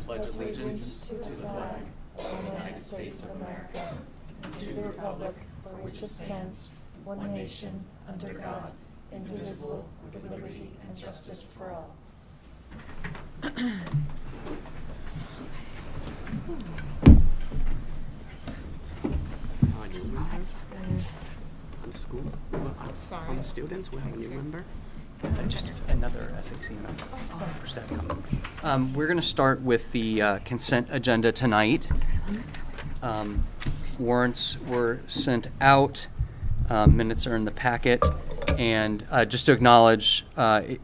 pledge allegiance to the flag of the United States of America and to the republic for which it stands, one nation, under God, indivisible, with liberty and justice for all. On the school? Sorry. From the students? We have a new member? Just another SAC member for staff. We're going to start with the consent agenda tonight. Warrants were sent out. Minutes are in the packet. And just to acknowledge,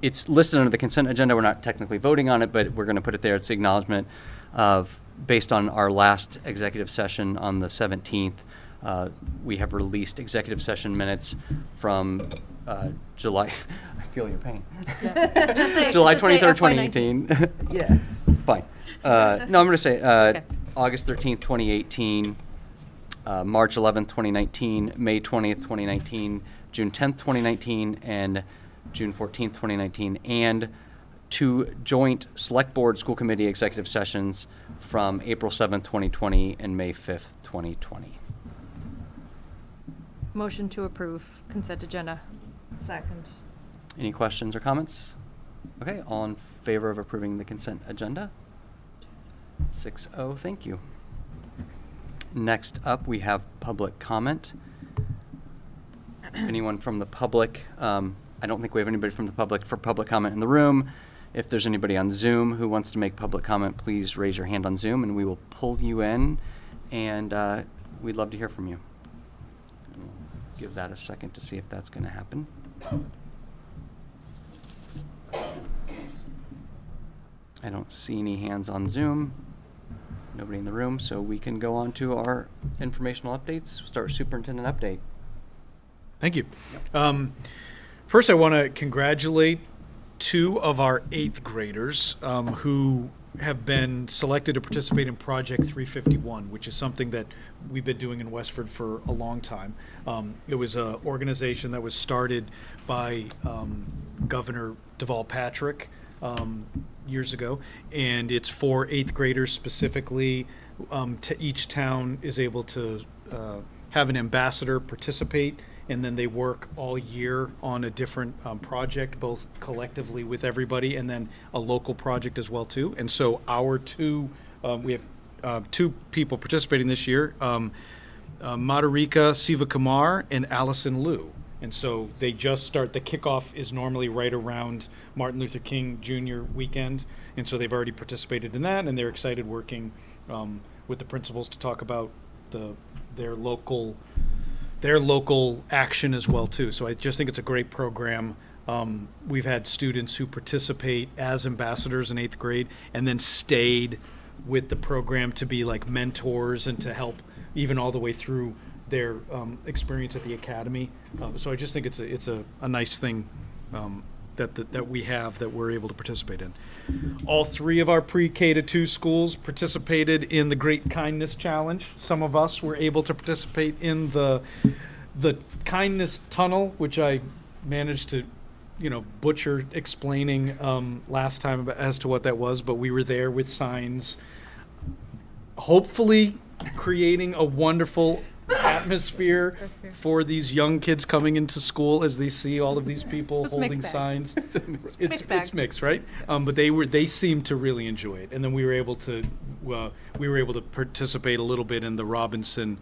it's listed under the consent agenda. We're not technically voting on it, but we're going to put it there. It's the acknowledgement of, based on our last executive session on the 17th, we have released executive session minutes from July. I feel your pain. Yeah. July just say 23rd, FY 2018. Yeah, fine. No, I'm going to say Okay. August 13th, 2018, March 11th, 2019, May 20th, 2019, June 10th, 2019, and June 14th, 2019, and 2 joint select board school committee executive sessions from April 7th, 2020 and May 5th, 2020. Motion to approve consent agenda. Second. Any questions or comments? Okay, all in favor of approving the consent agenda? 6-0, thank you. Next up, we have public comment. Anyone from the public? I don't think we have anybody from the public for public comment in the room. If there's anybody on Zoom who wants to make public comment, please raise your hand on Zoom and we will pull you in, and we'd love to hear from you. And we'll give that a second to see if that's going to happen. I don't see any hands on Zoom. Nobody in the room, so we can go on to our informational updates. We'll start with superintendent update. Thank you. First, I want to congratulate 2 of our 8th graders who have been selected to participate in Project 351, which is something that we've been doing in Westford for a long time. It was an organization that was started by Governor Deval Patrick years ago, and it's for 8th graders specifically. Each town is able to have an ambassador participate, and then they work all year on a different project, both collectively with everybody, and then a local project as well too. And so our 2, we have 2 people participating this year, Madhurika Sivakumar and Allison Liu. And so they just start, the kickoff is normally right around Martin Luther King Jr. weekend. And so they've already participated in that, and they're excited working with the principals to talk about their local action as well too. So I just think it's a great program. We've had students who participate as ambassadors in 8th grade and then stayed with the program to be like mentors and to help even all the way through their experience at the academy. So I just think it's a nice thing that we have, that we're able to participate in. All 3 of our pre-K to 2 schools participated in the Great Kindness Challenge. Some of us were able to participate in the Kindness Tunnel, which I managed to butcher explaining last time as to what that was, but we were there with signs, hopefully creating a wonderful atmosphere for these young kids coming into school as they see all of these people holding signs. It's mixed, right? But they seemed to really enjoy it, and then we were able to participate a little bit in the Robinson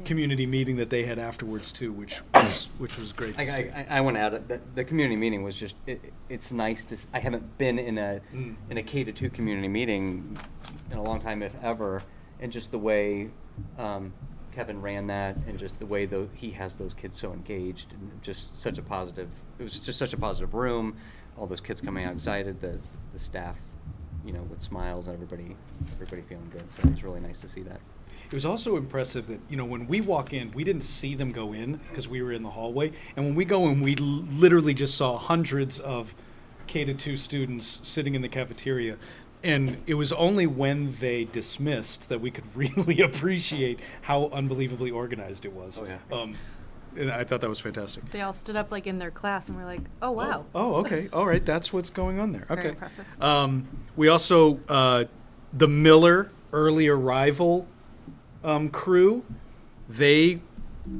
community meeting that they had afterwards too, which was great to see. I want to add that the community meeting was just it's nice to. I haven't been in a K to 2 community meeting in a long time, if ever. And just the way Kevin ran that, and just the way he has those kids so engaged, and just such a positive. It was just such a positive room. All those kids coming out excited. The staff, with smiles, and everybody feeling good. So it was really nice to see that. It was also impressive that, when we walk in, we didn't see them go in because we were in the hallway. And when we go in, we literally just saw hundreds of K to 2 students sitting in the cafeteria. And it was only when they dismissed that we could really appreciate how unbelievably organized it was. Oh, yeah. And I thought that was fantastic. They all stood up like in their class and we're like, oh, wow. Oh, okay. All right. That's what's going on there. Very Okay. impressive. We also, the Miller early arrival crew, they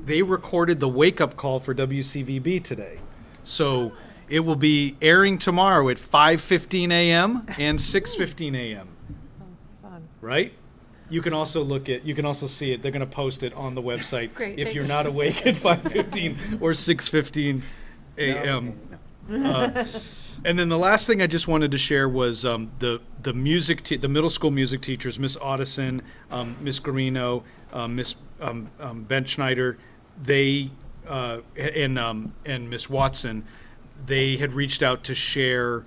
recorded the wake-up call for WCVB today. So it will be airing tomorrow at 5:15 a.m. and 6:15 a.m. Oh, fun. Right? You can also see it. They're going to post it on the website Great, if you're thanks. not awake at 5:15 or 6:15 a.m. And then the last thing I just wanted to share was the middle school music teachers, Miss Audison, Miss Garino, Miss Ben Schneider, they and Miss Watson, they had reached out to share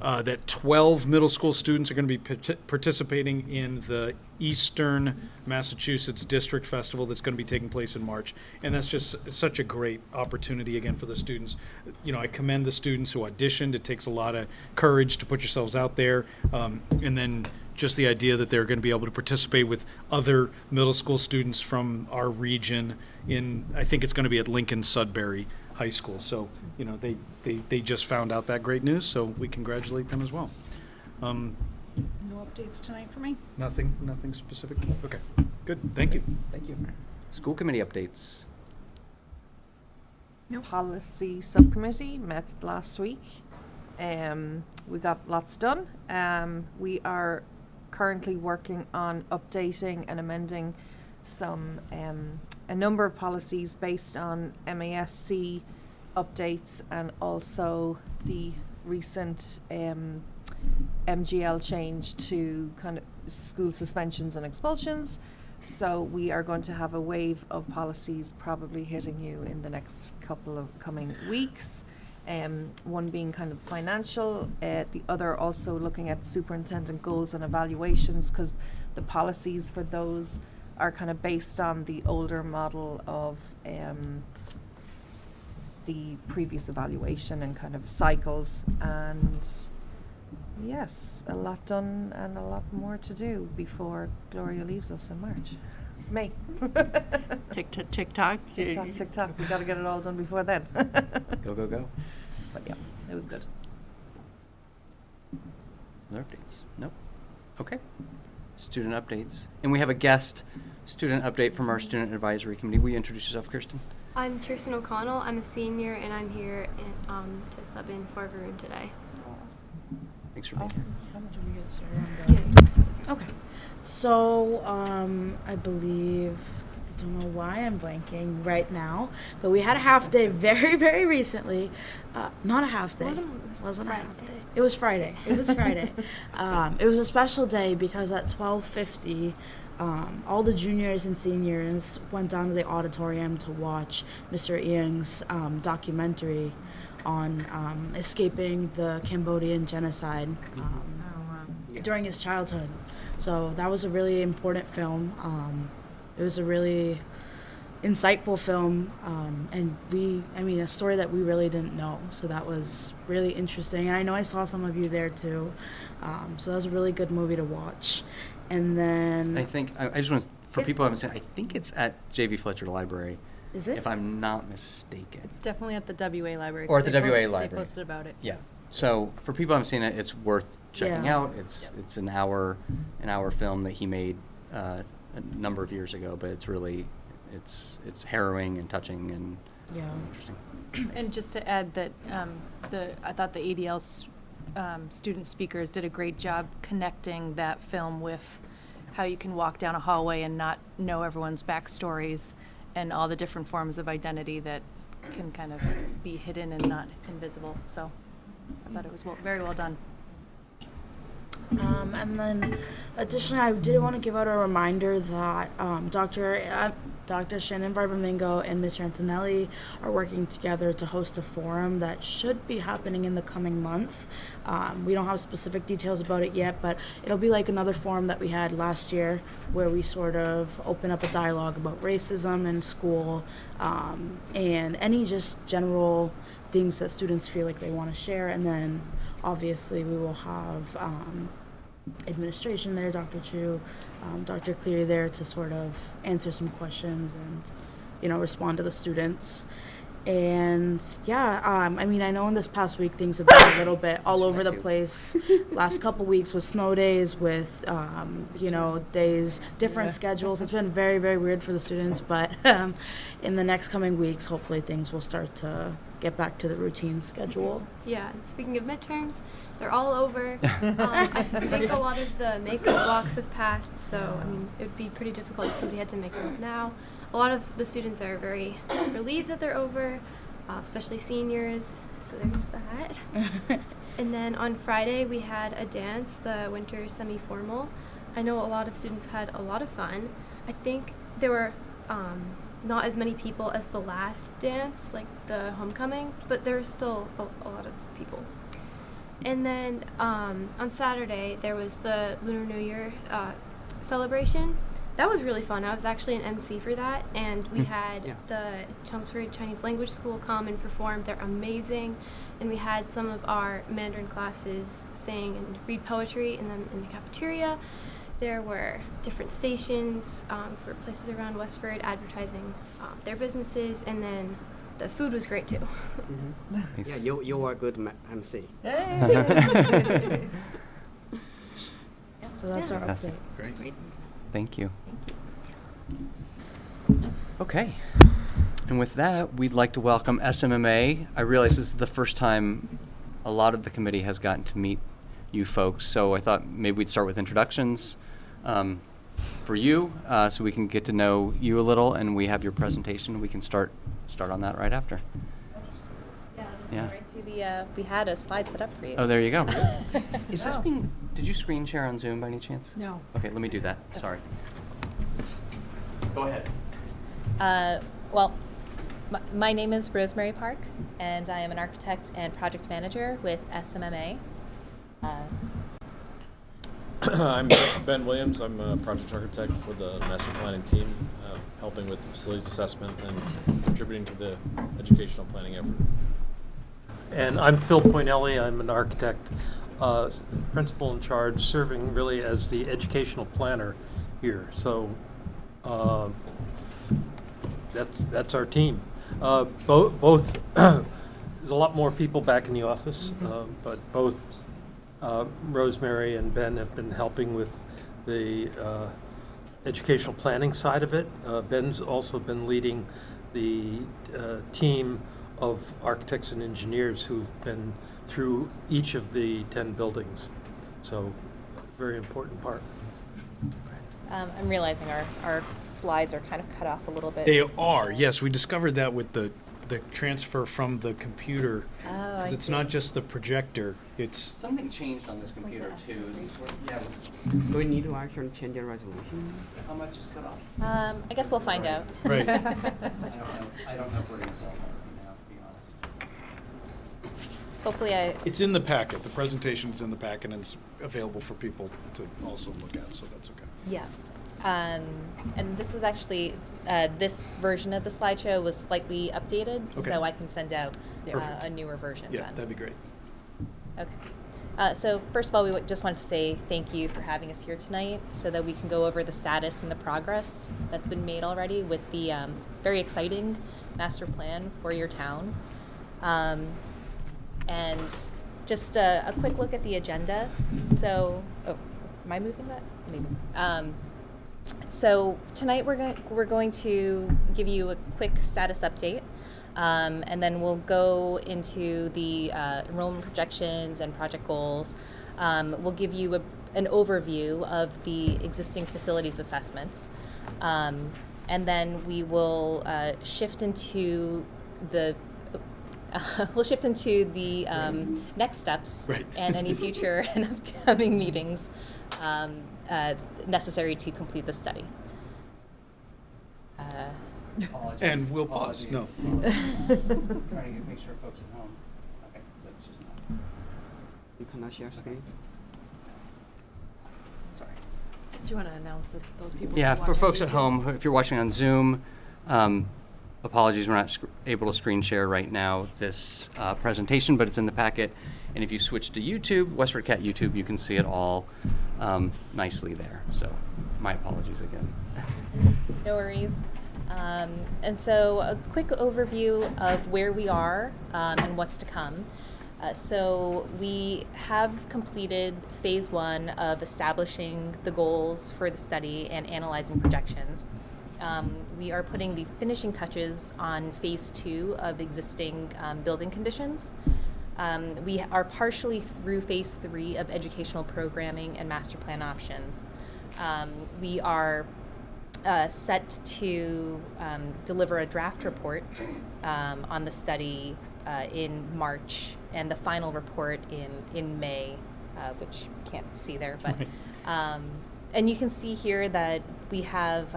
that 12 middle school students are going to be participating in the Eastern Massachusetts District Festival that's going to be taking place in March. And that's just such a great opportunity, again, for the students. You know, I commend the students who auditioned. It takes a lot of courage to put yourselves out there. And then just the idea that they're going to be able to participate with other middle school students from our region I think it's going to be at Lincoln Sudbury High School. So, you know, they just found out that great news, so we congratulate them as well. No updates tonight for me? Nothing specific? Okay, good, thank you. Thank you. School committee updates. Policy subcommittee met last week. We got lots done. We are currently working on updating and amending a number of policies based on MASC updates and also the recent MGL change to kind of school suspensions and expulsions. So we are going to have a wave of policies probably hitting you in the next couple of coming weeks. One being kind of financial, the other also looking at superintendent goals and evaluations, because the policies for those are kind of based on the older model of the previous evaluation and kind of cycles. And yes, a lot done and a lot more to do before Gloria leaves us in March. May. Tick tock, tick tock. Tick tock, tick tock. We got to get it all done before then. Go, go, go. But yeah, it was good. Other updates? Nope. Okay. Student updates. And we have a guest student update from our student advisory committee. Will you introduce yourself, Kirsten? I'm Kirsten O'Connell. I'm a senior, and I'm here to sub in for Varun today. Thanks for being here. Okay. So, I believe, I don't know why I'm blanking right now, but we had a half day very, very recently. Not a half day. Wasn't a Friday. half day. It was Friday. It was Friday. It was a special day because at 12:50, all the juniors and seniors went down to the auditorium to watch Mr. Iang's documentary on escaping the Cambodian genocide during his childhood. So that was a really important film. It was a really insightful film, and a story that we really didn't know. So that was really interesting. And I know I saw some of you there too. So that was a really good movie to watch. And then I think, I just want, for people who haven't seen it, I think it's at J.V. Fletcher Library. Is it? If I'm not mistaken. It's definitely at the WA library. Or at 'cause the they WA posted- library. They posted about it. Yeah. So for people who haven't seen it, it's worth checking Yeah. out. It's an hour film that he made a number of years ago, but it's really it's harrowing and touching and Yeah. interesting. And just to add that I thought the ADL student speakers did a great job connecting that film with how you can walk down a hallway and not know everyone's backstories and all the different forms of identity that can kind of be hidden and not invisible. So I thought it was very well done. And then, additionally, I did want to give out a reminder that Dr. Shannon Barbamingo and Mr. Antonelli are working together to host a forum that should be happening in the coming month. We don't have specific details about it yet, but it'll be like another forum that we had last year where we sort of open up a dialogue about racism in school and any just general things that students feel like they want to share. And then obviously we will have administration there, Dr. Chu, Dr. Cleary there to sort of answer some questions and respond to the students. And yeah, I mean, I know in this past week things have been a little bit all over the place. Last couple weeks with snow days, with days, different schedules. It's been very, very weird for the students. But in the next coming weeks, hopefully things will start to get back to the routine schedule. Yeah, and speaking of midterms, they're all over. I think a lot of the makeup blocks have passed, so I mean, it would be pretty difficult if somebody had to make them up now. A lot of the students are very relieved that they're over, especially seniors, so there's that. And then on Friday we had a dance, the winter semi-formal. I know a lot of students had a lot of fun. I think there were not as many people as the last dance, like the homecoming, but there was still a lot of people. And then on Saturday there was the Lunar New Year celebration. That was really fun. I was actually an MC for that, and we had the Chelmsford Chinese Language School come and perform. They're amazing, and we had some of our Mandarin classes sing and read poetry, and then in the cafeteria there were different stations for places around Westford advertising their businesses, and then the food was great too. Mm-hmm. Nice. Yeah, you were a good MC. So that's our update. Great. Thank you. Okay. And with that, we'd like to welcome SMMA. I realize this is the first time a lot of the committee has gotten to meet you folks, so I thought maybe we'd start with introductions for you, so we can get to know you a little, and we have your presentation. We can start on that right after. Yeah. Right to the, we had a slide set up for you. Oh, there you go. Is this being, did you screen share on Zoom by any chance? No. Okay, let me do that. Sorry. Go ahead. Well, my name is Rosemary Park, and I am an architect and project manager with SMMA. I'm Ben Williams. I'm a project architect for the master planning team, helping with the facilities assessment and contributing to the educational planning effort. And I'm Phil Poinelli. I'm an architect, principal in charge, serving really as the educational planner here. So that's our team. Both there's a lot more people back in the office, but both Rosemary and Ben have been helping with the educational planning side of it. Ben's also been leading the team of architects and engineers who've been through each of the 10 buildings. So, very important part. I'm realizing our slides are kind of cut off a little bit. They are, yes. We discovered that with the transfer from the computer. Oh, Because I it's see. not just the projector, it's... Something changed on this computer too. Yeah. Do we need to actually change the resolution? How much is cut off? I guess we'll find out. Right. I don't know if we're gonna solve that right now, to be honest. Hopefully It's in the packet. The presentation is in the packet, and it's available for people to also look at, so that's okay. Yeah. And this is actually, this version of the slideshow was slightly updated, Okay. so I can send out Perfect. a newer version Yeah, then. that'd be great. Okay. So first of all, we just wanted to say thank you for having us here tonight so that we can go over the status and the progress that's been made already with the it's very exciting master plan for your town. And just a quick look at the agenda. So, am I moving that? Maybe. So tonight we're going to give you a quick status update, and then we'll go into the enrollment projections and project goals. We'll give you an overview of the existing facilities assessments, and then we will shift into the next steps Right. and any future and upcoming meetings necessary to complete the study. And we'll pause. No. Trying to make sure folks at home. Okay, that's just not. You cannot share screen? Sorry. Do you want to announce that those people? Yeah, who for watch on folks at YouTube? home, if you're watching on Zoom, apologies, we're not able to screen share right now this presentation, but it's in the packet. And if you switch to YouTube, WestfordCAT YouTube, you can see it all nicely there. So my apologies again. No worries. And so a quick overview of where we are and what's to come. So we have completed phase 1 of establishing the goals for the study and analyzing projections. We are putting the finishing touches on phase 2 of existing building conditions. We are partially through phase 3 of educational programming and master plan options. We are set to deliver a draft report on the study in March, and the final report in May, which you can't see there, but and you can see here that we have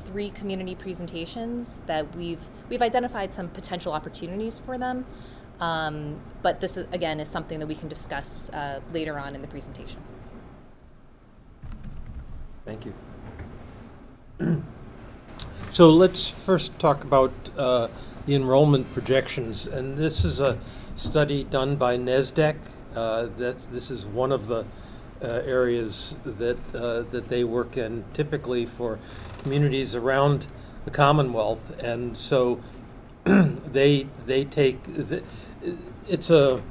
3 community presentations that we've identified some potential opportunities for them, but this is, again, is something that we can discuss later on in the presentation. Thank you. So let's first talk about the enrollment projections, and this is a study done by NESDEC. This is one of the areas that they work in, typically for communities around the Commonwealth, and so they take it's a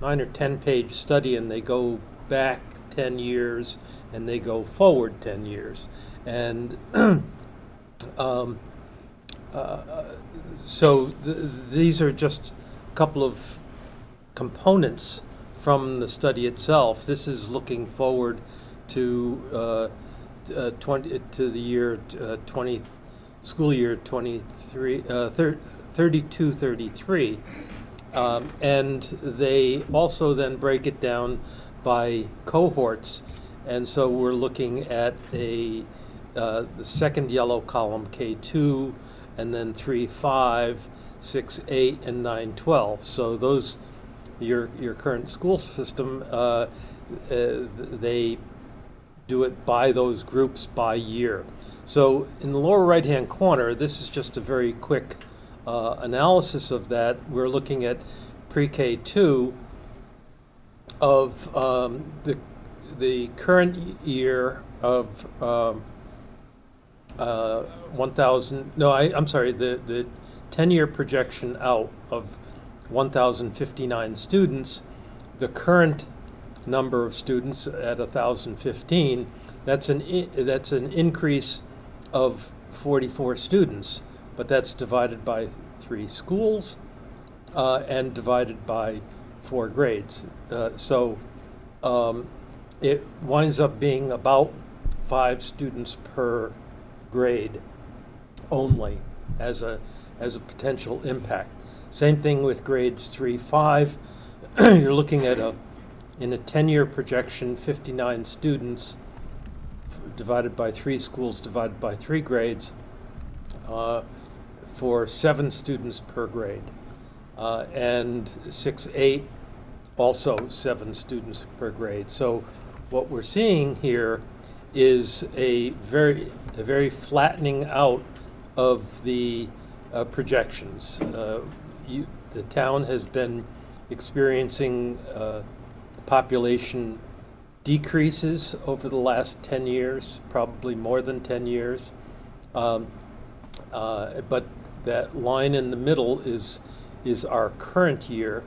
9 or 10 page study, and they go back 10 years and they go forward 10 years, and so these are just a couple of components from the study itself. This is looking forward to to the year 20 school year 32-33, and they also then break it down by cohorts, and so we're looking at the second yellow column, K2, and then 3-5, 6-8, and 9-12. So those, your current school system, they do it by those groups by year. So in the lower right-hand corner, this is just a very quick analysis of that. We're looking at pre-K2 of the current year of 1,000. No, I'm sorry. The 10-year projection out of 1,059 students. The current number of students at 1,015. That's an increase of 44 students, but that's divided by 3 schools and divided by 4 grades. So it winds up being about 5 students per grade only as a potential impact. Same thing with grades 3-5. You're looking at in a 10-year projection, 59 students divided by 3 schools divided by 3 grades for 7 students per grade. And 6-8, also 7 students per grade. So what we're seeing here is a very flattening out of the projections. The town has been experiencing population decreases over the last 10 years, probably more than 10 years. But that line in the middle is our current year,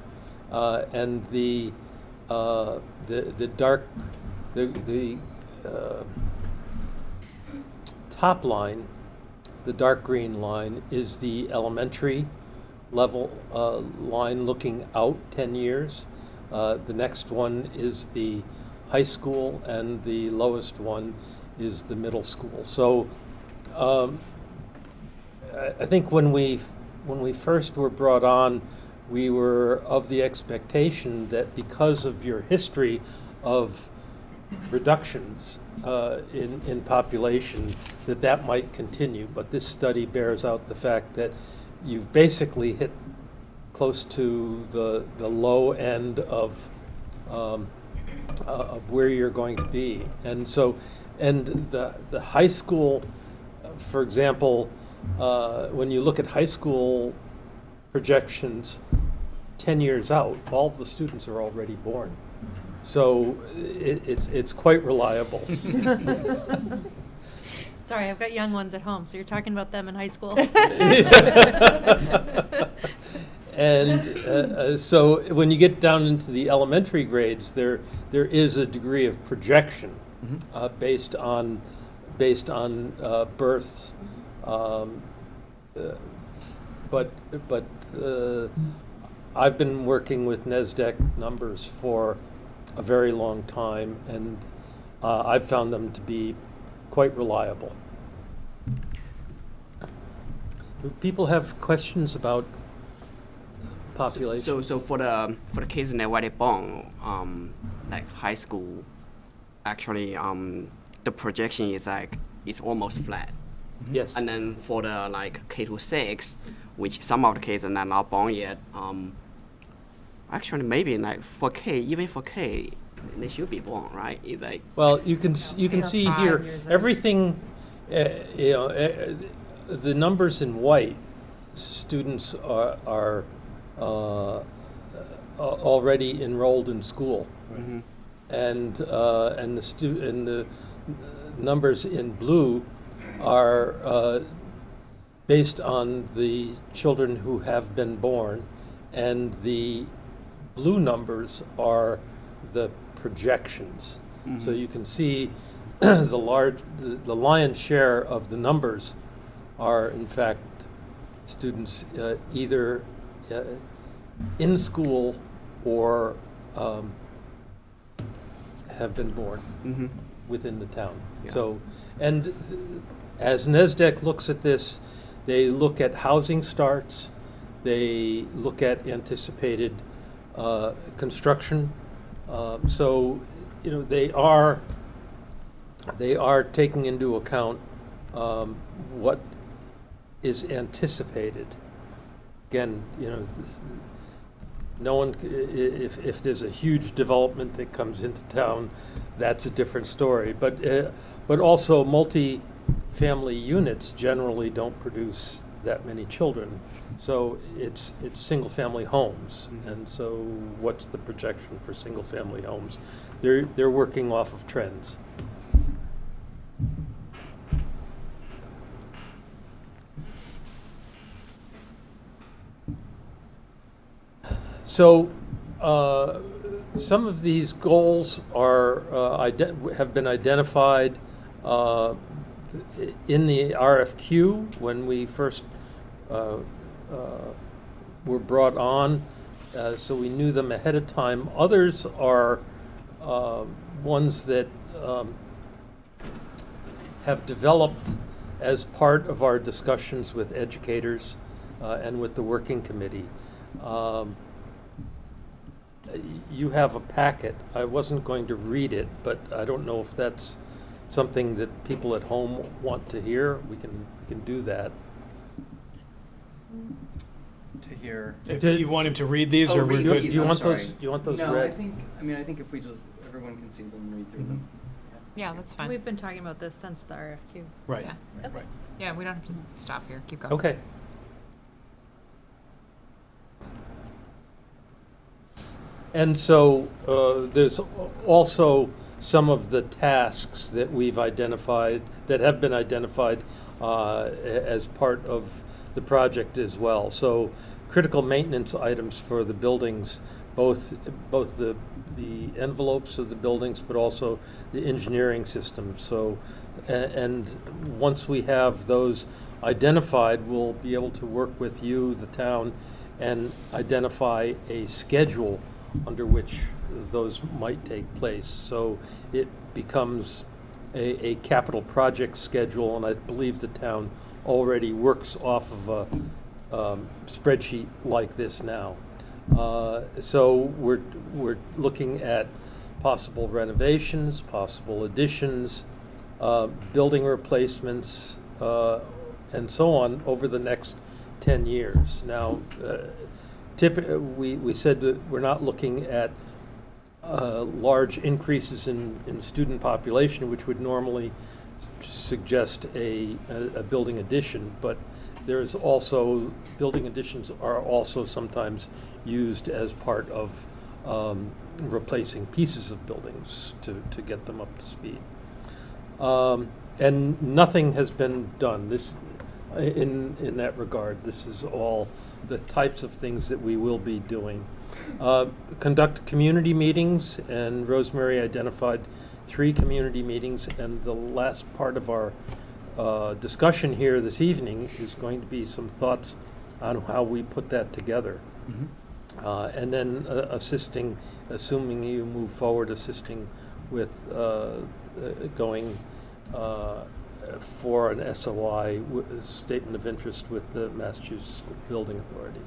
and the top line, the dark green line, is the elementary level line looking out 10 years. The next one is the high school, and the lowest one is the middle school. So I think when we first were brought on, we were of the expectation that because of your history of reductions in population, that might continue. But this study bears out the fact that you've basically hit close to the low end of where you're going to be. And so, and the high school, for example, when you look at high school projections 10 years out, all of the students are already born. So it's quite reliable. Sorry, I've got young ones at home, so you're talking about them in high school. And so when you get down into the elementary grades, there is a degree of projection based on births. But I've been working with NESDEC numbers for a very long time, and I've found them to be quite reliable. Do people have questions about population? So for the kids that were born, like high school, actually the projection is like it's almost flat. Yes. And then for the like K to 6, which some of the kids are not born yet, actually maybe like for K, even for K, they should be born, right? It's like Well, you can see here everything. The numbers in white, students are already enrolled in school, and the numbers in blue are based on the children who have been born, and the blue numbers are the projections. So you can see the lion's share of the numbers are in fact students either in school or have been born within the town. Yeah. So, and as NESDEC looks at this, they look at housing starts, they look at anticipated construction. So, they are taking into account what is anticipated. Again, no one, if there's a huge development that comes into town, that's a different story. But also multi-family units generally don't produce that many children. So it's single-family homes. And so what's the projection for single-family homes? They're working off of trends. So some of these goals are have been identified in the RFQ when we first were brought on, so we knew them ahead of time. Others are ones that have developed as part of our discussions with educators and with the working committee. You have a packet. I wasn't going to read it, but I don't know if that's something that people at home want to hear. We can do that. To hear. If you want him to read these, or we're read good? these. Do you I'm want sorry. those? Do you want those No, read? I think if we just everyone can see them and read through them. Yeah, that's fine. We've been talking about this since the RFQ. Right. Yeah. Right. Yeah, we don't have to stop here. Keep going. Okay. And so there's also some of the tasks that we've identified, that have been identified as part of the project as well. So critical maintenance items for the buildings, both the envelopes of the buildings, but also the engineering systems. So, and once we have those identified, we'll be able to work with you, the town, and identify a schedule under which those might take place. So it becomes a capital project schedule, and I believe the town already works off of a spreadsheet like this now. So we're looking at possible renovations, possible additions, building replacements, and so on over the next 10 years. Now, we said that we're not looking at large increases in student population, which would normally suggest a building addition, but there's also, building additions are also sometimes used as part of replacing pieces of buildings to get them up to speed. And nothing has been done in that regard. This is all the types of things that we will be doing. Conduct community meetings, and Rosemary identified 3 community meetings, and the last part of our discussion here this evening is going to be some thoughts on how we put that together. And then assisting, assuming you move forward, assisting with going for an SOI, statement of interest with the Massachusetts Building Authority.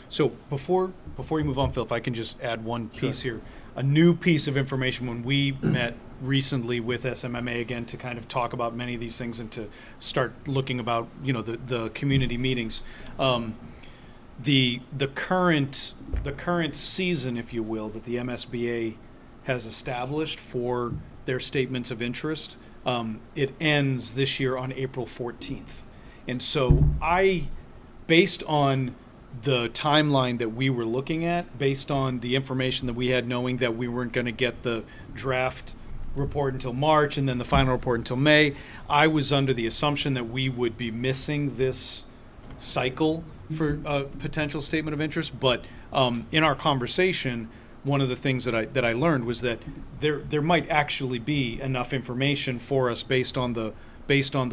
So before you move on, Phil, if I can just add one piece here, a new piece of information when we met recently with SMMA again to kind of talk about many of these things and to start looking about the community meetings. The current season, if you will, that the MSBA has established for their statements of interest, it ends this year on April 14th. And so based on the timeline that we were looking at, based on the information that we had, knowing that we weren't going to get the draft report until March and then the final report until May, I was under the assumption that we would be missing this cycle for a potential statement of interest. But in our conversation, one of the things that I learned was that there might actually be enough information for us based on the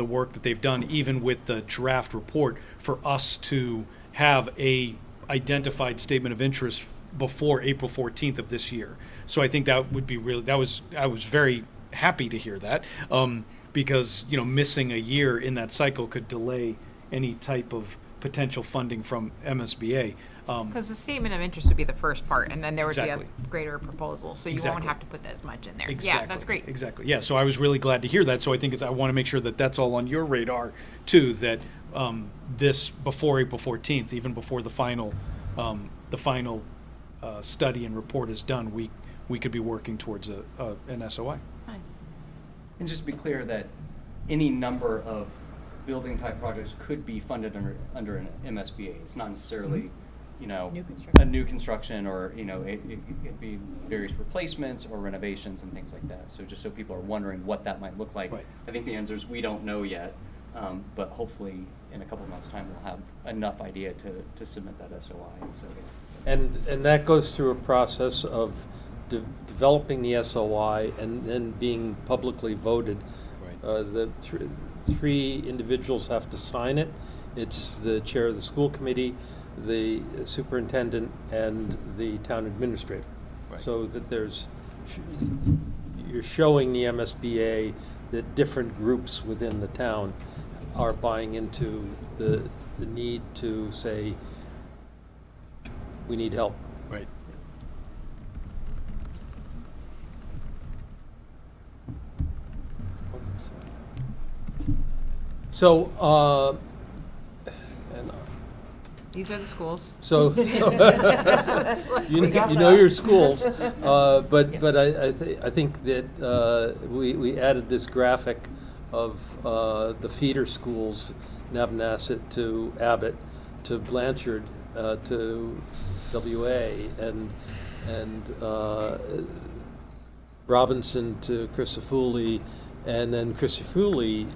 work that they've done, even with the draft report, for us to have a identified statement of interest before April 14th of this year. So I think that would be I was very happy to hear that, because missing a year in that cycle could delay any type of potential funding from MSBA. Because the statement of interest would be the first part, and then there would Exactly. be a greater proposal, so you Exactly. won't have to put as much in there. Exactly. Yeah, that's great. Exactly. Yeah. So I was really glad to hear that. So I think I want to make sure that that's all on your radar too. That this before April 14th, even before the final study and report is done, we could be working towards an SOI. Nice. And just to be clear that any number of building type projects could be funded under an MSBA. It's not necessarily, a new construction, or it'd be various replacements or renovations and things like that. So just so people are wondering what that might look like, Right. I think the answer is we don't know yet, but hopefully in a couple of months' time we'll have enough idea to submit that SOI. So And that goes through a process of developing the SOI and then being publicly voted. Right. The three individuals have to sign it. It's the chair of the school committee, the superintendent, and the town administrator. Right. So that you're showing the MSBA that different groups within the town are buying into the need to say, we need help. Right. So, These are the schools. So, you know your schools, but I think that we added this graphic of the feeder schools, Nabonasset to Abbott, to Blanchard, to WA, and Robinson to Crisafulli, and then Crisafulli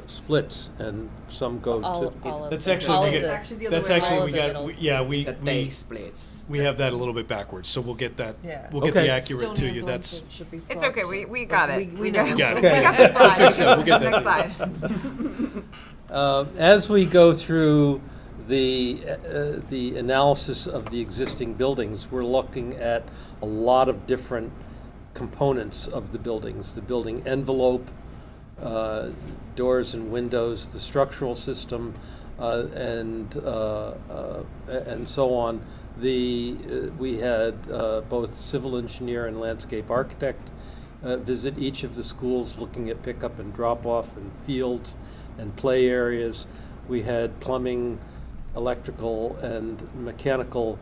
splits, and some go to. That's actually we That's actually the other that's way actually around. we got The day splits. we have that a little bit backwards. So we'll get that. Yeah. We'll get Okay. the accurate to you. That's It's okay, we got it. We know. Yeah, We okay. got the I'll slide. fix it. We'll get that Next to slide. As we go through the analysis of the existing buildings, we're looking at a lot of different components of the buildings: the building envelope, doors and windows, the structural system, and so on. We had both civil engineer and landscape architect visit each of the schools, looking at pickup and drop-off and fields and play areas. We had plumbing, electrical, and mechanical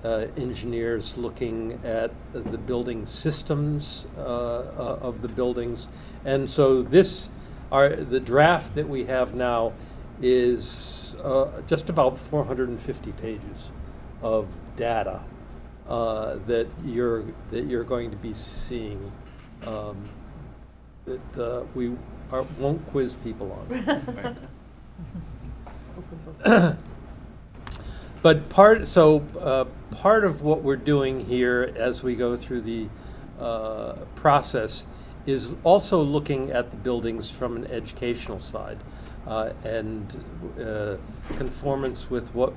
engineers looking at the building systems of the buildings. And so the draft that we have now is just about 450 pages of data that you're going to be seeing. won't quiz people on. But part of what we're doing here as we go through the process is also looking at the buildings from an educational side and conformance with what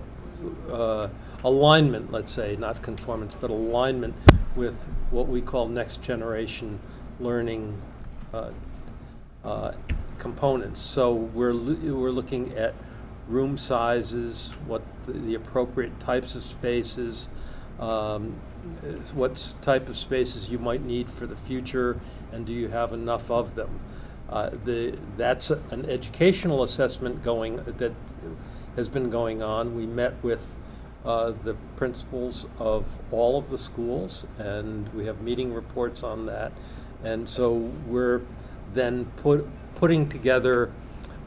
alignment, let's say, not conformance, but alignment with what we call next generation learning components. So we're looking at room sizes, what the appropriate types of spaces, what type of spaces you might need for the future, and do you have enough of them? That's an educational assessment that has been going on. We met with the principals of all of the schools, and we have meeting reports on that. And so we're then putting together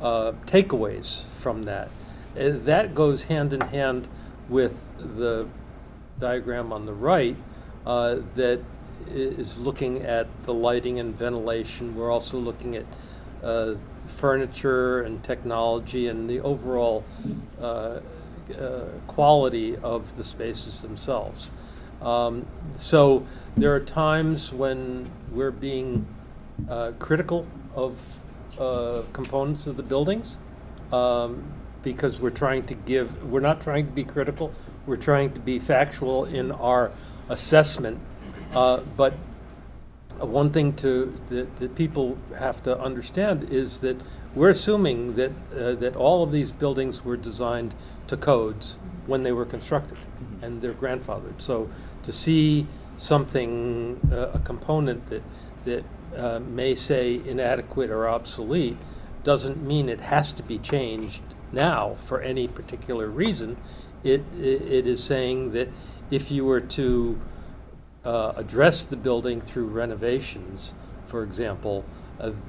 takeaways from that. That goes hand in hand with the diagram on the right that is looking at the lighting and ventilation. We're also looking at furniture and technology and the overall quality of the spaces themselves. So there are times when we're being critical of components of the buildings because we're not trying to be critical, we're trying to be factual in our assessment. But one thing that people have to understand is that we're assuming that all of these buildings were designed to codes when they were constructed, and they're grandfathered. So to see something, a component that may say inadequate or obsolete, doesn't mean it has to be changed now for any particular reason. It is saying that if you were to address the building through renovations, for example,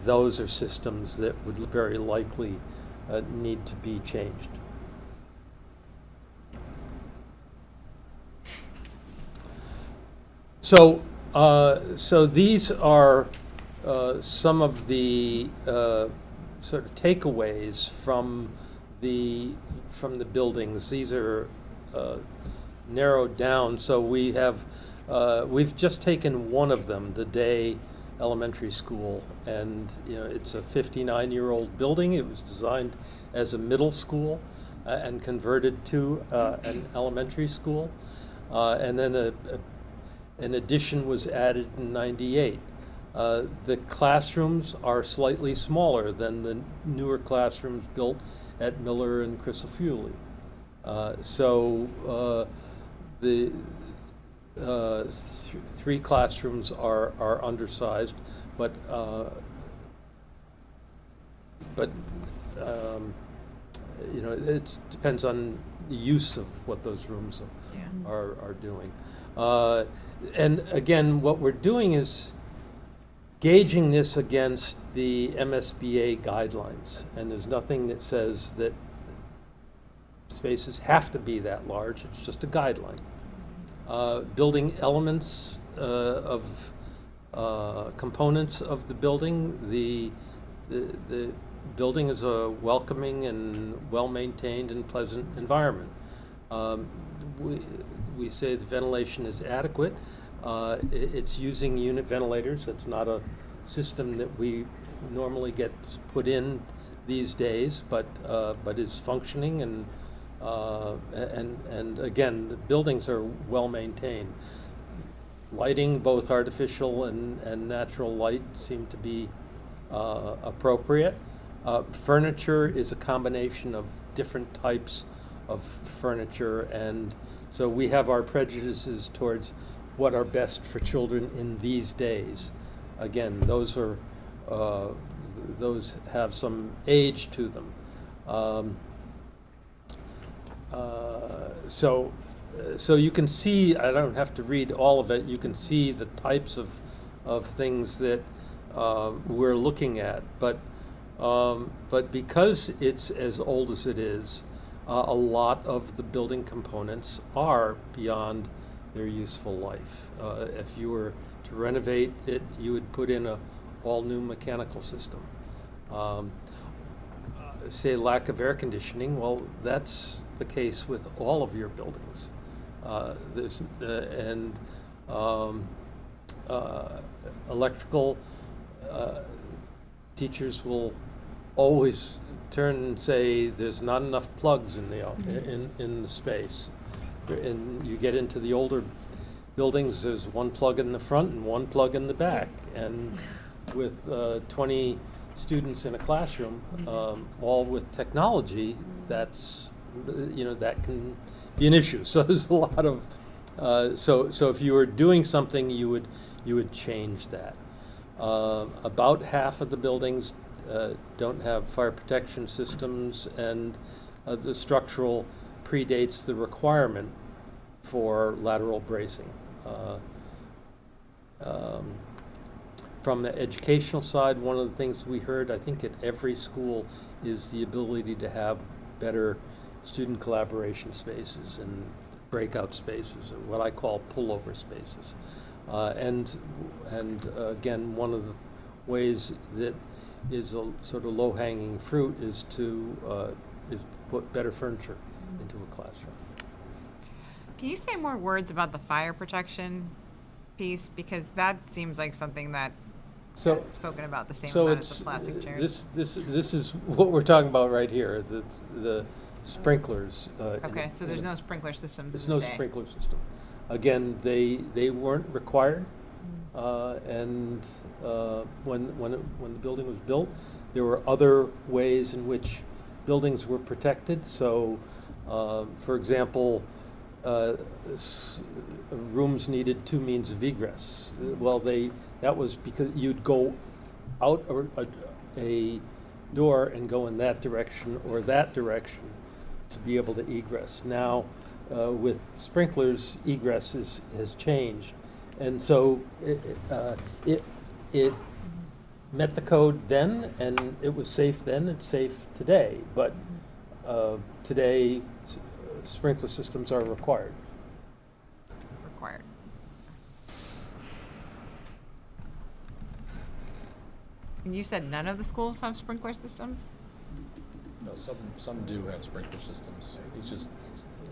those are systems that would very likely need to be changed. So these are some of the sort of takeaways from the buildings. These are narrowed down. So we've just taken one of them, the Day Elementary School, and it's a 59-year-old building. It was designed as a middle school and converted to an elementary school, and then an addition was added in '98. The classrooms are slightly smaller than the newer classrooms built at Miller and Crisafulli. The three classrooms are undersized, but it depends on the use of what those rooms are doing. And again, what we're doing is gauging this against the MSBA guidelines, and there's nothing that says that spaces have to be that large. It's just a guideline. Building elements of components of the building. The building is a welcoming and well-maintained and pleasant environment. We say the ventilation is adequate. It's using unit ventilators. It's not a system that we normally get put in these days, but is functioning and again, the buildings are well maintained. Lighting, both artificial and natural light, seem to be appropriate. Furniture is a combination of different types of furniture, and so we have our prejudices towards what are best for children in these days. Again, those have some age to them. So you can see, I don't have to read all of it, you can see the types of things that we're looking at. But because it's as old as it is, a lot of the building components are beyond their useful life. If you were to renovate it, you would put in a all-new mechanical system. Say lack of air conditioning, well, that's the case with all of your buildings. And electrical, teachers will always turn and say there's not enough plugs in the space. And you get into the older buildings, there's one plug in the front and one plug in the back. And with 20 students in a classroom, all with technology, that's, that can be an issue. So there's a lot of, so if you were doing something, you would change that. About half of the buildings don't have fire protection systems, and the structural predates the requirement for lateral bracing. From the educational side, one of the things we heard, I think, at every school is the ability to have better student collaboration spaces and breakout spaces, and what I call pullover spaces. And again, one of the ways that is a sort of low-hanging fruit is to put better furniture into a classroom. Can you say more words about the fire protection piece? Because that seems like something that I've spoken about the same amount as the plastic chairs. This is what we're talking about right here, the sprinklers. Okay, so there's no sprinkler systems in the There's day. no sprinkler system. Again, they weren't required, and when the building was built, there were other ways in which buildings were protected. So, for example, rooms needed two means of egress. Well, that was because you'd go out a door and go in that direction or that direction to be able to egress. Now, with sprinklers, egress has changed, and so it met the code then, and it was safe then. It's safe today, but today sprinkler systems are required. Required. And you said none of the schools have sprinkler systems? No, some do have sprinkler systems. He's just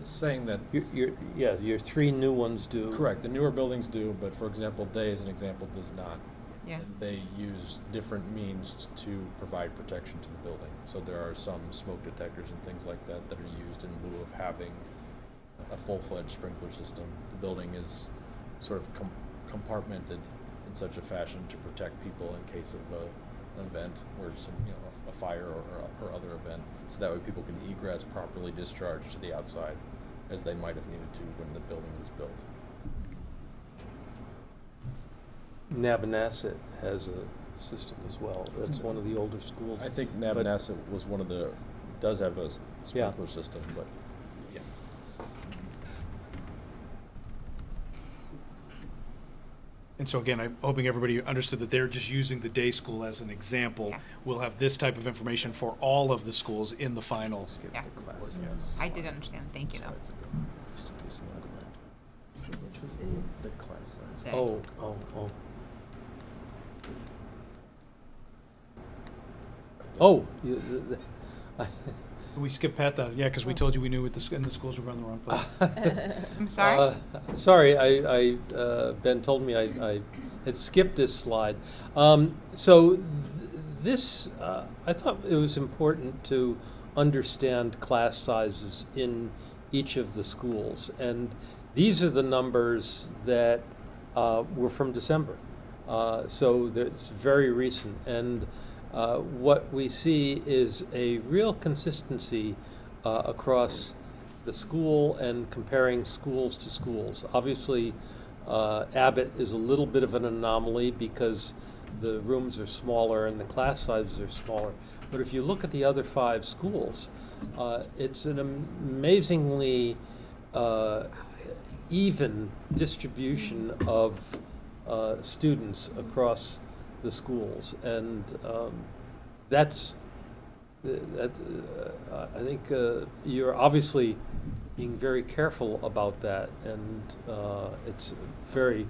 saying that. Your three new ones do. Correct. The newer buildings do, but for example, Day as an example does not. Yeah. And they use different means to provide protection to the building. So there are some smoke detectors and things like that that are used in lieu of having a full-fledged sprinkler system. The building is sort of compartmented in such a fashion to protect people in case of an event or some, a fire or other event. So that way people can egress properly discharged to the outside as they might have needed to when the building was built. Nabanasset has a system as well. That's one of the older schools. I think Nabanasset was does have a sprinkler system, but yeah. And so again, I'm hoping everybody understood that they're just using the day school as an example. Yeah. We'll have this type of information for all of the schools in the final. Yeah. I did understand. Thank you, though. Just in case you want to go back to So this is the class size. Day. Oh. We skipped Pat that, yeah, because we told you we knew and the schools were on the wrong place. I'm sorry? Sorry, Ben told me I had skipped this slide. So this, I thought it was important to understand class sizes in each of the schools. And these are the numbers that were from December. So it's very recent. And what we see is a real consistency across the school and comparing schools to schools. Obviously, Abbott is a little bit of an anomaly because the rooms are smaller and the class sizes are smaller. But if you look at the other 5 schools, it's an amazingly even distribution of students across the schools, and that's I think you're obviously being very careful about that, and it's a very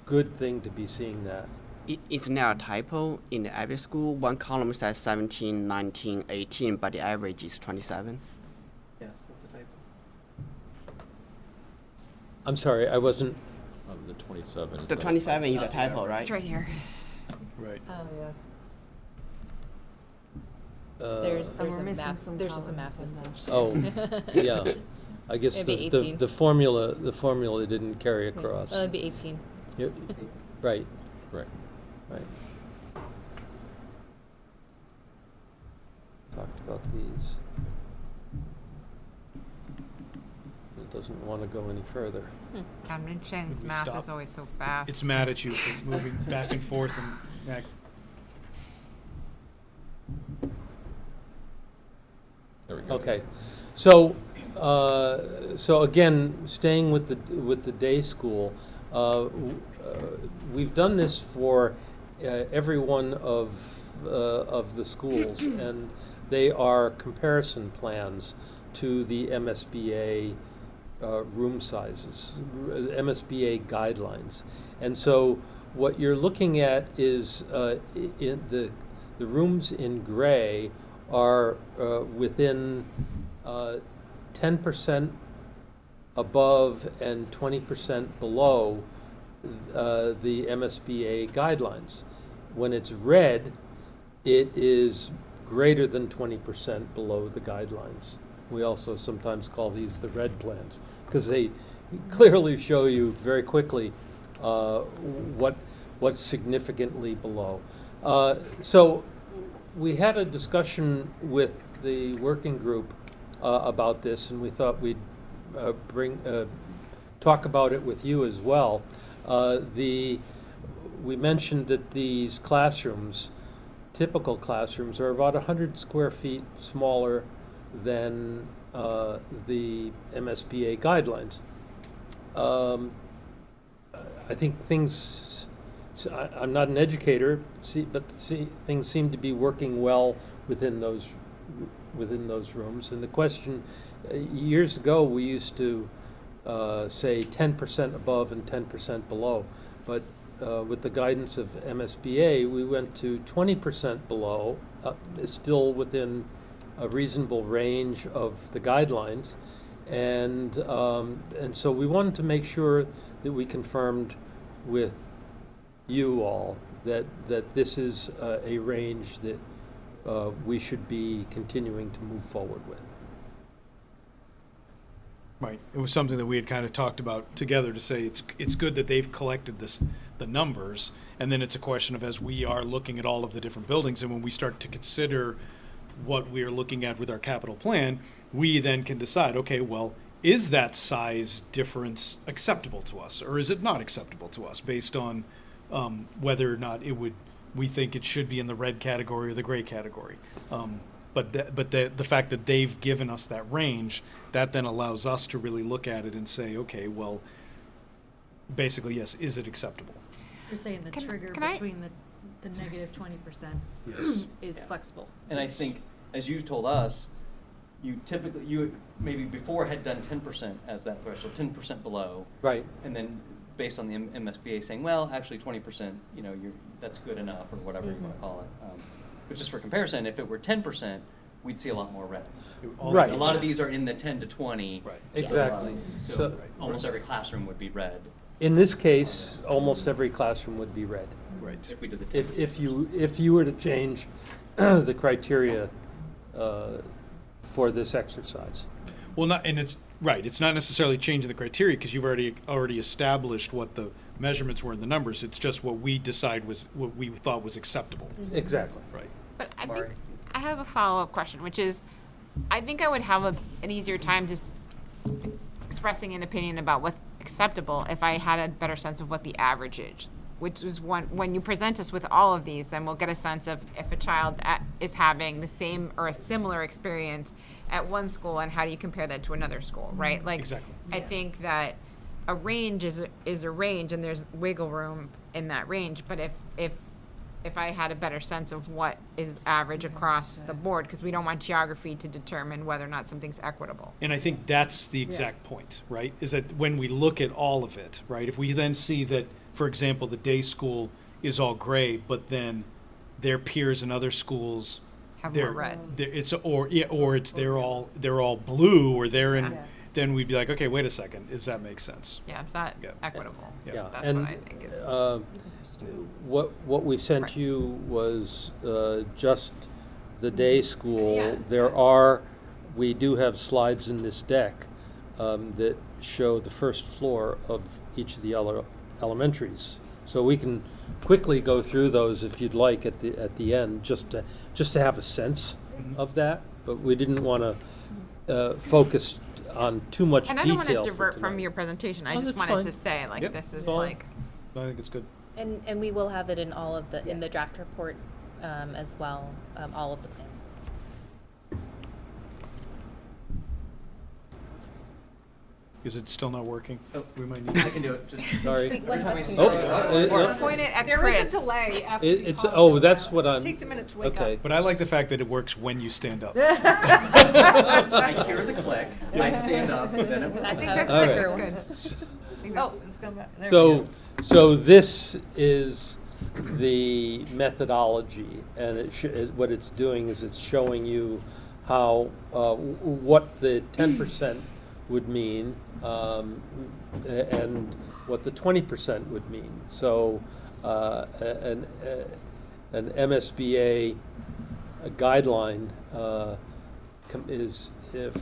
good thing to be seeing that. Is now a typo in the average school? One column says 17, 19, 18, but the average is 27. Yes, that's a typo. I'm sorry, I wasn't, The 27 is. The not- 27 is a typo, right? It's right here. Right. Oh, yeah. There's we're a missing math, some there's just a math columns in mistake. oh, yeah. I guess Maybe the 18. the formula didn't carry across. Well, it'd be 18. Yep. Right, Correct. right. Talked about these. It doesn't want to go any further. Cameron Cheng's we math stop? is always so fast. It's mad at you for moving back and forth and back. There we go. Okay, so, so again, staying with the day school, we've done this for every one of the schools, and they are comparison plans to the MSBA room sizes, MSBA guidelines. And so what you're looking at is in the rooms in gray are within 10% above and 20% below the MSBA guidelines. When it's red, it is greater than 20% below the guidelines. We also sometimes call these the red plans because they clearly show you very quickly what's significantly below. So we had a discussion with the working group about this, and we thought we'd talk about it with you as well. We mentioned that these classrooms, typical classrooms, are about 100 square feet smaller than the MSBA guidelines. I think things, I'm not an educator, but things seem to be working well within those rooms. And the question, years ago, we used to say 10% above and 10% below, but with the guidance of MSBA, we went to 20% below, still within a reasonable range of the guidelines, and so we wanted to make sure that we confirmed with you all that this is a range that we should be continuing to move forward with. Right. It was something that we had kind of talked about together to say it's good that they've collected the numbers, and then it's a question of, as we are looking at all of the different buildings, and when we start to consider what we are looking at with our capital plan, we then can decide, okay, well, is that size difference acceptable to us, or is it not acceptable to us, based on whether or not we think it should be in the red category or the gray category. But the fact that they've given us that range, that then allows us to really look at it and say, okay, well, basically, yes, is it acceptable? You're saying the trigger can I- between the negative 20% Yes. is flexible. And I think, as you told us, you maybe before had done 10% as that threshold, 10% below. Right. And then based on the MSBA saying, well, actually 20%, that's good enough, or whatever you want to call it. But just for comparison, if it were 10%, we'd see a lot more red. Right. A lot of these are in the 10 to 20. Right. Exactly. So almost every classroom would be red In this case, almost every classroom would be red. Right. if we did the 10%. If you were to change the criteria for this exercise. Well, it's right. It's not necessarily changing the criteria because you've already established what the measurements were in the numbers. It's just what we thought was acceptable. Exactly. Right. But I Mari? think I have a follow-up question, which is, I think I would have an easier time just expressing an opinion about what's acceptable if I had a better sense of what the average is. Which is when you present us with all of these, then we'll get a sense of if a child is having the same or a similar experience at one school, and how do you compare that to another school, right? Like, Exactly. I think that a range is a range, and there's wiggle room in that range. But if I had a better sense of what is average across the board, because we don't want geography to determine whether or not something's equitable. And I think that's the exact point, right? Is that when we look at all of it, right? If we then see that, for example, the day school is all gray, but then their peers in other schools Have they're, more red. it's or it's they're all blue, or they're in. Yeah. Then we'd be like, okay, wait a second, does that make sense? Yeah, it's not Yeah. equitable. Yeah. That's and, what I think is. What we sent Right. you was just the day school. Yeah. We do have slides in this deck that show the first floor of each of the elementaries. So we can quickly go through those if you'd like at the end, just to have a sense of that. But we didn't want to focus on too much And I detail. don't want to for divert from tonight. your presentation. I No, just that's wanted fine. to say, like, Yep. this is Fine. like, I think it's good. And we will have it in all of in the draft report as well, all of the plans. Is it still not working? Oh, We might need. I can do it. Just Sorry. or point it at There Chris. is a delay after It's you oh, pause that's for a what while. I'm. It takes a minute to wake okay. up. But I like the fact that it works when you stand up. I hear the click. I stand up. Then it I think how that's All good. right. That's good. I think that's- It's come back. There we go. So this is the methodology, and what it's doing is it's showing you how what the 10% would mean, and what the 20% would mean. So an MSBA guideline is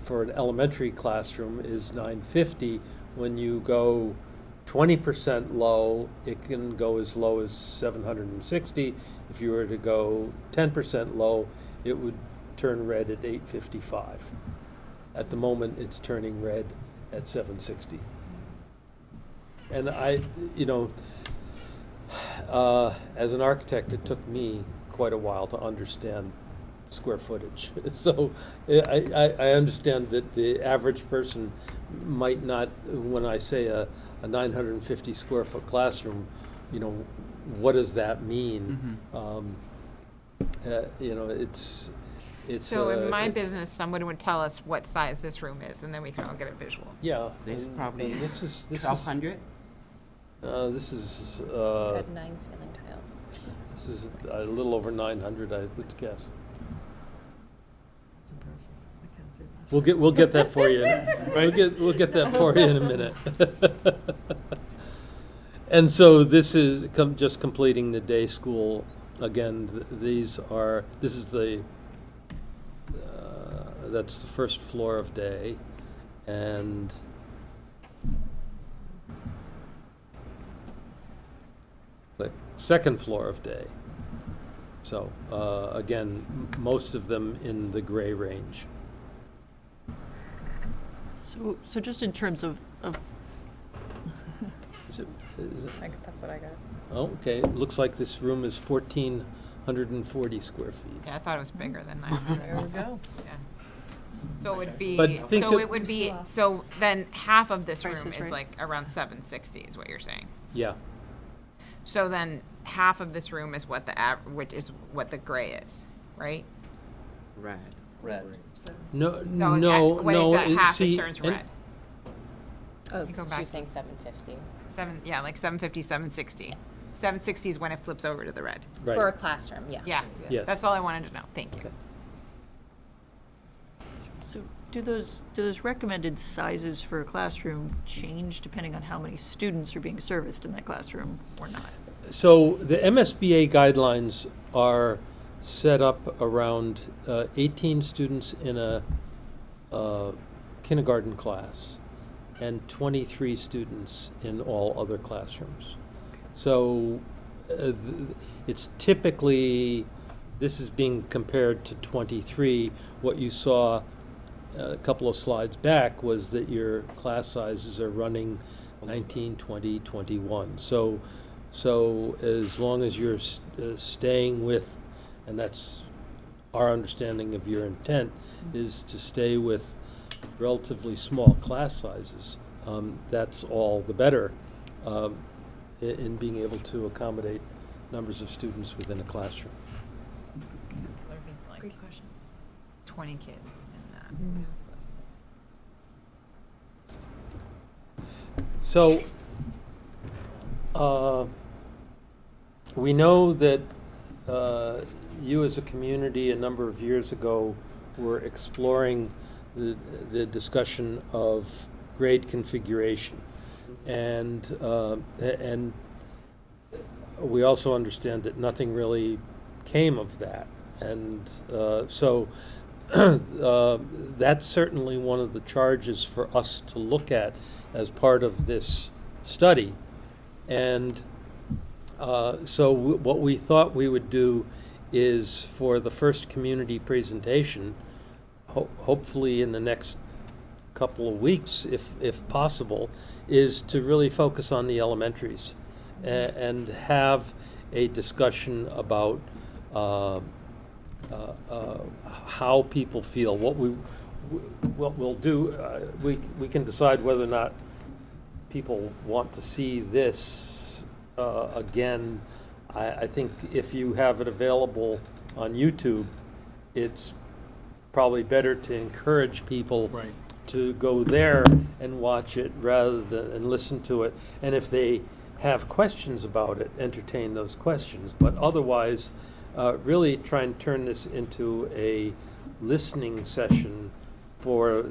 for an elementary classroom is 950. When you go 20% low, it can go as low as 760. If you were to go 10% low, it would turn red at 855. At the moment, it's turning red at 760. And as an architect, it took me quite a while to understand square footage. So I understand that the average person might not, when I say a 950 square foot classroom, what does that mean? It's So in my business, someone would tell us what size this room is, and then we can all get a visual. yeah. This is and- probably and this is 1,200. this is Had 9 ceiling tiles. this is a little over 900, I would guess. It's impressive. I can't do that. We'll get that for you. We'll get that for you in a minute. And so this is just completing the day school. Again, this is the that's the first floor of day, and the second floor of day. So again, most of them in the gray range. So just in terms of Is it- That's what I got. Oh, okay. Looks like this room is 1,440 square feet. Yeah, I thought it was bigger than 900. There we go. Yeah. So it would be, But think so of- it would be, so then half of this Price room is is right. like around 760 is what you're saying. Yeah. So then half of this room is what which is what the gray is, right? Red. red. No, When it's at half, see, it turns and- red. Oh, You go because back you're to saying 750. Like 750, 760. 760 is when it flips over to the red. Right. For a classroom, yeah. Yeah. Yes. That's all I wanted to know. Thank you. Okay. So do those recommended sizes for a classroom change depending on how many students are being serviced in that classroom or not? So the MSBA guidelines are set up around 18 students in a kindergarten class and 23 students in all other classrooms. So it's typically, this is being compared to 23. What you saw a couple of slides back was that your class sizes are running 19, 20, 21. So as long as you're staying with, and that's our understanding of your intent, is to stay with relatively small class sizes, that's all the better in being able to accommodate numbers of students within a classroom. There'd be like Great question. 20 kids in that. So, we know that you as a community a number of years ago were exploring the discussion of grade configuration. And we also understand that nothing really came of that. And so that's certainly one of the charges for us to look at as part of this study. And so what we thought we would do is for the first community presentation, hopefully in the next couple of weeks, if possible, is to really focus on the elementaries and have a discussion about how people feel. What we'll do, we can decide whether or not people want to see this again. I think if you have it available on YouTube, it's probably better to encourage people to go there and watch it rather than and listen to it. And if they have questions about it, entertain those questions. But otherwise, really try and turn this into a listening session for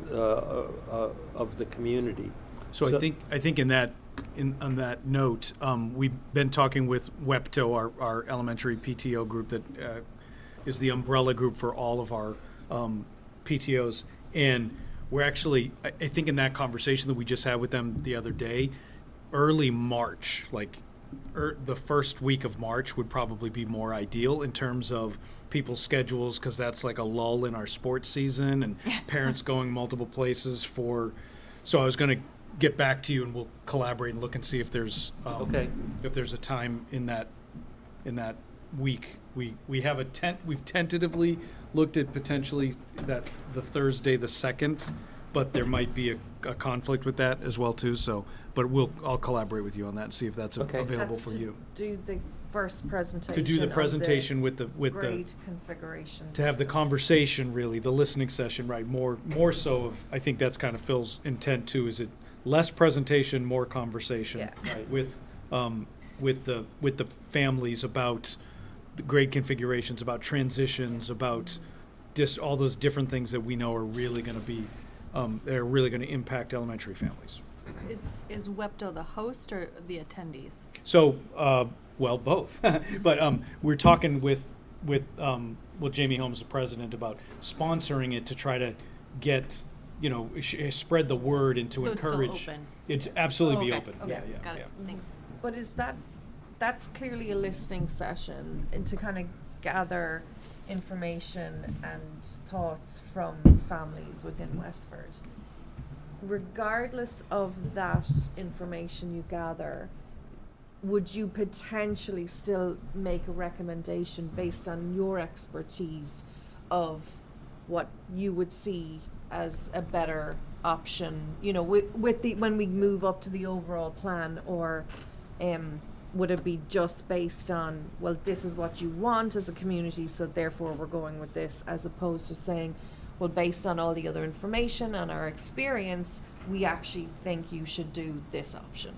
of the community. So I think on that note, we've been talking with WEPTO, our elementary PTO group that is the umbrella group for all of our PTOs, and we're actually, I think in that conversation that we just had with them the other day, early March, like the first week of March would probably be more ideal in terms of people's schedules, because that's like a lull in our sports season and parents going multiple places for. So I was going to get back to you and we'll collaborate and look and see if there's if there's a time in that week. We have we've tentatively looked at potentially that the Thursday the 2nd, but there might be a conflict with that as well too. So, but I'll collaborate with you on that and see if that's available for you. Do the first presentation. To do the presentation with the grade configuration. To have the conversation, really, the listening session, right? More so of, I think that's kind of Phil's intent too. Is it less presentation, more conversation, right? With the families about the grade configurations, about transitions, about just all those different things that we know are really going to be, they're really going to impact elementary families. Is WEPTO the host or the attendees? So, well, both. But we're talking with Jamie Holmes, the president, about sponsoring it to try to get, spread the word and to so encourage. It's still open. It's absolutely be Okay. open. Okay. Yeah, Got it. Thanks. But that's clearly a listening session, and to kind of gather information and thoughts from families within Westford. Regardless of that information you gather, would you potentially still make a recommendation based on your expertise of what you would see as a better option, when we move up to the overall plan, or would it be just based on, well, this is what you want as a community, so therefore we're going with this, as opposed to saying, well, based on all the other information and our experience, we actually think you should do this option?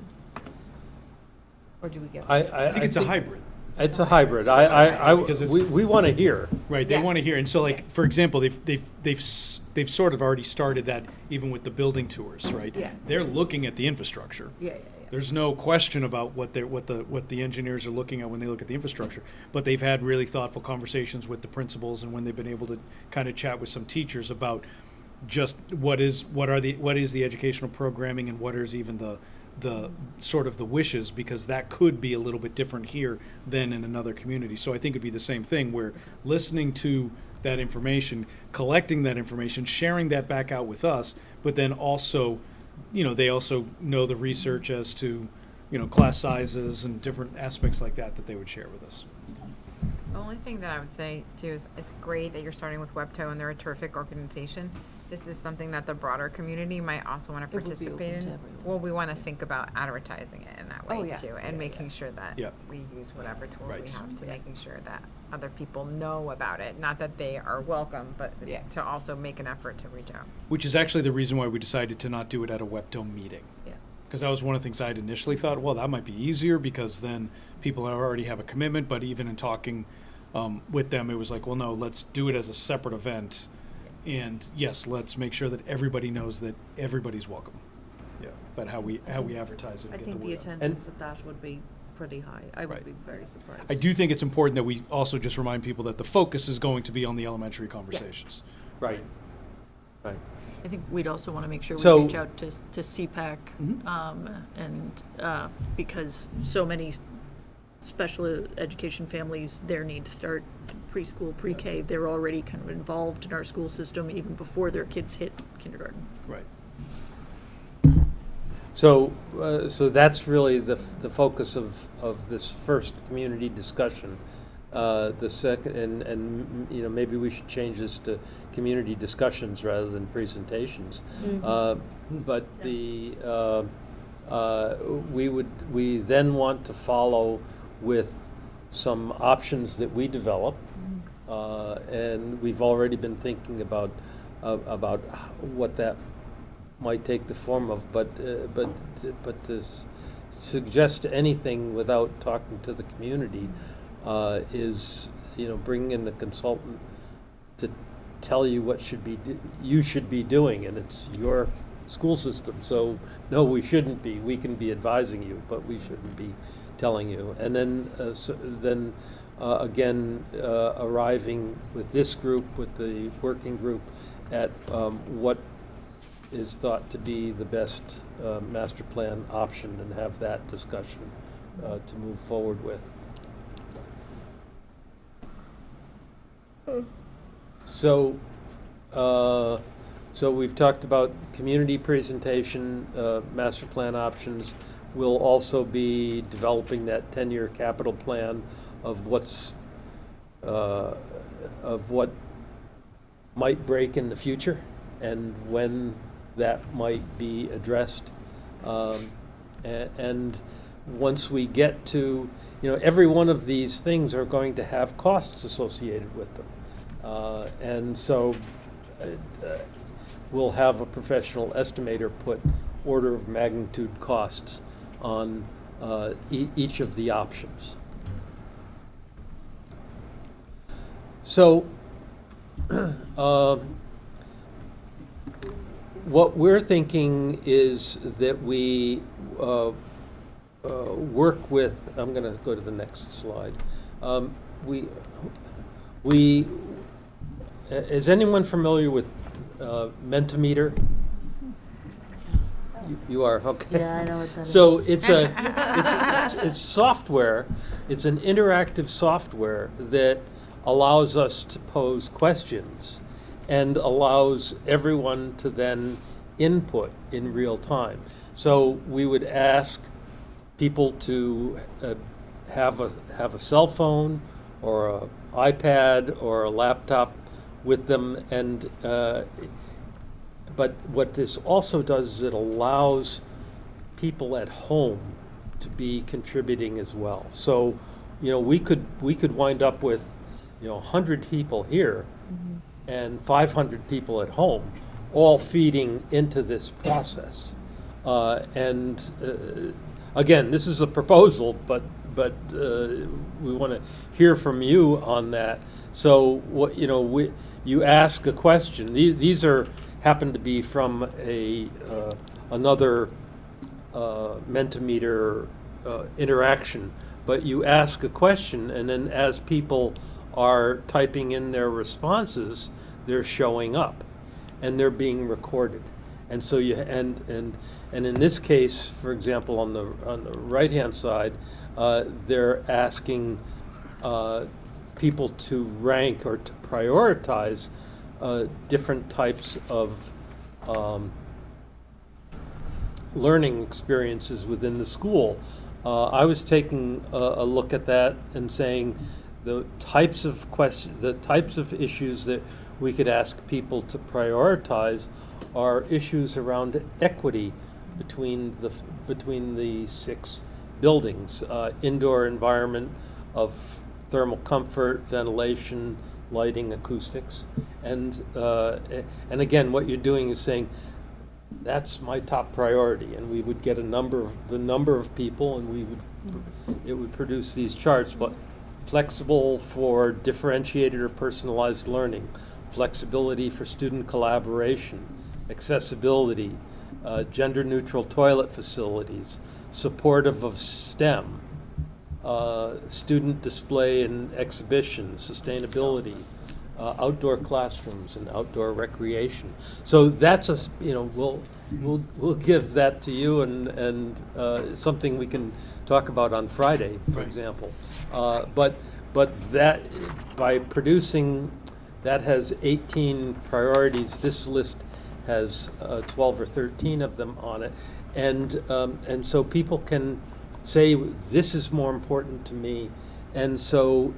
Or do we get? I think it's a hybrid. It's a hybrid. Because we want to hear. Right, they want to hear, and so for example, they've sort of already started that even with the building tours, right? Yeah. They're looking at the infrastructure. Yeah. There's no question about what the engineers are looking at when they look at the infrastructure, but they've had really thoughtful conversations with the principals, and when they've been able to kind of chat with some teachers about just what is the educational programming and what is even the sort of the wishes, because that could be a little bit different here than in another community. So I think it'd be the same thing, where listening to that information, collecting that information, sharing that back out with us, but then also, they also know the research as to, class sizes and different aspects like that they would share with us. The only thing that I would say too is it's great that you're starting with WEPTO and they're a terrific organization. This is something that the broader community might also want to participate in. Well, we want to think about advertising it in that way too, and making sure that we use whatever tools we have to making sure that other people know about it. Not that they are welcome, but to also make an effort to reach out. Which is actually the reason why we decided to not do it at a WEPTO meeting. Yeah. Because that was one of the things I had initially thought, well, that might be easier because then people already have a commitment, but even in talking with them, it was like, well, no, let's do it as a separate event. And yes, let's make sure that everybody knows that everybody's welcome. Yeah, but how we advertise it I and get think the the word out. attendance at that would be pretty high. I would Right. be very surprised. I do think it's important that we also just remind people that the focus is going to be on the elementary conversations. Right. Right. I think we'd also want to make sure we So- reach out to CPAC, because so many special education families, their needs start preschool, pre-K. They're already kind of involved in our school system even before their kids hit kindergarten. Right. So, so that's really the focus of this first community discussion. The second, and you know, maybe we should change this to community discussions rather than presentations. But we then want to follow with some options that we develop, and we've already been thinking about what that might take the form of, but to suggest anything without talking to the community is, you know, bringing in the consultant to tell you what you should be doing, and it's your school system. So no, we shouldn't be. We can be advising you, but we shouldn't be telling you. And then again, arriving with this group, with the working group, at what is thought to be the best master plan option, and have that discussion to move forward with. So, so we've talked about community presentation, master plan options. We'll also be developing that 10-year capital plan of of what might break in the future and when that might be addressed. And once we get to, you know, every one of these things are going to have costs associated with them. And so we'll have a professional estimator put order of magnitude costs on each of the options. So what we're thinking is that we work with, I'm going to go to the next slide. Is anyone familiar with Mentimeter? You are, okay. Yeah, I know what that So is. it's software. It's an interactive software that allows us to pose questions and allows everyone to then input in real time. So we would ask people to have a cell phone or an iPad or a laptop with them, and but what this also does is it allows people at home to be contributing as well. So, you know, we could wind up with, you know, 100 people here and 500 people at home, all feeding into this process. Again, this is a proposal, but we want to hear from you on that. So, what, you know, you ask a question. These happen to be from another Mentimeter interaction, but you ask a question, and then as people are typing in their responses, they're showing up, and they're being recorded. And so and in this case, for example, on the right-hand side, they're asking people to rank or to prioritize different types of learning experiences within the school. I was taking a look at that and saying the types of issues that we could ask people to prioritize are issues around equity between the 6 buildings, indoor environment of thermal comfort, ventilation, lighting, acoustics, and again, what you're doing is saying That's my top priority, and we would get the number of people, and it would produce these charts, but flexible for differentiated or personalized learning, flexibility for student collaboration, accessibility, gender-neutral toilet facilities, supportive of STEM, student display and exhibition, sustainability, outdoor classrooms and outdoor recreation. So that's we'll give that to you, and something we can talk about on Friday, for example. But that, by producing, that has 18 priorities. This list has 12 or 13 of them on it, and so people can say, this is more important to me, and so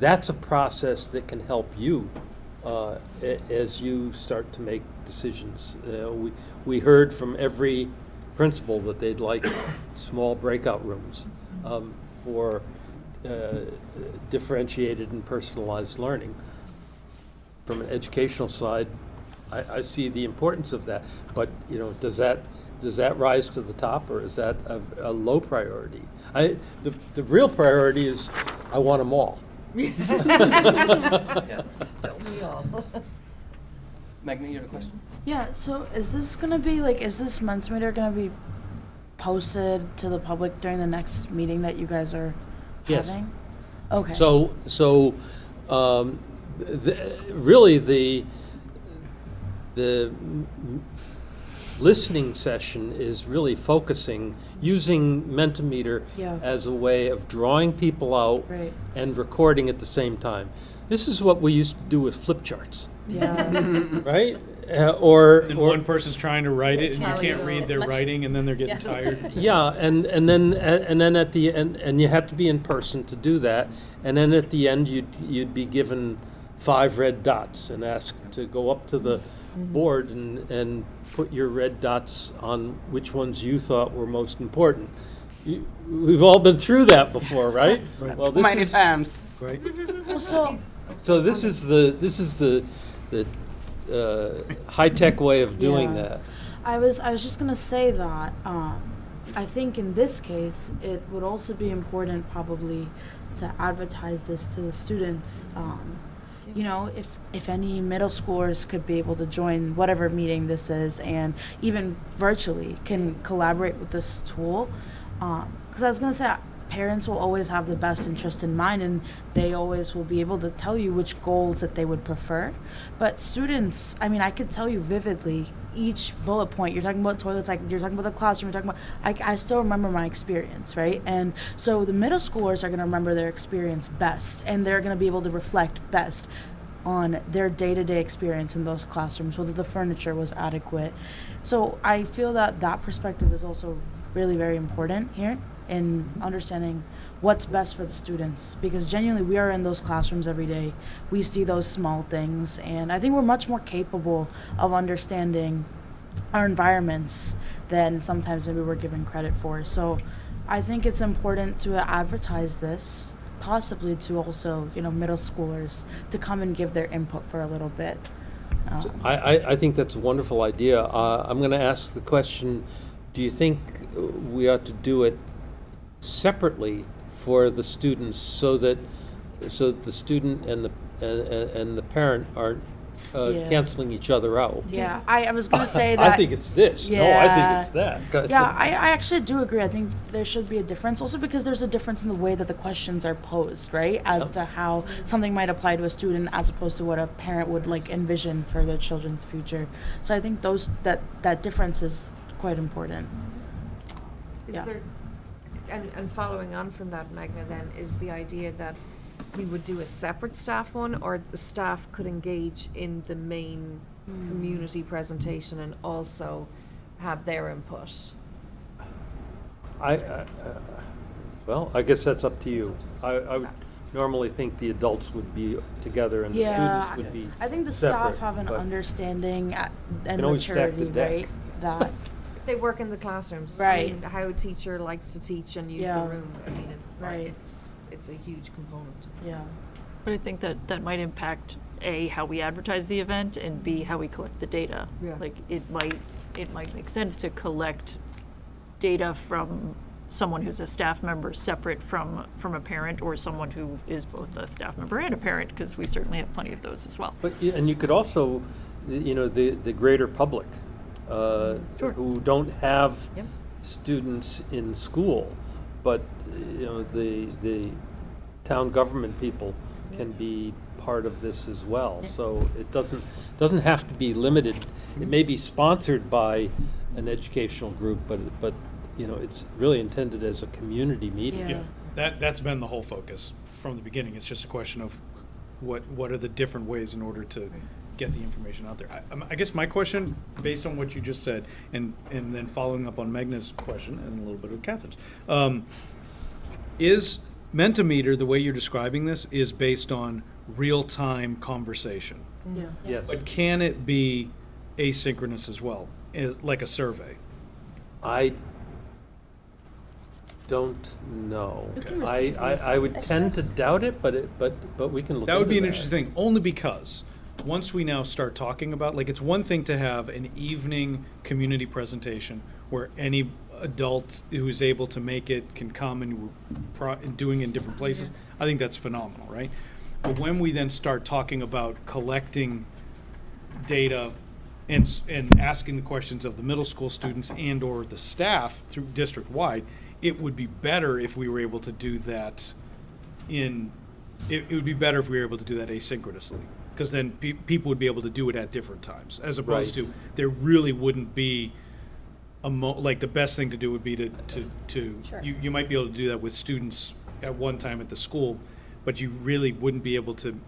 that's a process that can help you as you start to make decisions. We heard from every principal that they'd like small breakout rooms for differentiated and personalized learning. From an educational side, I see the importance of that, but does that rise to the top, or is that a low priority? The real priority is I want them all. Yes. Don't we all? Magna, you have a question? Yeah, so is this gonna be is this Mentimeter gonna be posted to the public during the next meeting that you guys are Yes. having? Okay. So really the listening session is really focusing, using Mentimeter Yeah. as a way of drawing people out Right. and recording at the same time. This is what we used to do with flip charts, Yeah. right? Or one person's trying to write it, and you Tell can't you. read their writing, and then they're getting Yeah. tired. yeah, and then at the end, and you have to be in person to do that, and then at the end you'd be given 5 red dots and asked to go up to the board and put your red dots on which ones you thought were most important. We've all been through that before, right? Right. Well, Too many times. Right? Well, So this is the high-tech way of doing Yeah. that. I was just gonna say that I think in this case it would also be important probably to advertise this to the students. If any middle schoolers could be able to join whatever meeting this is, and even virtually can collaborate with this tool, because I was gonna say, parents will always have the best interest in mind, and they always will be able to tell you which goals that they would prefer. But students, I could tell you vividly each bullet point. You're talking about toilets, you're talking about the classroom, you're talking about, I still remember my experience, right? And so the middle schoolers are going to remember their experience best, and they're going to be able to reflect best on their day-to-day experience in those classrooms, whether the furniture was adequate. So I feel that perspective is also really very important here in understanding what's best for the students, because genuinely we are in those classrooms every day. We see those small things, and I think we're much more capable of understanding our environments than sometimes maybe we're given credit for. So I think it's important to advertise this, possibly to also middle schoolers to come and give their input for a little bit. I think that's a wonderful idea. I'm going to ask the question, do you think we ought to do it separately for the students so that the student and the parent aren't Yeah. canceling each other out? Yeah, I was going to say that. I think it's this. No, I think it's that. Yeah, I actually do agree. I think there should be a difference, also because there's a difference in the way that the questions are posed, right? As to how something might apply to a student as opposed to what a parent would envision for their children's future. So I think that difference is quite important. Is Yeah. there, and following on from that, Magna, then, is the idea that we would do a separate staff one, or the staff could engage in the main community presentation and also have their input? Well, I guess that's up to you. I would normally think the adults would be together and the Yeah, students would be I think the separate, staff have an but understanding and can always stack the maturity, deck. right? That They work in the classrooms. Right. How a teacher likes to teach and use Yeah. the room. It's Right. it's a huge component. yeah. But I think that might impact A, how we advertise the event, and B, how we collect the data. Yeah. It might it might make sense to collect data from someone who's a staff member separate from a parent, or someone who is both a staff member and a parent, because we certainly have plenty of those as well. But, and you could also, the greater public, Sure. who don't have Yep. students in school, but, the town government people can be part of this as well. So it doesn't have to be limited. It may be sponsored by an educational group, but it's really intended as a community meeting. Yeah, that's been the whole focus from the beginning. It's just a question of what are the different ways in order to get the information out there. I guess my question, based on what you just said, and then following up on Megna's question and a little bit with Catherine's, is Mentimeter, the way you're describing this, is based on real-time conversation. Yeah. Yes. But can it be asynchronous as well, like a survey? I don't know. You can I receive I would voice. tend to doubt it, but we can look That would into be an interesting thing, only because once we now start talking about, like, it's one thing to have an evening community presentation where any adult who is able to make it can come and doing it in different places. I think that's phenomenal, right? But when we then start talking about collecting data and asking the questions of the middle school students and or the staff through district-wide, it would be better if we were able to do that it would be better if we were able to do that asynchronously, because then people would be able to do it at different times, as opposed Right. to there really wouldn't be like the best thing to do would be to Sure. you might be able to do that with students at one time at the school, but you really wouldn't be able to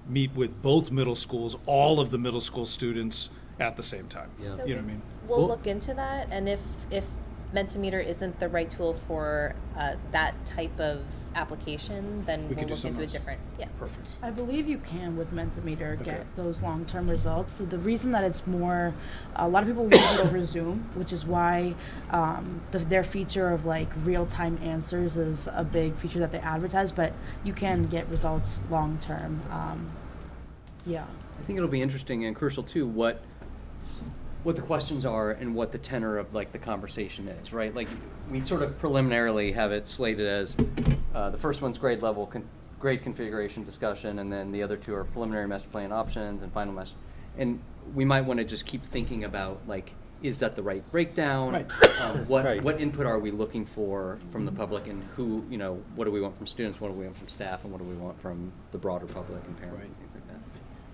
meet with both middle schools, all of the middle school students at the same time. Yeah. So You know what I mean? We'll Well- look into that, and if Mentimeter isn't the right tool for that type of application, then We we'll could do look into something a else. different, Perfect. I believe you can with Mentimeter Okay. get those long-term results. The reason that it's more, a lot of people use it over Zoom, which is why their feature of like real-time answers is a big feature that they advertise, but you can get results long-term. Yeah. I think it'll be interesting and crucial too what the questions are and what the tenor of like the conversation is, right? Like we sort of preliminarily have it slated as the first one's grade level grade configuration discussion, and then the other two are preliminary master plan options and final master. And we might want to just keep thinking about like, is that the right breakdown? Right. Right. What input are we looking for from the public, and who, what do we want from students, what do we want from staff, and what do we want from the broader public and parents Right. and things like that.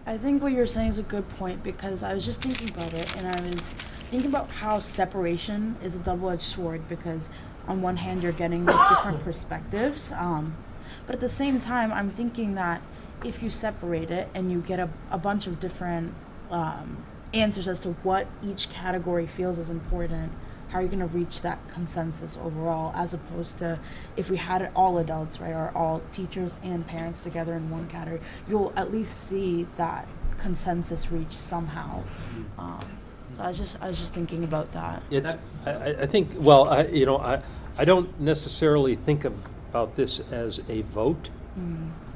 I think what you're saying is a good point, because I was just thinking about it, and I was thinking about how separation is a double-edged sword, because on one hand you're getting like different perspectives, but at the same time I'm thinking that if you separate it and you get a bunch of different answers as to what each category feels is important, how are you going to reach that consensus overall, as opposed to if we had it all adults, right, or all teachers and parents together in one category, you'll at least see that consensus reached somehow. So I was just thinking about that. I think, well, I don't necessarily think about this as a vote.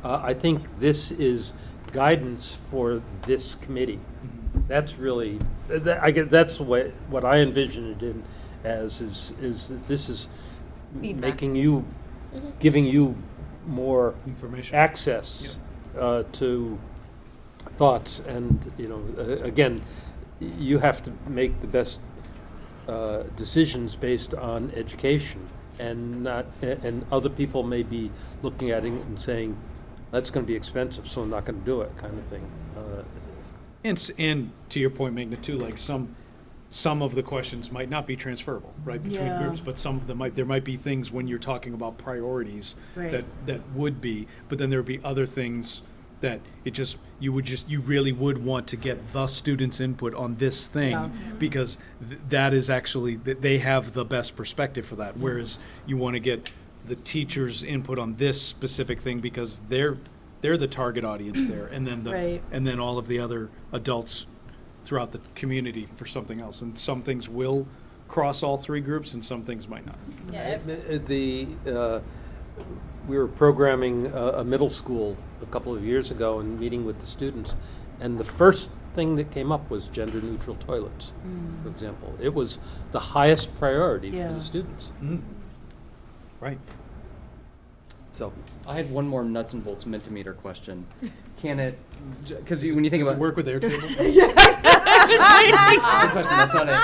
I think this is guidance for this committee. That's really, I get, that's what I envision it in as, is that this is Feedback. making you, giving you more Information. access to thoughts, and again, you have to make the best decisions based on education, and other people may be looking at it and saying, that's going to be expensive, so I'm not going to do it, kind of thing. And to your point, Magna, too, like some of the questions might not be transferable, right, between Yeah. groups, but some of them there might be things when you're talking about priorities Right. that would be, but then there would be other things that you really would want to get the students' input on this thing, Yeah. because that is actually, they have the best perspective for that, whereas you want to get the teachers' input on this specific thing because they're the target audience there, and then Right. and then all of the other adults throughout the community for something else. And some things will cross all three groups, and some things might not. We were programming a middle school a couple of years ago and meeting with the students, and the first thing that came up was gender-neutral toilets, for example. It was the highest priority for Yeah. the students. Right. So, I had one more nuts and bolts Mentimeter question. Can it, because when you think Does about. it work with Airtable? Good question, that's not it.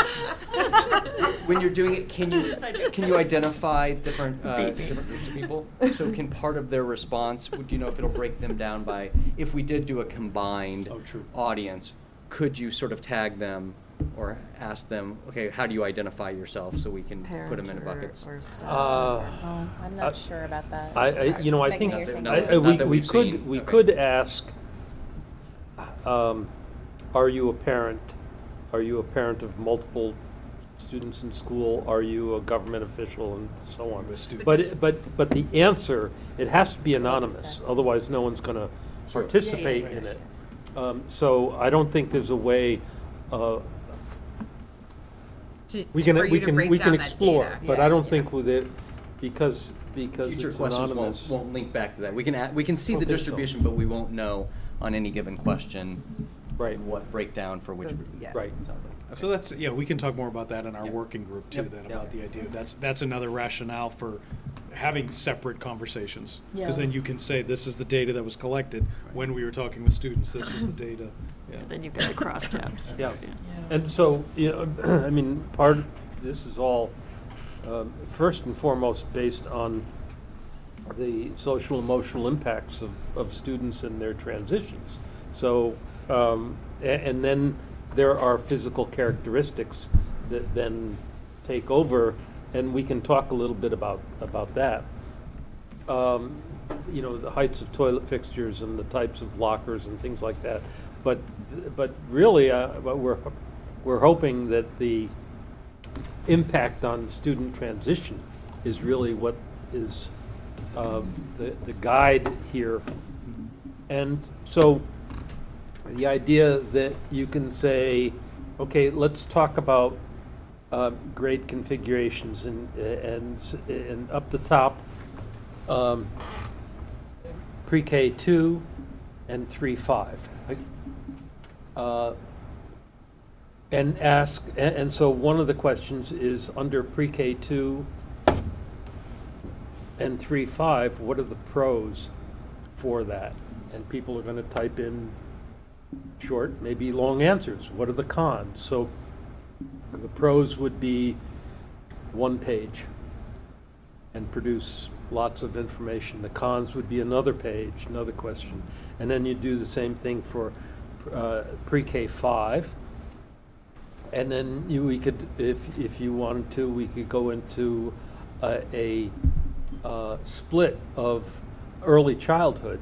When you're doing it, can you identify different different groups of people? So can part of their response, do you know if it'll break them down by, if we did do a combined audience, could you sort of tag them or ask them, okay, how do you identify yourself so we can put them in buckets? I'm not sure about that. I Megan, think you're saying Not no? that we we've seen. we Okay. could ask, are you a parent? Are you a parent of multiple students in school? Are you a government official, and so on? A student. But the answer, it has to be anonymous, otherwise no one's going to participate in it. So I don't think there's a way. We can explore, but I don't think with it, because Future it's questions anonymous. won't link back to that. We can see Don't the think so. distribution, but we won't know on any given question Right. what breakdown for which group. Right. Sounds like. Okay. So that's, yeah, we can talk more about that in our Yep. working group too, Yep. then, Yep. about the idea. That's another rationale for having separate conversations. Because Yeah. then you can say, this is the data that was collected when we were talking with students, this was the data. Yeah. Then you've got the crosstabs. Yeah, and so, I mean, this is all, first and foremost, based on the social emotional impacts of students and their transitions. So, and then there are physical characteristics that then take over, and we can talk a little bit about that. The heights of toilet fixtures and the types of lockers and things like that. But really, we're hoping that the impact on student transition is really what is the guide here. And so the idea that you can say, okay, let's talk about grade configurations and up the top, pre-K 2 and 3-5. And ask, and so one of the questions is under pre-K 2 and 3-5, what are the pros for that? And people are going to type in short, maybe long answers. What are the cons? So the pros would be one page and produce lots of information. The cons would be another page, another question. And then you do the same thing for pre-K 5. And then we could, if you wanted to, we could go into a split of early childhood,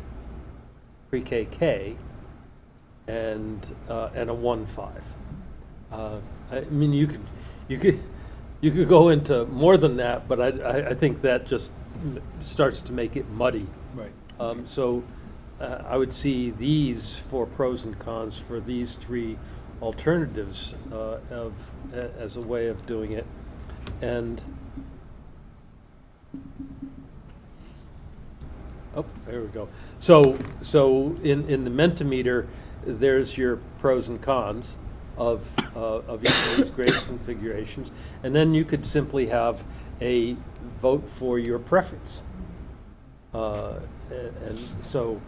pre-K K, and a 1-5. I mean, you could go into more than that, but I think that just starts to make it muddy. Right. So I would see these for pros and cons for these three alternatives as a way of doing it. And oh, there we go. So in the Mentimeter, there's your pros and cons of each of these grade configurations, and then you could simply have a vote for your preference. And so.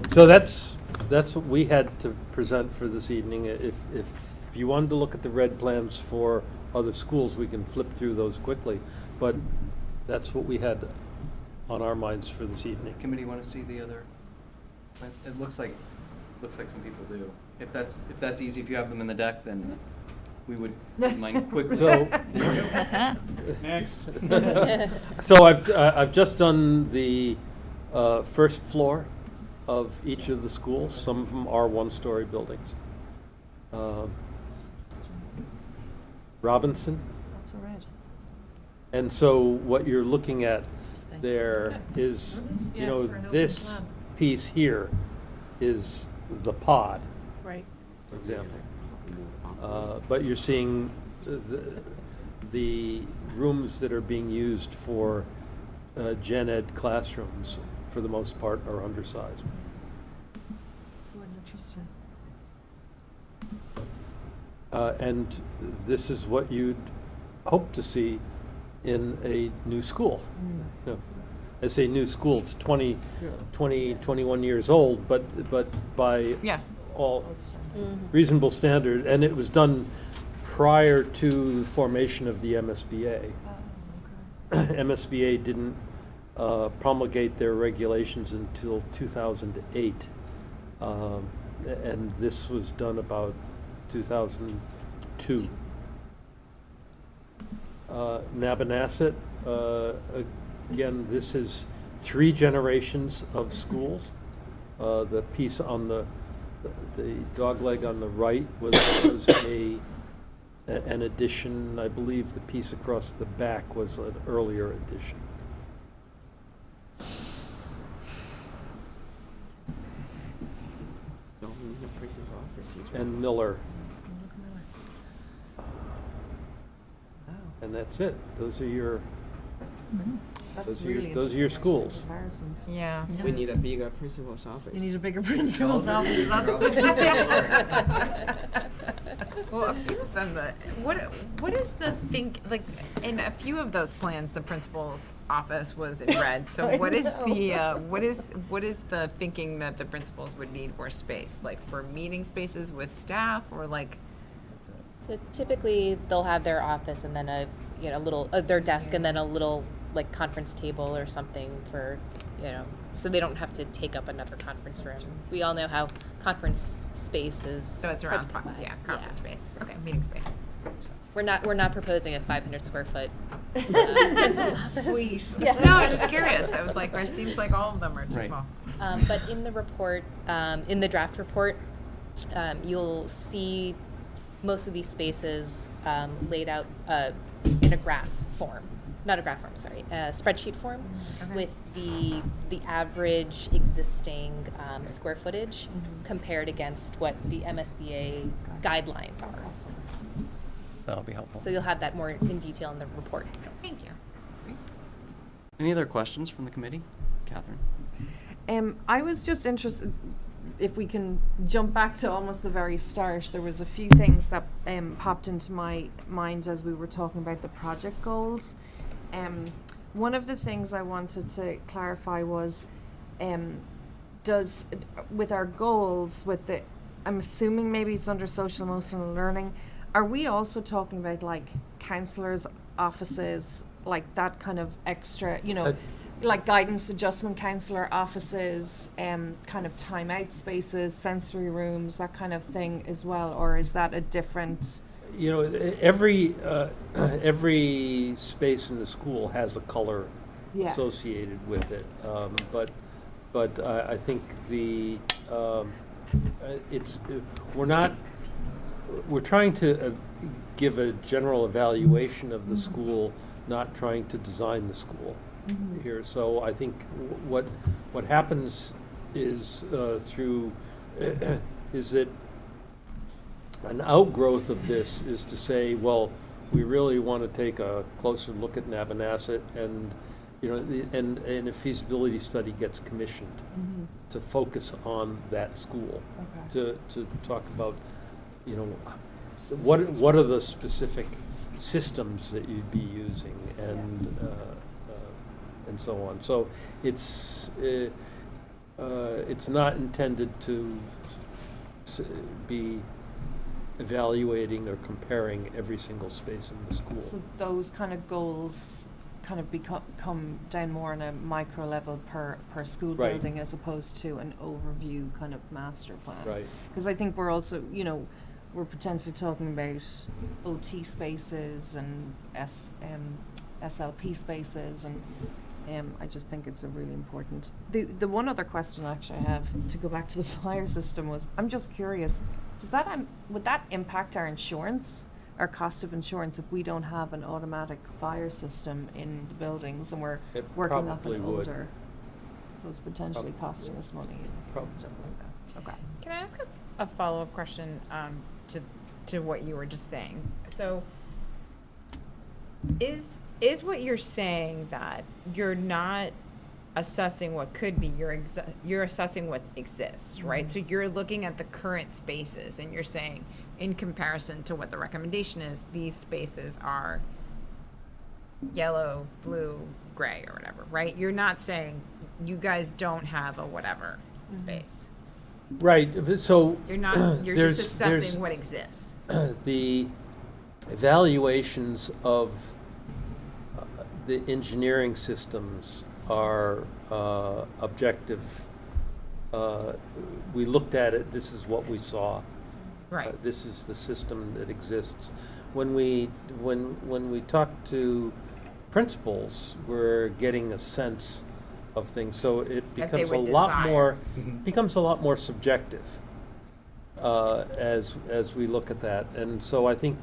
So that's what we had to present for this evening. If you wanted to look at the red plans for other schools, we can flip through those quickly. But that's what we had on our minds for this evening. Committee want to see the other plans? It looks like some people do. If that's easy, if you have them in the deck, then we would mind quickly. So there you go. Next. So I've just done the first floor of each of the schools. Some of them are one-story buildings. Robinson. That's all right. And so what you're looking at there is, this piece here is the pod, Right. for example. But you're seeing the rooms that are being used for gen ed classrooms, for the most part, are undersized. Interesting. And this is what you'd hope to see in a new school. You know, I say new school, it's 21 years old, but by Yeah. all reasonable standard, and it was done prior to the formation of the MSBA. MSBA didn't promulgate their regulations until 2008, and this was done about 2002. Nabanasset, again, this is 3 generations of schools. The piece on the dogleg on the right was an addition. I believe the piece across the back was an earlier addition. And Miller. And that's it. Those are your those are your schools. Yeah. We need a bigger principal's office. You need a bigger principal's office. Well, a few of them. What is the like? In a few of those plans, the principal's office was in red. So what is the what is the thinking that the principals would need more space, like for meeting spaces with staff, or like? So typically they'll have their office and then a little their desk and then a little like conference table or something for so they don't have to take up another conference room. We all know how conference space is. So it's around conference space. Okay, meeting space. We're not proposing a 500 square foot principal's office. Sweet. Yeah. No, I was just curious. I was like, it seems like all of them are too small. But in the report, in the draft report, you'll see most of these spaces laid out in a graph form. Not a graph form, sorry, a spreadsheet form with the average existing square footage compared against what the MSBA guidelines are. That'll be helpful. So you'll have that more in detail in the report. Thank you. Any other questions from the committee? Catherine? I was just interested, if we can jump back to almost the very start, there was a few things that popped into my mind as we were talking about the project goals. One of the things I wanted to clarify was, with our goals, I'm assuming maybe it's under social emotional learning, are we also talking about like counselors' offices, like that kind of extra, like guidance adjustment counselor offices, kind of timeout spaces, sensory rooms, that kind of thing as well, or is that a different? Every space in the school has a color associated with it, but I think we're trying to give a general evaluation of the school, not trying to design the school here. So I think what happens is is that an outgrowth of this is to say, well, we really want to take a closer look at Nabanasset, and and a feasibility study gets commissioned to focus on that school, to talk about what are the specific systems that you'd be using, and so on. So it's not intended to be evaluating or comparing every single space in the school. So those kind of goals kind of come down more on a micro level per school building, as opposed to an overview kind of master plan. Right. Because I think we're also, we're potentially talking about OT spaces and SLP spaces, and I just think it's a really important. The one other question actually I have, to go back to the fire system, was I'm just curious, would that impact our insurance, our cost of insurance, if we don't have an automatic fire system in the buildings and we're working off an older? So it's potentially costing us money and stuff like that. Okay. Can I ask a follow-up question to what you were just saying? So is what you're saying that you're not assessing what could be, you're assessing what exists, right? So you're looking at the current spaces and you're saying, in comparison to what the recommendation is, these spaces are yellow, blue, gray, or whatever, right? You're not saying you guys don't have a whatever space. Right, so. You're not, you're there's- just there's, assessing what exists. The evaluations of the engineering systems are objective. We looked at it, this is what we saw. Right. This is the system that exists. When we talk to principals, we're getting a sense of things, so it That they becomes a would lot desire. more, becomes a lot more subjective as we look at that. And so I think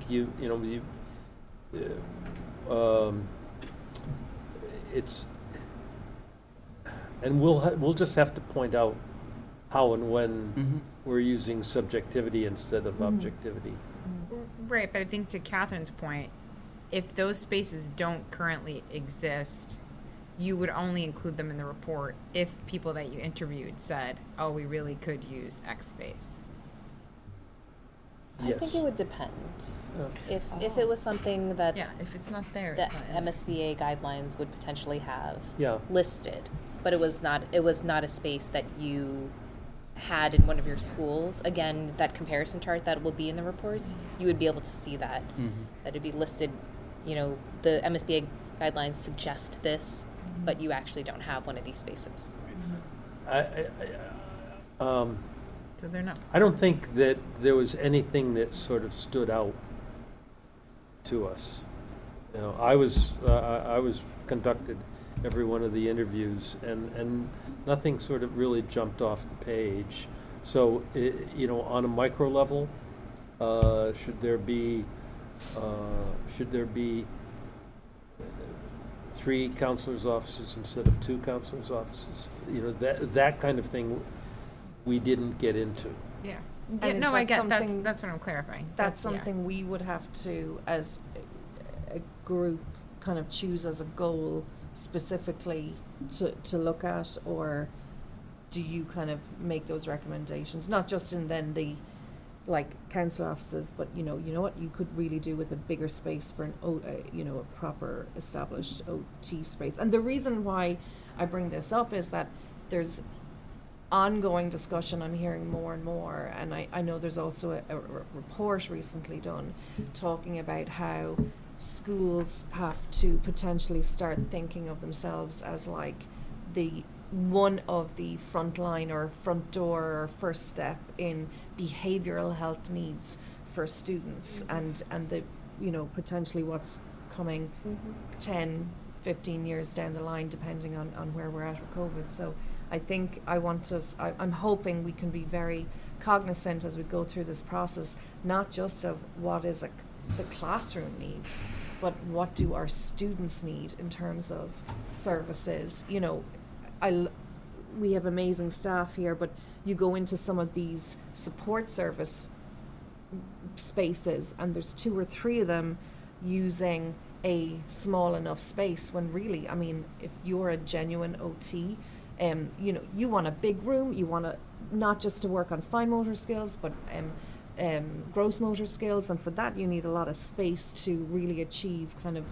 it's, and we'll just have to point out how and when we're using subjectivity instead of objectivity. Right, but I think to Catherine's point, if those spaces don't currently exist, you would only include them in the report if people that you interviewed said, oh, we really could use X space. I think it would depend. If it was something that Yeah, if it's not there. the it's not in there. MSBA guidelines would potentially have Yeah. listed, but it was not a space that you had in one of your schools. Again, that comparison chart that will be in the reports, you would be able to see that. That it'd be listed, the MSBA guidelines suggest this, but you actually don't have one of these spaces. So they're not. I don't think that there was anything that sort of stood out to us. I was conducted every one of the interviews, and nothing sort of really jumped off the page. So, on a micro level, should there be 3 counselors' offices instead of 2 counselors' offices? That kind of thing we didn't get into. Yeah. And Yeah, is no, I that get, something- that's what I'm clarifying. That's yeah. something we would have to, as a group, kind of choose as a goal specifically to look at, or do you kind of make those recommendations, not just in then the council offices, but you know what you could really do with a bigger space for a proper established OT space. And the reason why I bring this up is that there's ongoing discussion I'm hearing more and more, and I know there's also a report recently done talking about how schools have to potentially start thinking of themselves as the one of the front line or front door or first step in behavioral health needs for students, and the potentially what's coming 10, 15 years down the line, depending on where we're at with COVID. So I think I'm hoping we can be very cognizant as we go through this process, not just of what is the classroom needs, but what do our students need in terms of services. We have amazing staff here, but you go into some of these support service spaces and there's 2 or 3 of them using a small enough space, when really, I mean, if you're a genuine OT, you want a big room, you want not just to work on fine motor skills, but gross motor skills, and for that you need a lot of space to really achieve kind of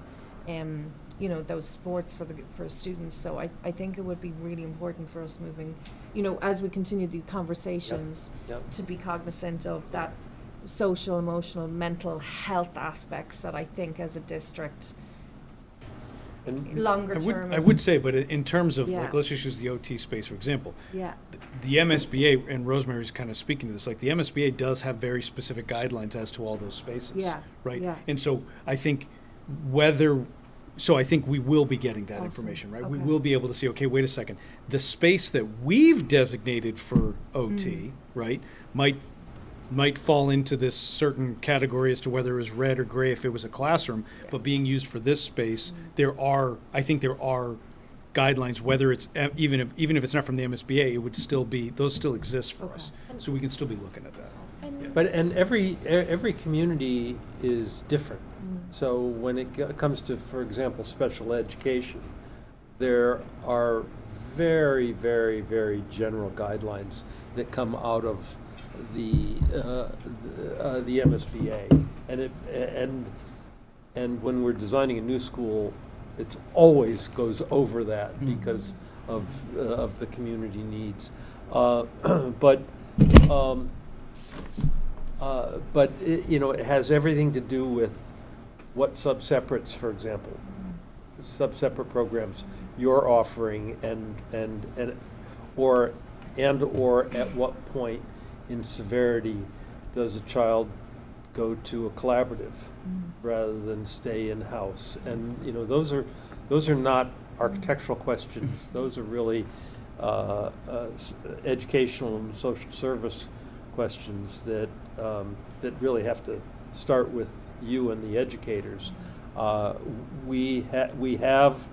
those sports for students. So I think it would be really important for us moving, as we continue the conversations, Yep. to be cognizant of that social, emotional, mental health aspects that I think as a district, And longer I term. would say, but in terms of, Yeah. let's just use the OT space, for example. Yeah. The MSBA, and Rosemary's kind of speaking to this, the MSBA does have very specific guidelines as to all those spaces. Yeah, Right? yeah. And so I think I think we will be getting that Awesome. information, right? We Okay. will be able to see, okay, wait a second, the space that we've designated for OT, right, might fall into this certain category as to whether it was red or gray if it was a classroom, but being used for this space, I think there are guidelines, whether it's, even if it's not from the MSBA, it would still be, those still exist for us. So we can still be looking at that. And every community is different. So when it comes to, for example, special education, there are very, very, very general guidelines that come out of the MSBA, and when we're designing a new school, it always goes over that because of the community needs. But it, it has everything to do with what sub-separates, for example, sub-separate programs you're offering, or at what point in severity does a child go to a collaborative rather than stay in-house? And those are not architectural questions. Those are really educational and social service questions that really have to start with you and the educators. We have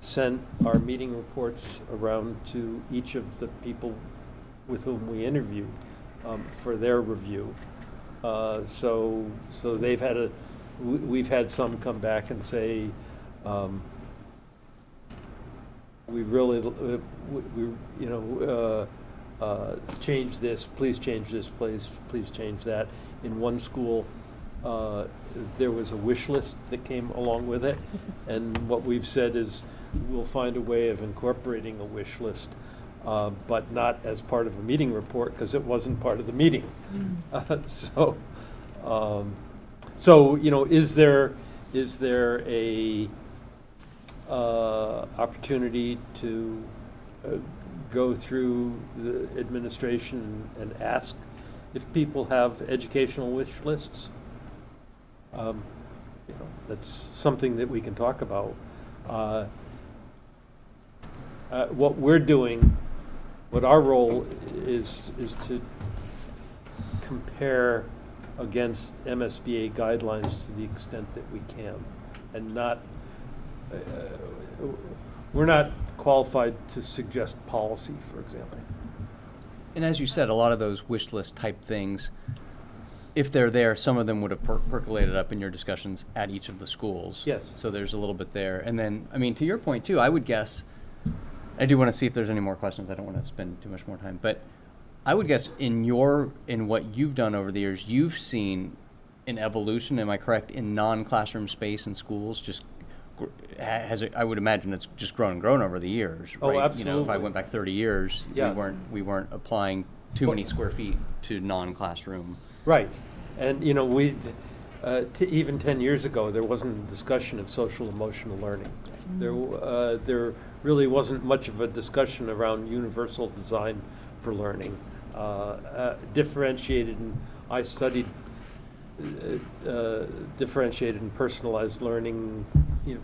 sent our meeting reports around to each of the people with whom we interviewed for their review. So they've had we've had some come back and say, we really, change this, please change this, please change that. In one school, there was a wish list that came along with it, and what we've said is we'll find a way of incorporating a wish list, but not as part of a meeting report because it wasn't part of the meeting. Is there a opportunity to go through the administration and ask if people have educational wish lists? That's something that we can talk about. What we're doing, what our role is to compare against MSBA guidelines to the extent that we can, and not, we're not qualified to suggest policy, for example. And as you said, a lot of those wish list type things, if they're there, some of them would have percolated up in your discussions at each of the schools. Yes. So there's a little bit there. And then, I mean, to your point too, I would guess, I do want to see if there's any more questions. I don't want to spend too much more time, but I would guess in what you've done over the years, you've seen an evolution, am I correct, in non-classroom space in schools? Just I would imagine it's just grown and grown over the years, right? Oh, absolutely. If I went back 30 years, Yeah. we weren't applying too many square feet to non-classroom. Right. And, we, even 10 years ago, there wasn't a discussion of social emotional learning. There really wasn't much of a discussion around universal design for learning. Differentiated, and I studied differentiated and personalized learning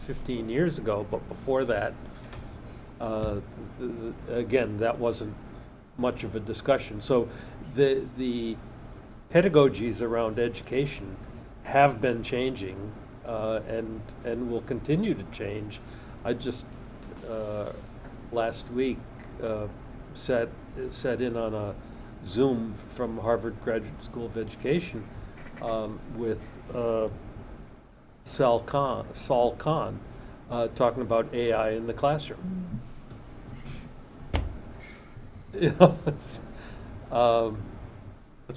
15 years ago, but before that, again, that wasn't much of a discussion. So the pedagogies around education have been changing and will continue to change. I just last week sat in on a Zoom from Harvard Graduate School of Education with Saul Khan talking about AI in the classroom. That's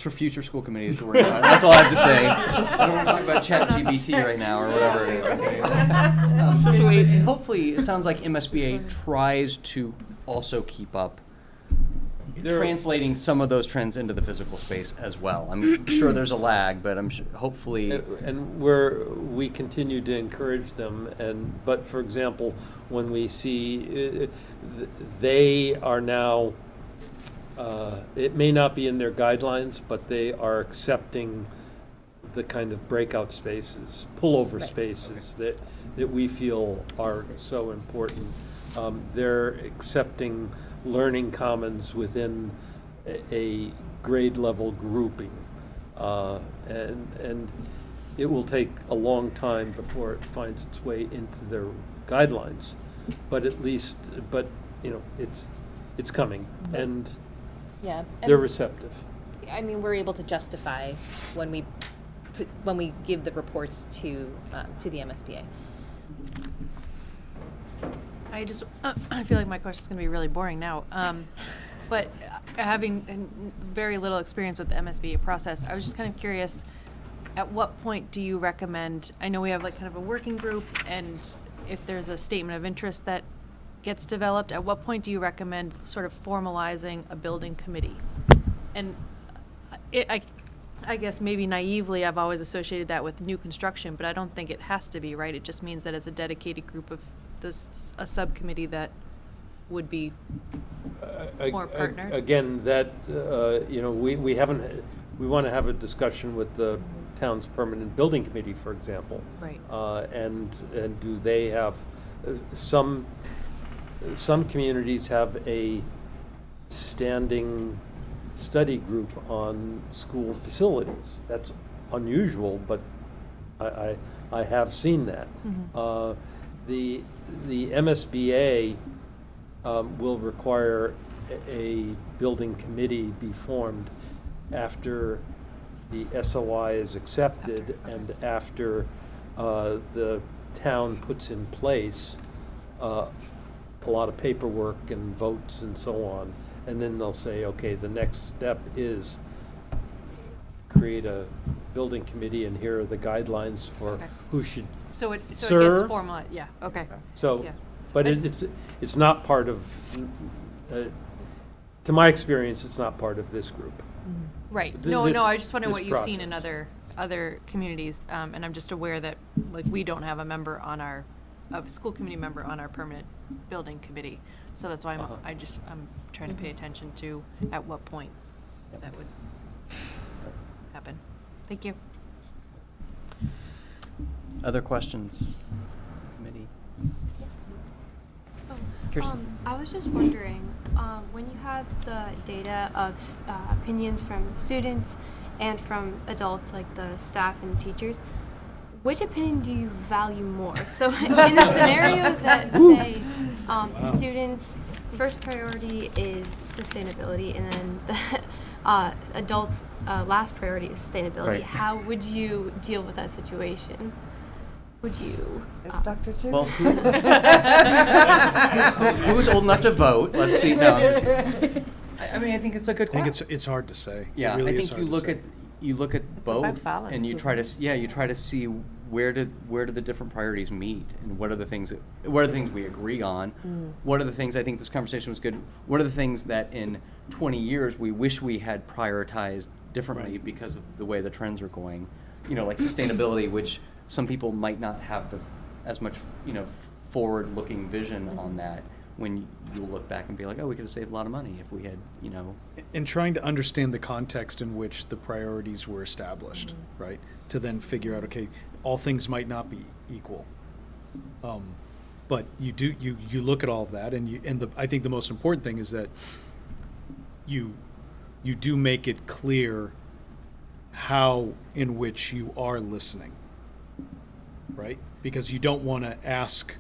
for future school committees to worry about. That's all I have to say. I don't want to talk about ChatGPT right now or whatever it is. Okay. Hopefully, it sounds like MSBA tries to also keep up translating some of those trends into the physical space as well. I'm sure there's a lag, but I'm sure, hopefully. And we continue to encourage them. But for example, when we see they are now. It may not be in their guidelines, but they are accepting the kind of breakout spaces, pullover spaces that we feel are so important. They're accepting learning commons within a grade level grouping, and it will take a long time before it finds its way into their guidelines, but it's coming, and Yeah, they're receptive. I mean, we're able to justify when we give the reports to the MSBA. I feel like my question's going to be really boring now. But having very little experience with the MSBA process, I was just kind of curious, at what point do you recommend, I know we have like kind of a working group, and if there's a statement of interest that gets developed, at what point do you recommend sort of formalizing a building committee? And I guess maybe naively, I've always associated that with new construction, but I don't think it has to be, right? It just means that it's a dedicated group of a subcommittee that would be more partner. Again, that, we haven't, we want to have a discussion with the town's permanent building committee, for example. Right. And do they have, some communities have a standing study group on school facilities. That's unusual, but I have seen that. Mm-hmm. The MSBA will require a building committee be formed after the SOI is accepted and after the town puts in place a lot of paperwork and votes and so on. And then they'll say, okay, the next step is create a building committee, and here are the guidelines for who should So it serve. gets formalized, yeah, okay. So, Yeah. but it's not part of, to my experience, it's not part of this group. Right, Th- no, this- I just wonder this what you've seen in process. other communities, and I'm just aware that, like, we don't have a school committee member on our permanent building committee, so that's why I'm trying to pay attention to at what point that would happen. Thank you. Other questions? Committee? Kirsten? I was just wondering, when you have the data of opinions from students and from adults like the staff and teachers, which opinion do you value more? So in a scenario that, say, the students' first priority is sustainability, and then the adults' last priority is sustainability, Right. how would you deal with that situation? Would you? It's Dr. Chu. Well, who's old enough to vote? Let's see. No, I'm just kidding. I mean, I think it's a good I think question. it's hard to say. Yeah, It really I is think hard you to look say. at about both, balance, and you isn't try to it? you try to see where do the different priorities meet, and what are the things we agree on. What are the things, I think this conversation was good. What are the things that in 20 years we wish we had prioritized differently Right. because of the way the trends are going? You know, like sustainability, which some people might not have as much forward-looking vision on that. When you'll look back and be like, oh, we could have saved a lot of money if we had, And trying to understand the context in which the priorities were established, right? To then figure out, okay, all things might not be equal. But you look at all of that, and I think the most important thing is that you do make it clear how in which you are listening, right? Because you don't want to ask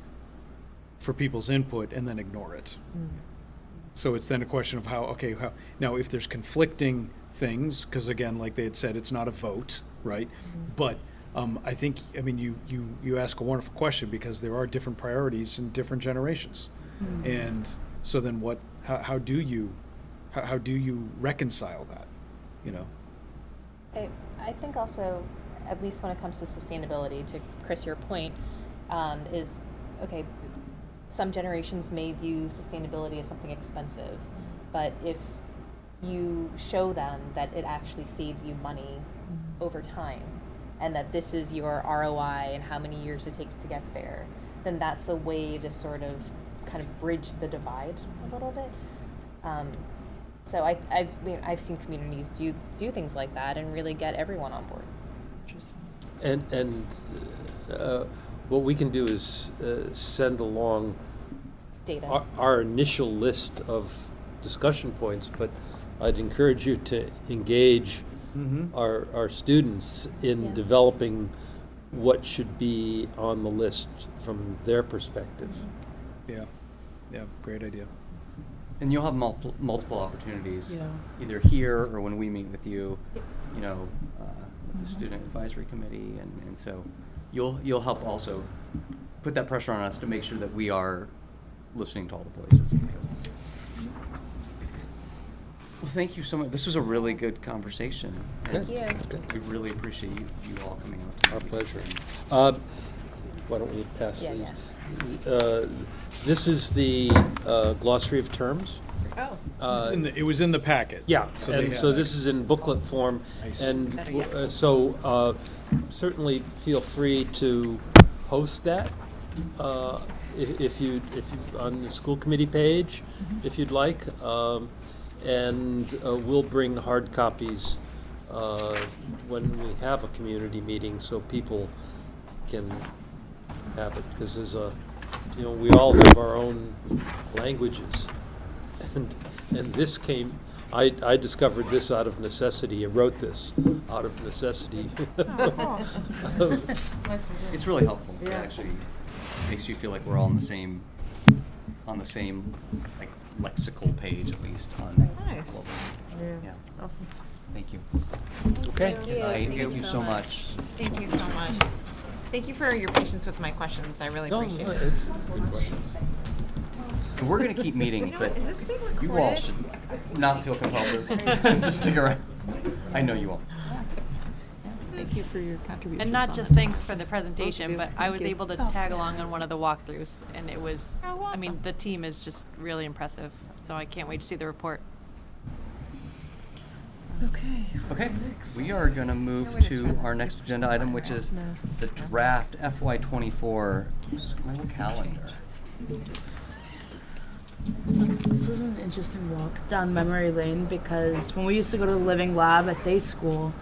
for people's input and then ignore it. So it's then a question of how now if there's conflicting things, because again, like they had said, it's not a vote, right? But I think, you ask a wonderful question, because there are different priorities in different generations. And so then how do you reconcile that, I think also, at least when it comes to sustainability, to Chris, your point, is, okay, some generations may view sustainability as something expensive, but if you show them that it actually saves you money over time, and that this is your ROI and how many years it takes to get there, then that's a way to sort of kind of bridge the divide a little bit. So I've seen communities do things like that and really get everyone on board. And what we can do is send along Data. our initial list of discussion points, but I'd encourage you to engage our students in Yeah. developing what should be on the list from their perspective. Yeah, great idea. and you'll have multiple opportunities, Yeah. either here or when we meet with you, you know, with the student advisory committee, and so you'll help also put that pressure on us to make sure that we are listening to all the voices. Well, thank you so much. This was a really good conversation. Thank you. We really appreciate you all coming out. Our pleasure. Why don't we pass Yeah, these? yeah. This is the glossary of terms. Oh. It was in the packet. Yeah, So and they so have- this is in booklet form, Nice. and certainly feel free to post that if you on the school committee page, if you'd like, and we'll bring hard copies when we have a community meeting, so people can have it, because there's we all have our own languages. And this came, I discovered this out of necessity. I wrote this out of necessity. It's really helpful. It Yeah. actually makes you feel like we're all on the same like lexical page, at least on. Nice. what we- Yeah. Yeah. Awesome. Thank you. Okay. Good night. Thank you so much. Thank you so much. Thank you for your patience with my questions. I really No, appreciate it. it's good questions. And we're gonna keep meeting, but Is this being you all recorded? should not feel compelled to stick around. I know you won't. Thank you for your contribution. And not just thanks for the presentation, but I was Thank you. able to tag along on one of the walkthroughs, and it was, Oh, I mean, awesome. the team is just really impressive, so I can't wait to see the report. Okay. Okay, we are gonna move to our next agenda item, which is the draft FY24 school calendar. This is an interesting walk down memory lane because when we used to go to the living lab at day school,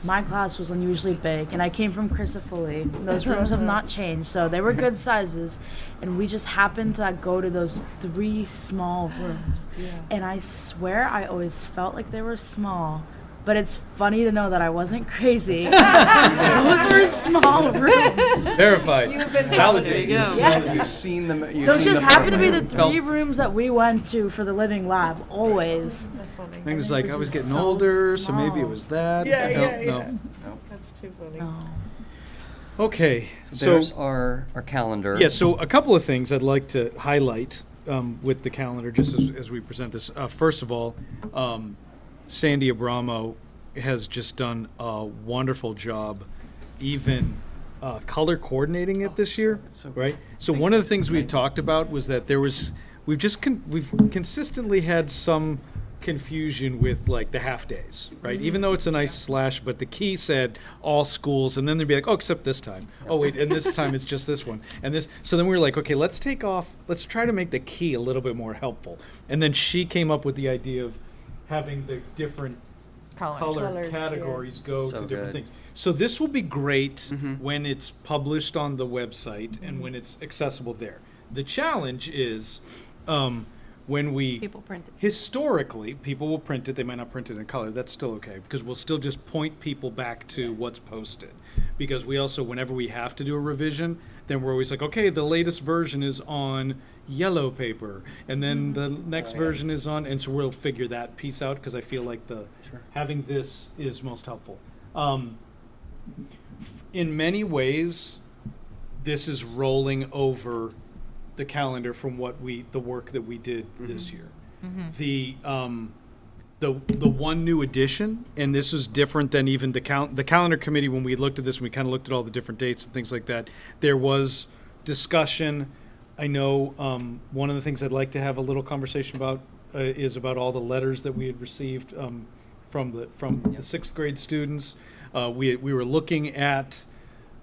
my class was unusually big, and I came from Chrysophilie. Those rooms have not changed, so they were good sizes, and we just happened to go to those 3 small rooms. And I swear I always felt like they were small, but it's funny to know that I wasn't crazy. Those were small rooms. Verified. You've been Validated. validated. You've seen them. You've Those seen just them happened to be the everywhere. 3 rooms that we went to for the living lab, always. I think it was like I was getting so older, so maybe it small. was that. Yeah, No, yeah, no. yeah. No. That's too funny. Oh. Okay, So there's our calendar. Yeah, so a couple of things I'd like to highlight with the calendar, just as we present this. First of all, Sandy Abramo has just done a wonderful job, even color coordinating it this year, it's so right? good. So Thanks, one of the Jessica. things we Thank you. talked about was that we've consistently had some confusion with like the half days, right? Even though it's a nice slash, but the key said all schools, and then they'd be like, oh, except this time. Oh wait, and this time it's just this one, and this. So then we were like, okay, let's try to make the key a little bit more helpful. And then she came up with the idea of having the different color Colors, yeah. categories go So to different good. things. So this will be great Mhm. when it's published on the website and when it's accessible there. The challenge is when we People print it. historically, people will print it. They might not print it in color. That's still okay because we'll still just point people back to what's posted. Because we also, whenever we have to do a revision, then we're always like, okay, the latest version is on yellow paper, and then the next yeah. version is on, and so we'll figure that piece out because I feel like Sure. having this is most helpful. In many ways, this is rolling over the calendar from the work that we did this year. The one new addition, and this is different than even the calendar committee when we looked at this, we kind of looked at all the different dates and things like that. There was discussion. I know one of the things I'd like to have a little conversation about is about all the letters that we had received from the sixth grade students. We were looking at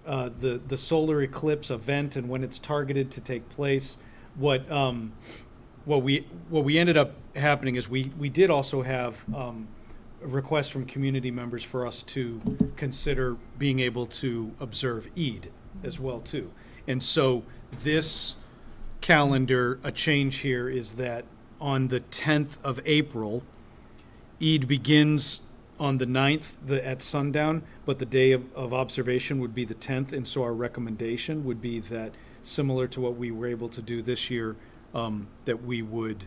the solar eclipse event and when it's targeted to take place. What we ended up happening is we did also have a request from community members for us to consider being able to observe Eid as well too. And so this calendar, a change here is that on the 10th of April, Eid begins on the 9th at sundown, but the day of observation would be the 10th, and so our recommendation would be that, similar to what we were able to do this year, that we would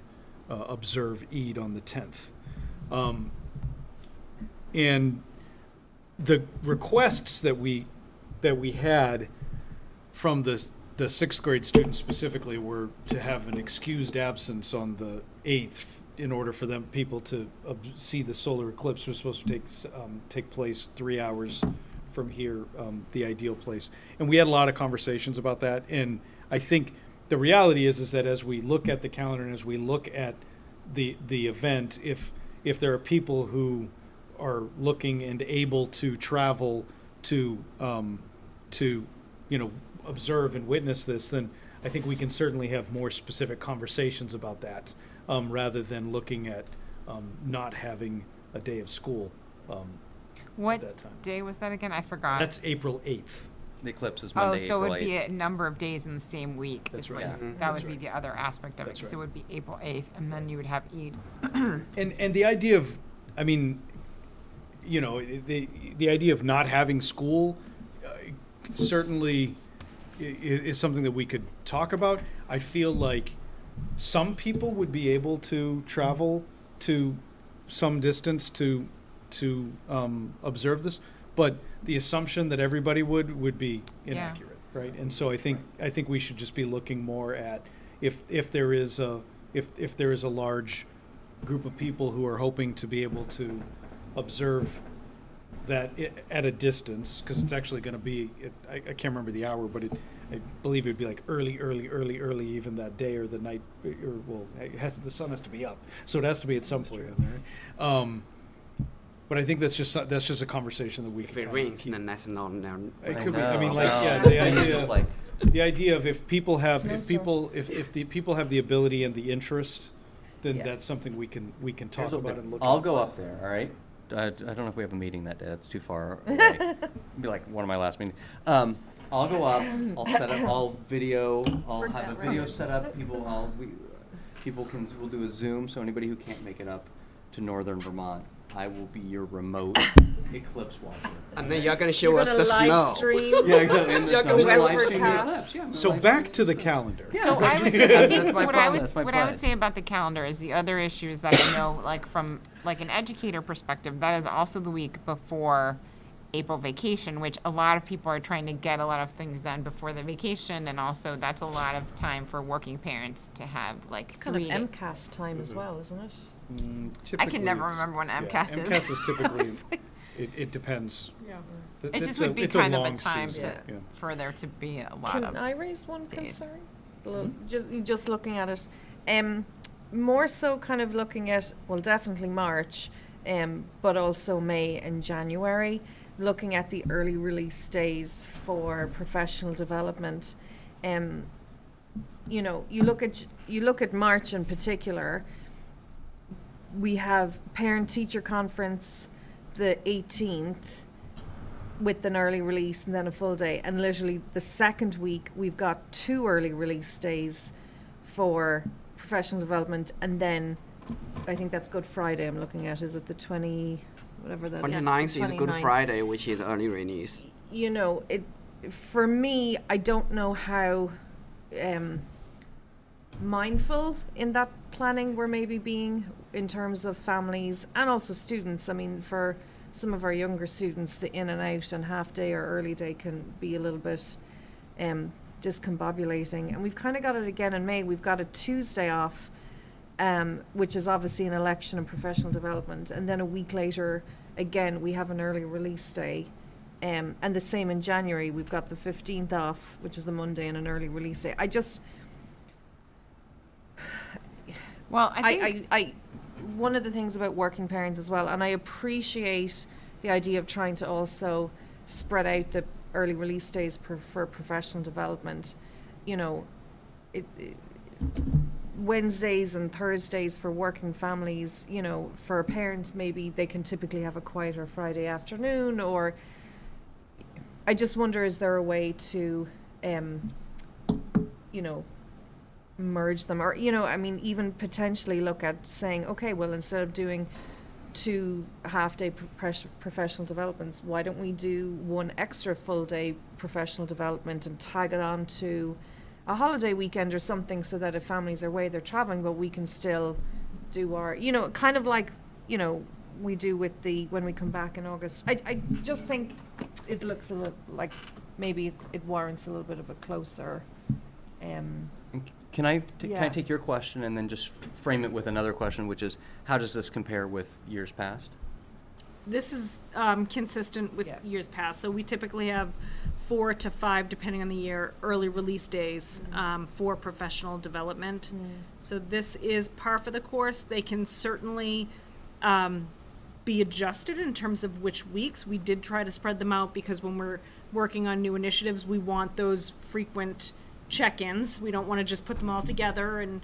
observe Eid on the 10th. And the requests that we had from the sixth grade students specifically were to have an excused absence on the 8th in order for people to see the solar eclipse. Was supposed to take place 3 hours from here, the ideal place. And we had a lot of conversations about that. And I think the reality is that as we look at the calendar and as we look at the event, if there are people who are looking and able to travel to observe and witness this, then I think we can certainly have more specific conversations about that, rather than looking at not having a day of school What at that time. day was that again? I forgot. That's April 8th. The eclipse is Oh, Monday, so it April would be 8th. a number of days in the same week. That's is what right. you- Mhm. That That's would be right. the other aspect of it, That's because it right. would be April 8th, and then you would have Eid. And the idea of, I mean, the idea of not having school certainly is something that we could talk about. I feel like some people would be able to travel to some distance to observe this, but the assumption that everybody would be inaccurate, right? And so I think we should just be looking more at if there is a large group of people who are hoping to be able to observe that at a distance, because it's actually going to be, I can't remember the hour, but I believe it would be like early even that day or the night, the sun has to be up, so it has to be at some point in there. Right? But I think that's just a conversation that we If can it kind of rains, keep. then that's not. It could be. know, I mean, I like, know. yeah, the It's idea, just like- the idea of if people have, if the people have the ability and the interest, then Yeah. that's something we can talk Here's what about we'll and do. look. I'll at. go up there, all right? I don't know if we have a meeting that day. That's too far away. It'll be like one of my last meetings. I'll go up. I'll set up. I'll video. I'll Bring have a that video round. set up. We'll do a Zoom. So anybody who can't make it up to Northern Vermont, I will be your remote eclipse watcher. And then you're gonna show You're us gonna the live snow. stream. Yeah, exactly. In the You're snow. gonna I'm gonna live Westford stream the CAT. eclipse. Yeah, I'm gonna So live back stream to the eclipse. calendar. Yeah. So I would, I That's think my what plan, that's my what I would plan. say about the calendar is the other issues that I know, like from like an educator perspective, that is also the week before April vacation, which a lot of people are trying to get a lot of things done before the vacation, and also that's a lot of time for working parents to have like It's kind of 3 days. MCAS time as well, isn't it? I can never Typically, remember when yeah, MCAS is. MCAS is typically, it depends. Yeah. Th- It it's just a- would be it's a kind of a long time season, to, yeah. for there to be a lot Can of. I raise one days. concern? Just looking at it, more so kind of looking at, well, definitely March, but also May and January, looking at the early release days for professional development. You look at March in particular. We have parent-teacher conference the 18th with an early release and then a full day. And literally the second week, we've got 2 early release days for professional development. And then I think that's Good Friday I'm looking at. Is it the 20, whatever that is? 29th is Good 29th. Friday, which is early release. For me, I don't know how mindful in that planning we're maybe being in terms of families and also students. I mean, for some of our younger students, the in and out and half day or early day can be a little bit discombobulating. And we've kind of got it again in May. We've got a Tuesday off, which is obviously an election and professional development. And then a week later, again, we have an early release day. And the same in January, we've got the 15th off, which is the Monday, and an early release day. Well, I think I one of the things about working parents as well, and I appreciate the idea of trying to also spread out the early release days for professional development. Wednesdays and Thursdays for working families, for parents, maybe they can typically have a quieter Friday afternoon, or I just wonder, is there a way to, merge them, or even potentially look at saying, okay, well, instead of doing 2 half-day professional developments, why don't we do 1 extra full-day professional development and tag it on to a holiday weekend or something, so that if families are away, they're traveling, but we can still do our, kind of like, we do with when we come back in August. I just think it looks a little like maybe it warrants a little bit of a closer, Can I take your question and then just frame it with another question, which is, how does this compare with years past? This is consistent with years past. So we typically have 4 to 5, depending on the year, early release days for professional development. So this is par for the course. They can certainly be adjusted in terms of which weeks. We did try to spread them out because when we're working on new initiatives, we want those frequent check-ins. We don't want to just put them all together and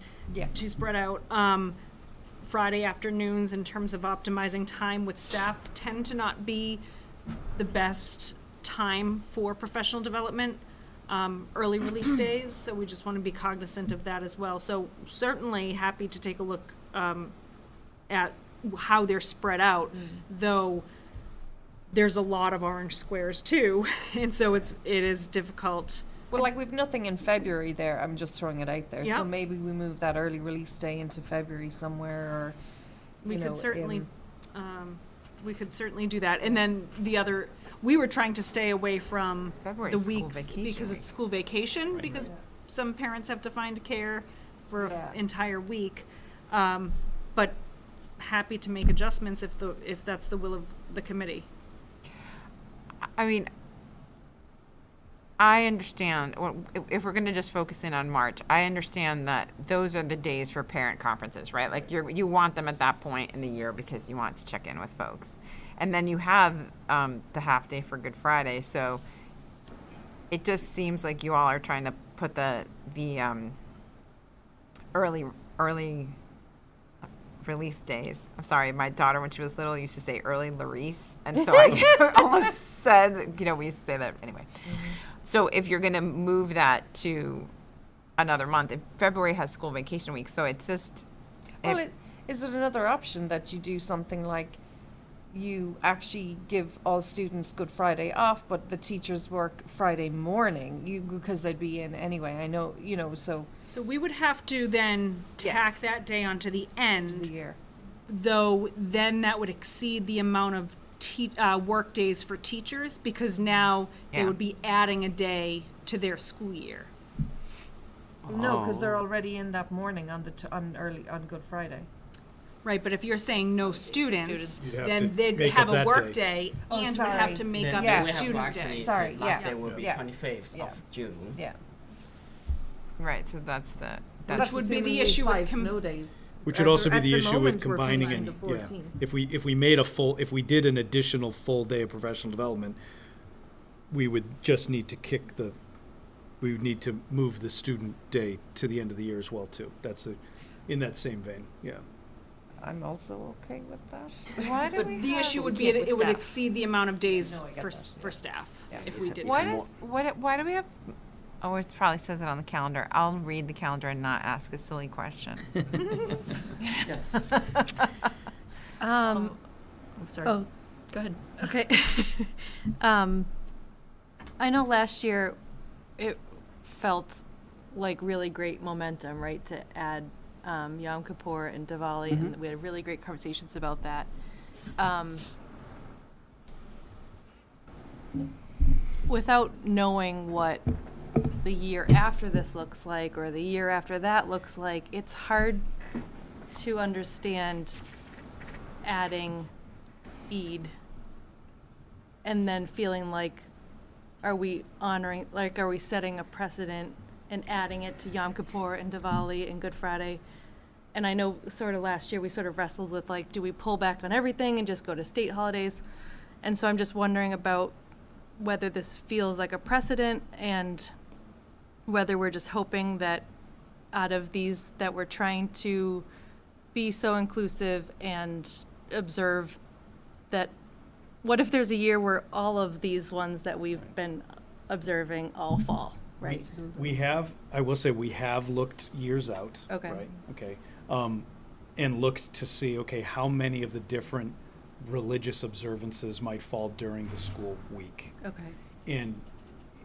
to spread out. Friday afternoons, in terms of optimizing time with staff, tend to not be the best time for professional development, early release days, so we just want to be cognizant of that as well. So certainly happy to take a look at how they're spread out, though there's a lot of orange squares too, and so it is difficult. Well, like we've nothing in February there. I'm just throwing it out there. Yeah. So maybe we move that early release day into February somewhere, or We could certainly do that. And then we were trying to stay away from February's the school weeks vacation because week. it's school vacation, because some parents have to find care for an entire week. But happy to make adjustments if that's the will of the committee. I mean, I understand, if we're going to just focus in on March, I understand that those are the days for parent conferences, right? Like you want them at that point in the year because you want to check in with folks. And then you have the half day for Good Friday, so it just seems like you all are trying to put the early release days. I'm sorry, my daughter when she was little used to say early Larice, and so I almost said, we used to say that anyway. So if you're going to move that to another month, February has school vacation week, so it's just. Well, is it another option that you do something like you actually give all students Good Friday off, but the teachers work Friday morning, because they'd be in anyway. I know, so. So we would have to then tack that day onto the end, of the year. Though then that would exceed the amount of work days for teachers, because now they would be adding a day to their school year. No, because they're already in that morning on Good Friday. Right, but if you're saying no students, You'd have then to they'd make have up a that work day. day and would have to make up Yeah. a We have student day. Sorry, Last yeah. day will be Yeah. 25th Yeah. of June. Yeah. Right, so that's the. Which would be the issue with snow days. Which would also be At the the issue with moment, we're combining finishing and, the yeah. 14th. If we did an additional full day of professional development, we would just need to we would need to move the student day to the end of the year as well, too. That's in that same vein, yeah. I'm also okay with that. Why do But we the have- issue would be can't with it would staff. exceed the amount of days No, I get that, for staff Yeah. if we did. Why that. why do we have? Oh, it probably says it on the calendar. I'll read the calendar and not ask a silly question. Yes. I'm sorry. Oh, Go ahead. okay. I know last year it felt like really great momentum, right, to add Yom Kippur and Diwali, and we had really great conversations about that. Without knowing what the year after this looks like or the year after that looks like, it's hard to understand adding Eid and then feeling like, are we setting a precedent and adding it to Yom Kippur and Diwali and Good Friday? And I know sort of last year we sort of wrestled with like, do we pull back on everything and just go to state holidays? And so I'm just wondering about whether this feels like a precedent and whether we're just hoping that out of these that we're trying to be so inclusive and observe that, what if there's a year where all of these ones that we've been observing all fall, right? We have, I will say, we have looked years out. Okay. Right, okay. And looked to see, okay, how many of the different religious observances might fall during the school week. Okay. And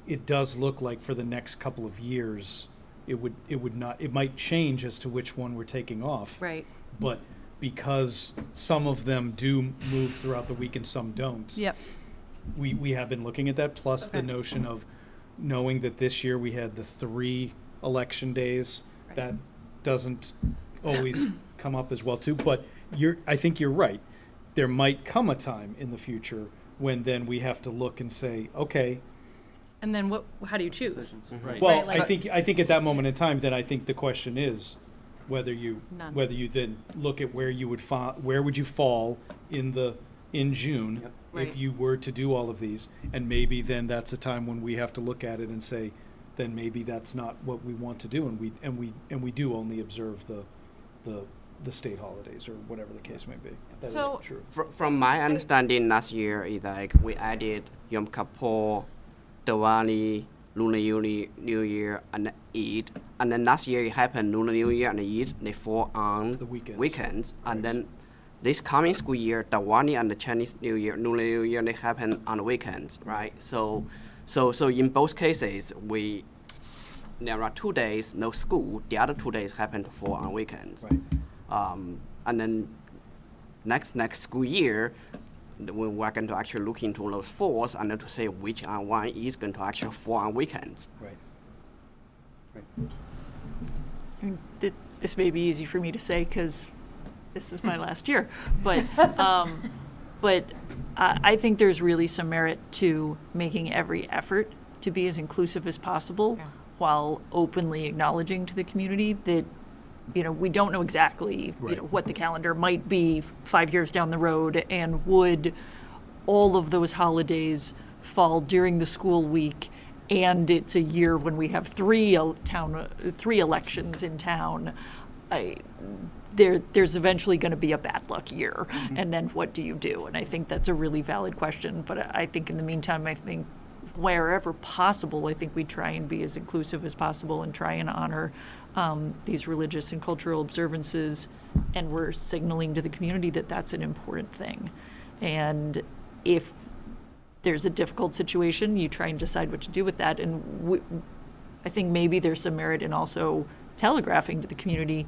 it does look like for the next couple of years, it might change as to which one we're taking off. Right. But because some of them do move throughout the week and some don't. Yep. We have been looking at that, plus the notion of knowing that this year we had the 3 election days. That doesn't always come up as well too, but I think you're right. There might come a time in the future when then we have to look and say, okay. And then how do you choose? Right. Well, Right, like- I think at that moment in time, then I think the question is whether you None. then look at where you would where would you fall in June Yep. Right. if you were to do all of these, and maybe then that's a time when we have to look at it and say, then maybe that's not what we want to do, and we do only observe the state holidays or whatever the case may be. That is So- true. From my understanding, last year is like we added Yom Kippur, Diwali, Lunar New Year, and Eid. And then last year it happened Lunar New Year and Eid, they fall on The weekends. weekends. And Right. then this coming school year, Diwali and the Chinese New Year, Lunar New Year, they happen on the weekends, right? So in both cases, there are 2 days no school. The other 2 days happen to fall on weekends. Right. And then next school year, when we're going to actually look into those falls and then to say which one is going to actually fall on weekends. Right. I mean, this may be easy for me to say because this is my last year, but I think there's really some merit to making every effort to be as inclusive as possible, while openly acknowledging to the community that, you know, we don't know exactly what the calendar might be 5 years down the road, and would all of those holidays fall during the school week, and it's a year when we have 3 elections in town. There's eventually going to be a bad luck year, and then what do you do? And I think that's a really valid question. But I think in the meantime, I think wherever possible, I think we try and be as inclusive as possible and try and honor these religious and cultural observances, and we're signaling to the community that that's an important thing. And if there's a difficult situation, you try and decide what to do with that. And I think maybe there's some merit in also telegraphing to the community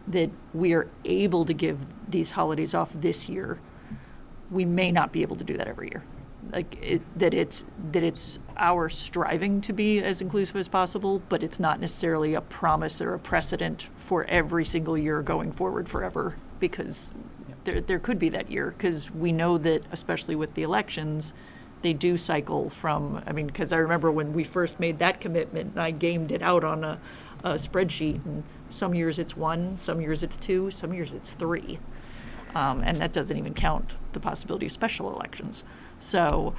that we are able to give these holidays off this year. We may not be able to do that every year. That it's our striving to be as inclusive as possible, but it's not necessarily a promise or a precedent for every single year going forward forever, because there could be that year, because we know that, especially with the elections, they do cycle from, because I remember when we first made that commitment, and I gamed it out on a spreadsheet, and some years it's 1, some years it's 2, some years it's 3. And that doesn't even count the possibility of special elections, so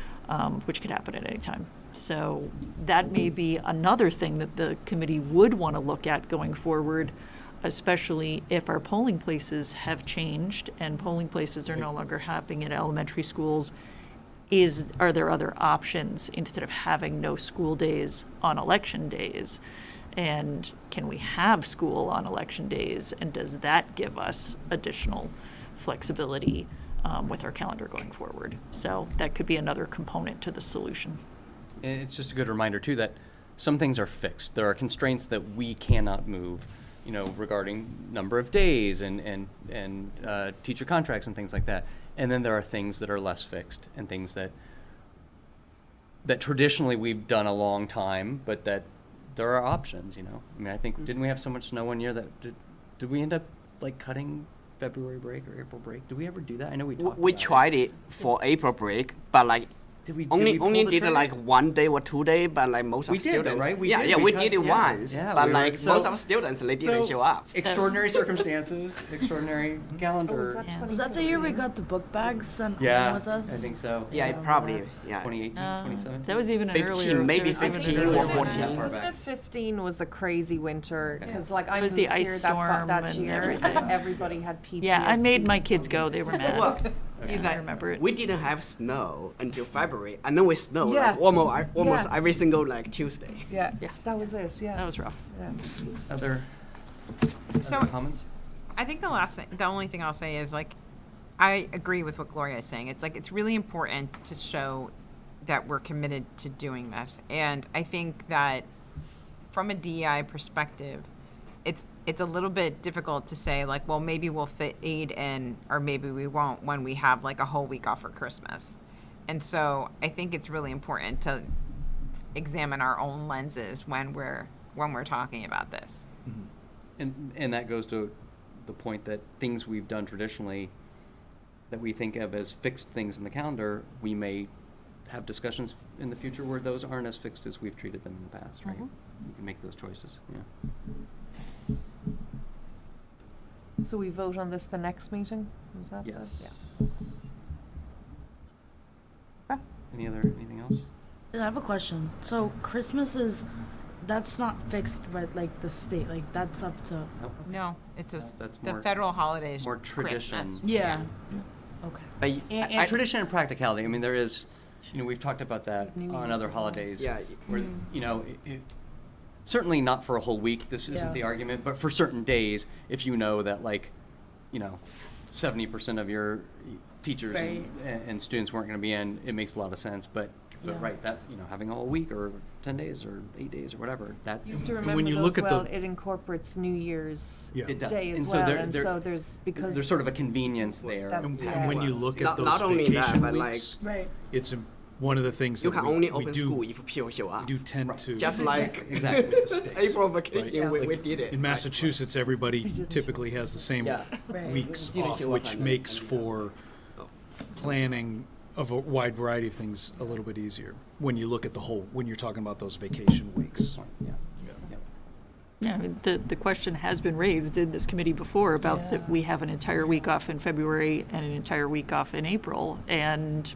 which could happen at any time. So that may be another thing that the committee would want to look at going forward, especially if our polling places have changed and polling places are no longer happening at elementary schools. Are there other options instead of having no school days on election days? And can we have school on election days? And does that give us additional flexibility with our calendar going forward? So that could be another component to the solution. And it's just a good reminder too that some things are fixed. There are constraints that we cannot move, regarding number of days and teacher contracts and things like that. And then there are things that are less fixed, and things that traditionally we've done a long time, but that there are options. I think didn't we have so much snow one year that did we end up cutting February break or April break? Did we ever do that? I know we talked We about tried it for April break, but Did we only pull the did trigger? 1 day or 2 day, but most We of did though, students, right? We yeah, did. yeah, We we cut- did it yeah. once, Yeah, but we were- most so- of students they didn't show up. Extraordinary circumstances, extraordinary calendar. Was that the year we got the book bags sent Yeah, home with us? I think so. Yeah, it probably, yeah. 2018, 2017. That was even an 15, earlier. maybe there was even 15 an or earlier 14. one. Far Wasn't back. it 15 was the crazy winter? Because I It was moved the ice here storm that and year, everything. and everybody had PTSD. Yeah, I made my kids go. They were mad. Well, Yeah, it's I like remember it. we didn't have snow until February, and then we snowed Yeah. almost Yeah. every single Tuesday. Yeah, Yeah. that was it. Yeah, That was rough. Yeah. Other So- comments? I think the only thing I'll say is I agree with what Gloria is saying. It's really important to show that we're committed to doing this. And I think that from a DEI perspective, it's it's a little bit difficult to say, like, well, maybe we'll fit aid in, or maybe we won't when we have like a whole week off for Christmas. And so I think it's really important to examine our own lenses when we're talking about this. And that goes to the point that things we've done traditionally that we think of as fixed things in the calendar, we may have discussions in the future where those aren't as fixed as we've treated them in the past, right? We can make those choices, yeah. So we vote on this the next meeting? Is that? Yes. Yeah. Anything else? I have a question. So Christmas that's not fixed by like the state. Like that's up to. No, it's That's the more- federal holidays. more tradition. Christmas. Yeah. Okay. But And tradition and practicality. I mean, there is, we've talked about that New on Year's other as well. holidays. Yeah. Where, certainly not for a whole week, this isn't Yeah. the argument, but for certain days, if you know that 70% of your teachers Right. and students weren't going to be in, it makes a lot of sense. But Yeah. right, that, having a whole week or 10 days or 8 days or whatever, You that's. have to And remember when you though look as at well, the- it incorporates New Year's Yeah. It does. Day as And so well, there- and there- so there's, because. There's sort of a convenience there. That- And Yeah. when you look at those not only that, vacation but weeks, Right. it's one of the things you that can we, only we open do, school if people show we up. do tend to. Just like Exactly. with the states, April right? vacation, we Like, did it. In Massachusetts, everybody didn't typically has the same Yeah. Right. weeks Didn't off, show up which on the- makes on the- for planning of a wide variety of things a little bit easier when you look at the whole, when you're talking about those vacation weeks. Yeah. Yeah, I mean, the question has been raised in this committee before about Yeah. that we have an entire week off in February and an entire week off in April. And,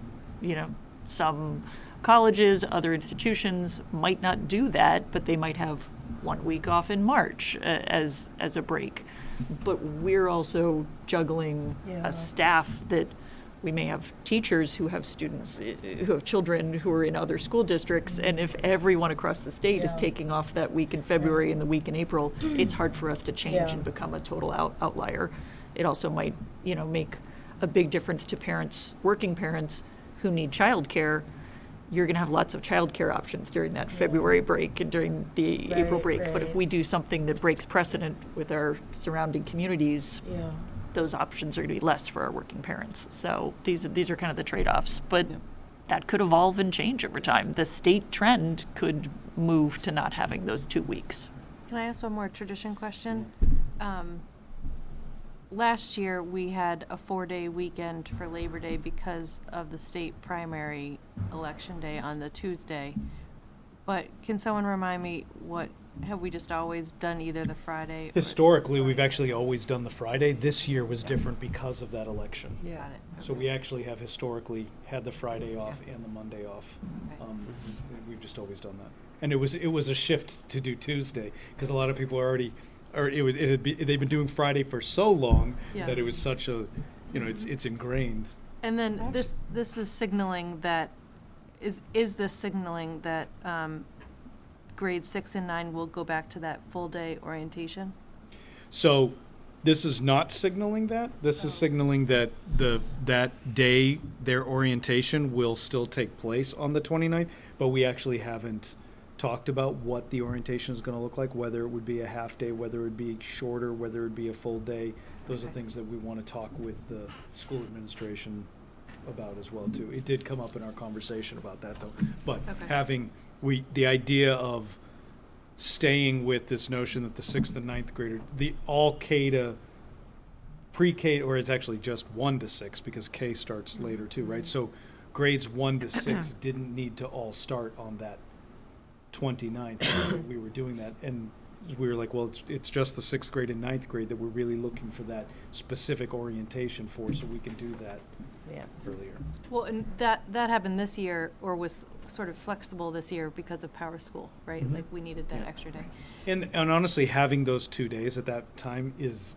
some colleges, other institutions might not do that, but they might have 1 week off in March as a break. But we're also juggling Yeah. a staff that we may have teachers who have students, who have children who are in other school districts, and if everyone across the state is Yeah. taking off that week in February and the week in April, it's hard for us to change Yeah. and become a total outlier. It also might, make a big difference to parents, working parents who need childcare. You're going to have lots of childcare options during that February break and during the April Right, break. But if right. we do something that breaks precedent with our surrounding communities, Yeah. those options are going to be less for our working parents. So these are kind of the trade-offs. But that could evolve and change over time. The state trend could move to not having those 2 weeks. Can I ask one more tradition question? Last year, we had a 4-day weekend for Labor Day because of the state primary election day on the Tuesday. But can someone remind me, have we just always done either the Friday? or- Historically, we've actually always done the Friday. This year was different because of that election. Yeah. Got it. So we actually have historically had the Friday off and the Monday off. Okay. We've just always done that. And it was a shift to do Tuesday, because a lot of people already, they've been doing Friday for so long Yeah. that it was such a, it's ingrained. And then this is signaling that, is this signaling that grades 6 and 9 will go back to that full-day orientation? So this is not signaling that. This is signaling that that day, their orientation will still take place on the 29th, but we actually haven't talked about what the orientation is going to look like, whether it would be a half day, whether it would be shorter, whether it would be a full day. Those are things that we want to talk with the school administration about as well too. It did come up in our conversation about that though. But Okay. the idea of staying with this notion that the 6th and 9th grader, the all K to pre-K, or it's actually just 1 to 6 because K starts later too, right? So grades 1 to 6 didn't need to all start on that 29th. We were doing that, and we were like, well, it's just the 6th grade and 9th grade that we're really looking for that specific orientation for, so we can do that earlier. Well, and that happened this year, or was sort of flexible this year because of Power School, right? Mhm. Like, we needed that Yeah. extra day. And honestly, having those 2 days at that time is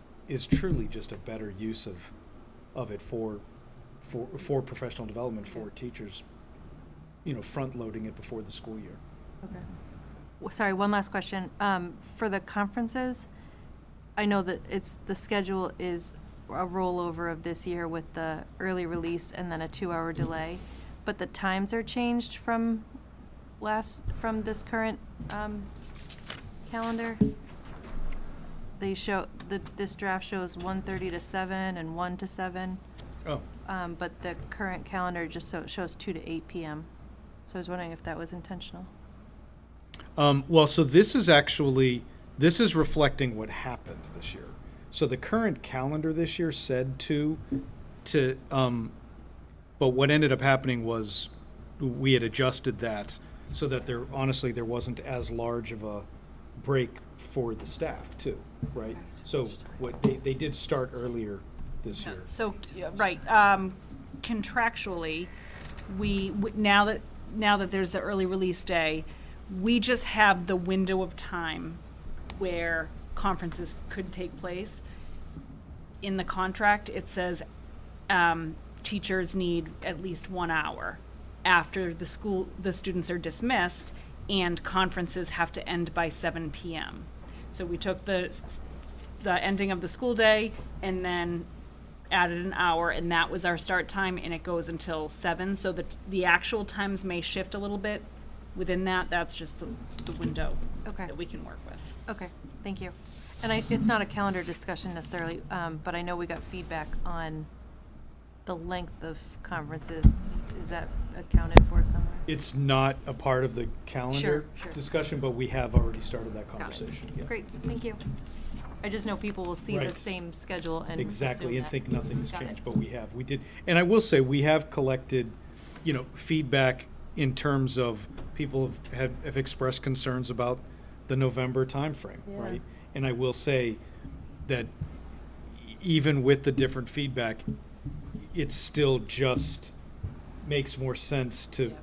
truly just a better use of it for professional development for teachers, front loading it before the school year. Okay. Sorry, one last question. For the conferences, I know that the schedule is a rollover of this year with the early release and then a 2-hour delay, but the times are changed from this current calendar? they show, this draft shows 1:30 to 7 and 1 to 7. Oh, But the current calendar just shows 2 to 8 p.m. So I was wondering if that was intentional. well, so this is reflecting what happened this year. So the current calendar this year said but what ended up happening was we had adjusted that so that there wasn't as large of a break for the staff too, right? So what they did start earlier this year. So, right, contractually, now that there's the early release day, we just have the window of time where conferences could take place. In the contract, it says, teachers need at least 1 hour after the students are dismissed, and conferences have to end by 7 p.m. So we took the ending of the school day and then added an hour, and that was our start time, and it goes until 7. So the actual times may shift a little bit within that. That's just the window that we can work with. Okay, thank you. And it's not a calendar discussion necessarily, but I know we got feedback on the length of conferences. Is that accounted for somewhere? It's not a part of the calendar Sure. discussion, but we have already started that Got it. conversation. Yeah. Great, thank you. I just know people will see the Right. same schedule and Exactly, assume and that. think nothing's Got it. changed, but we did. And I will say, we have collected, feedback in terms of people have expressed concerns about the November timeframe, Yeah. right? And I will say that even with the different feedback, it still just makes more sense to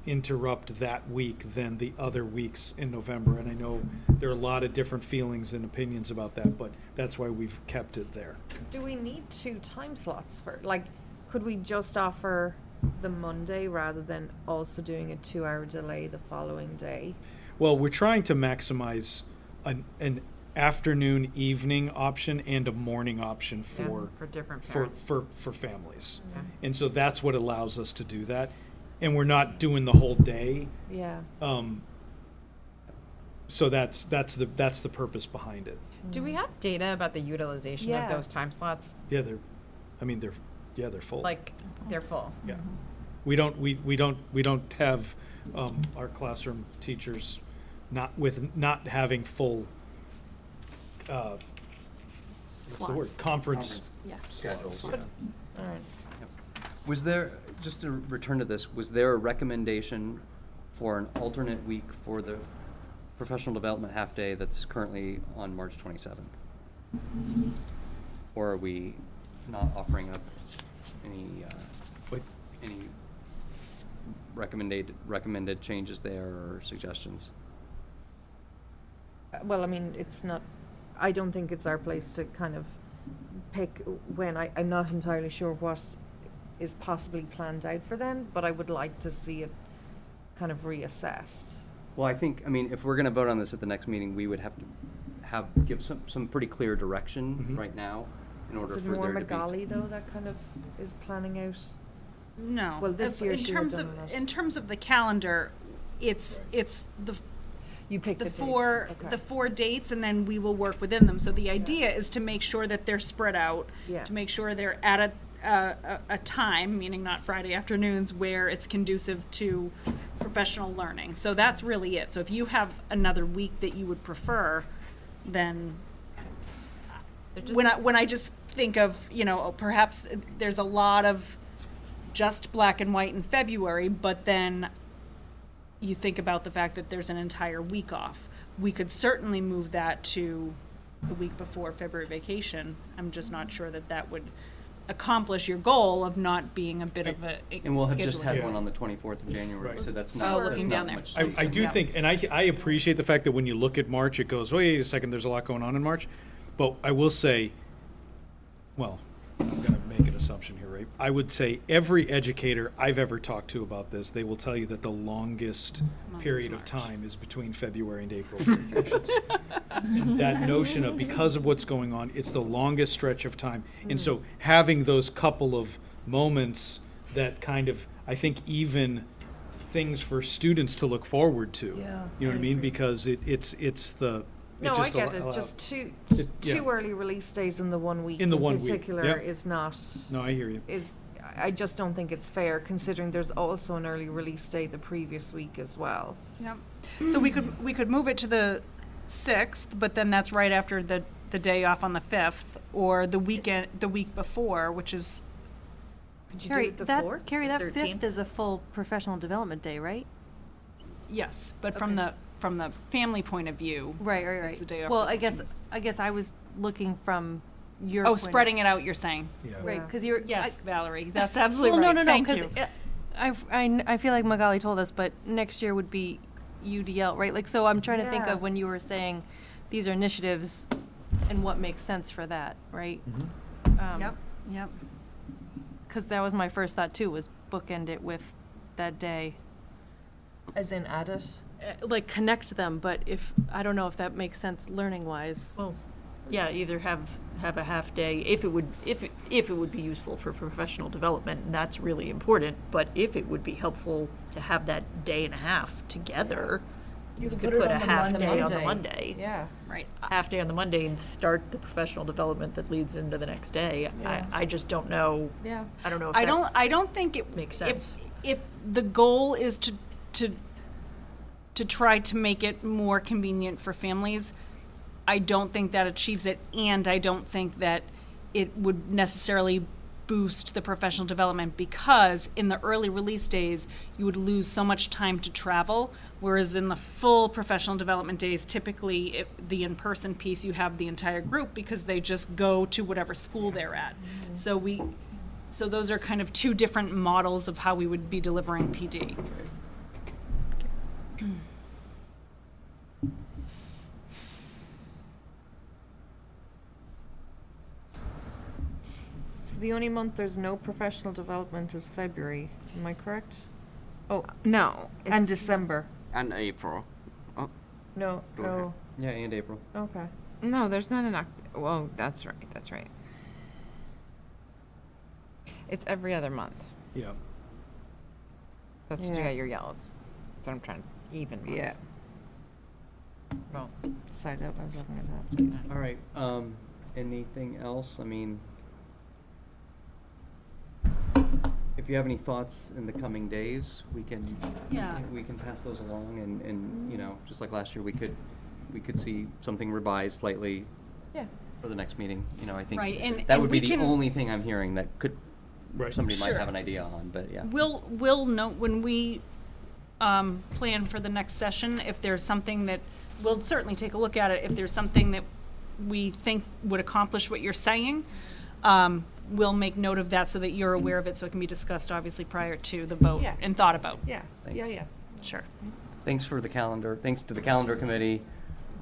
interrupt that week than the other weeks in November. And I know there are a lot of different feelings and opinions about that, but that's why we've kept it there. Do we need 2 time slots for, could we just offer the Monday rather than also doing a 2-hour delay the following day? Well, we're trying to maximize an afternoon, evening option and a morning option for different for families. And so that's what allows us to do that. And we're not doing the whole day. Yeah. So that's the purpose behind it. Do we have data about the utilization Yeah. of those time slots? Yeah, they're full. Like, they're full. Yeah. We don't have our classroom teachers not having full what's the word? Slots. Conference Yeah. slots. Schedules, yeah. All right. Was there, just to return to this, was there a recommendation for an alternate week for the professional development half-day that's currently on March 27th? Or are we not offering up any recommended changes there or suggestions? Well, I mean, I don't think it's our place to kind of pick when. I'm not entirely sure what is possibly planned out for them, but I would like to see it kind of reassessed. Well, if we're gonna vote on this at the next meeting, we would have to give some pretty clear direction right now in order Is it for more there to be. Magali, though, that kind of is planning out? No. Well, this year she had done that. In terms of the calendar, it's the You pick the dates. the 4 dates, and then we will work within them. So the idea is to make sure that they're spread out, Yeah. to make sure they're at a time, meaning not Friday afternoons, where it's conducive to professional learning. So that's really it. So if you have another week that you would prefer, then when I just think of, perhaps there's a lot of just black and white in February, but then you think about the fact that there's an entire week off. We could certainly move that to the week before February vacation. I'm just not sure that would accomplish your goal of not being a bit of a And we'll have just scheduling had event. one on the 24th of January, Right. so that's Oh, not, looking that's down not there. much. I do Yeah. think, and I appreciate the fact that when you look at March, it goes, wait a second, there's a lot going on in March. But I will say, well, I'm going to make an assumption here, right? I would say every educator I've ever talked to about this, they will tell you that the longest period of time is between February and April vacations. And that notion of, because of what's going on, it's the longest stretch of time. And so having those couple of moments that kind of, I think, even things for students to look forward to. Yeah, You know what I I mean? agree. Because it's the No, I just get allow- it, just two yeah. early release days in the 1 week In the 1 week, particular yep. is not, No, I hear you. I just don't think it's fair, considering there's also an early release day the previous week as well. Yep. So we could move it to the 6th, but then that's right after the day off on the 5th, or the week before, which is, Could you Carrie, do it the that 4th? Carrie, that 13th? 5th is a full professional development day, right? yes, but from the family point of view. Right. It's a day off Well, for the I guess students. I was looking from your. Oh, point of- spreading it out, you're saying? Yeah. Right, because you're. Yes, I- Valerie, that's absolutely Well, right. no, Thank because you. I feel like Magali told us, but next year would be UDL, right? Like, so I'm trying to think Yeah. of when you were saying these are initiatives and what makes sense for that, right? Yep. Because that was my first thought too, was bookend it with that day. As in add it? Like connect them, but I don't know if that makes sense learning wise. Well, yeah, either have a half day if it would be useful for professional development, and that's really important. But if it would be helpful to have that day and a half together, you could put a half day on the Monday. Yeah. Right. Half day on the Monday and start the professional development that leads into the next day. Yeah. I just don't know. Yeah. I don't know if I that's, don't think it makes sense. If the goal is to try to make it more convenient for families, I don't think that achieves it, and I don't think that it would necessarily boost the professional development, because in the early release days, you would lose so much time to travel, whereas in the full professional development days, typically the in-person piece, you have the entire group because they just go to whatever school they're at. So those are kind of two different models of how we would be delivering PD. So the only month there's no professional development is February, am I correct? Oh, No. and December. And April. Oh, No, Go no, Yeah, and April. okay. No, there's not an well, that's right. It's every other month. Yeah. That's what you Yeah. got your yellows. That's what I'm trying to even months. Yeah. Well, Sorry, that I was looking at that, please. All right, anything else? I mean, if you have any thoughts in the coming days, we can pass those along, and you know, just like last year, we could see something revised slightly Yeah. for the next meeting. You know, I think Right, and- that and would be we the can- only thing I'm hearing that could Right. somebody might Sure. have an idea on, but yeah. We'll note when we plan for the next session, if there's something that, we'll certainly take a look at it, if there's something that we think would accomplish what you're saying, we'll make note of that so that you're aware of it, so it can be discussed obviously prior to the vote Yeah. and thought about. Yeah, yeah, Thanks. yeah. Sure. Thanks for the calendar. Thanks to the calendar committee.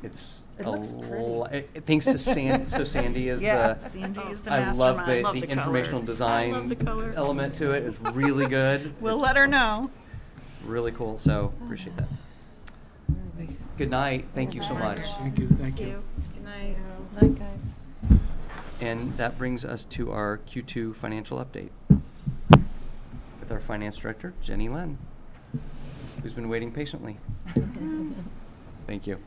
It's It looks pretty. thanks to Sandy is Yeah. the. Sandy is the I love mastermind. the, Love the the informational color. design I love the color. element to it. It's really good. We'll It's let her know. really cool. So appreciate that. Good night. Thank you so much. Thank you. Thank you. Good night. Night, guys. And that brings us to our Q2 financial update with our finance director, Jenny Len, who's been waiting patiently. Thank you.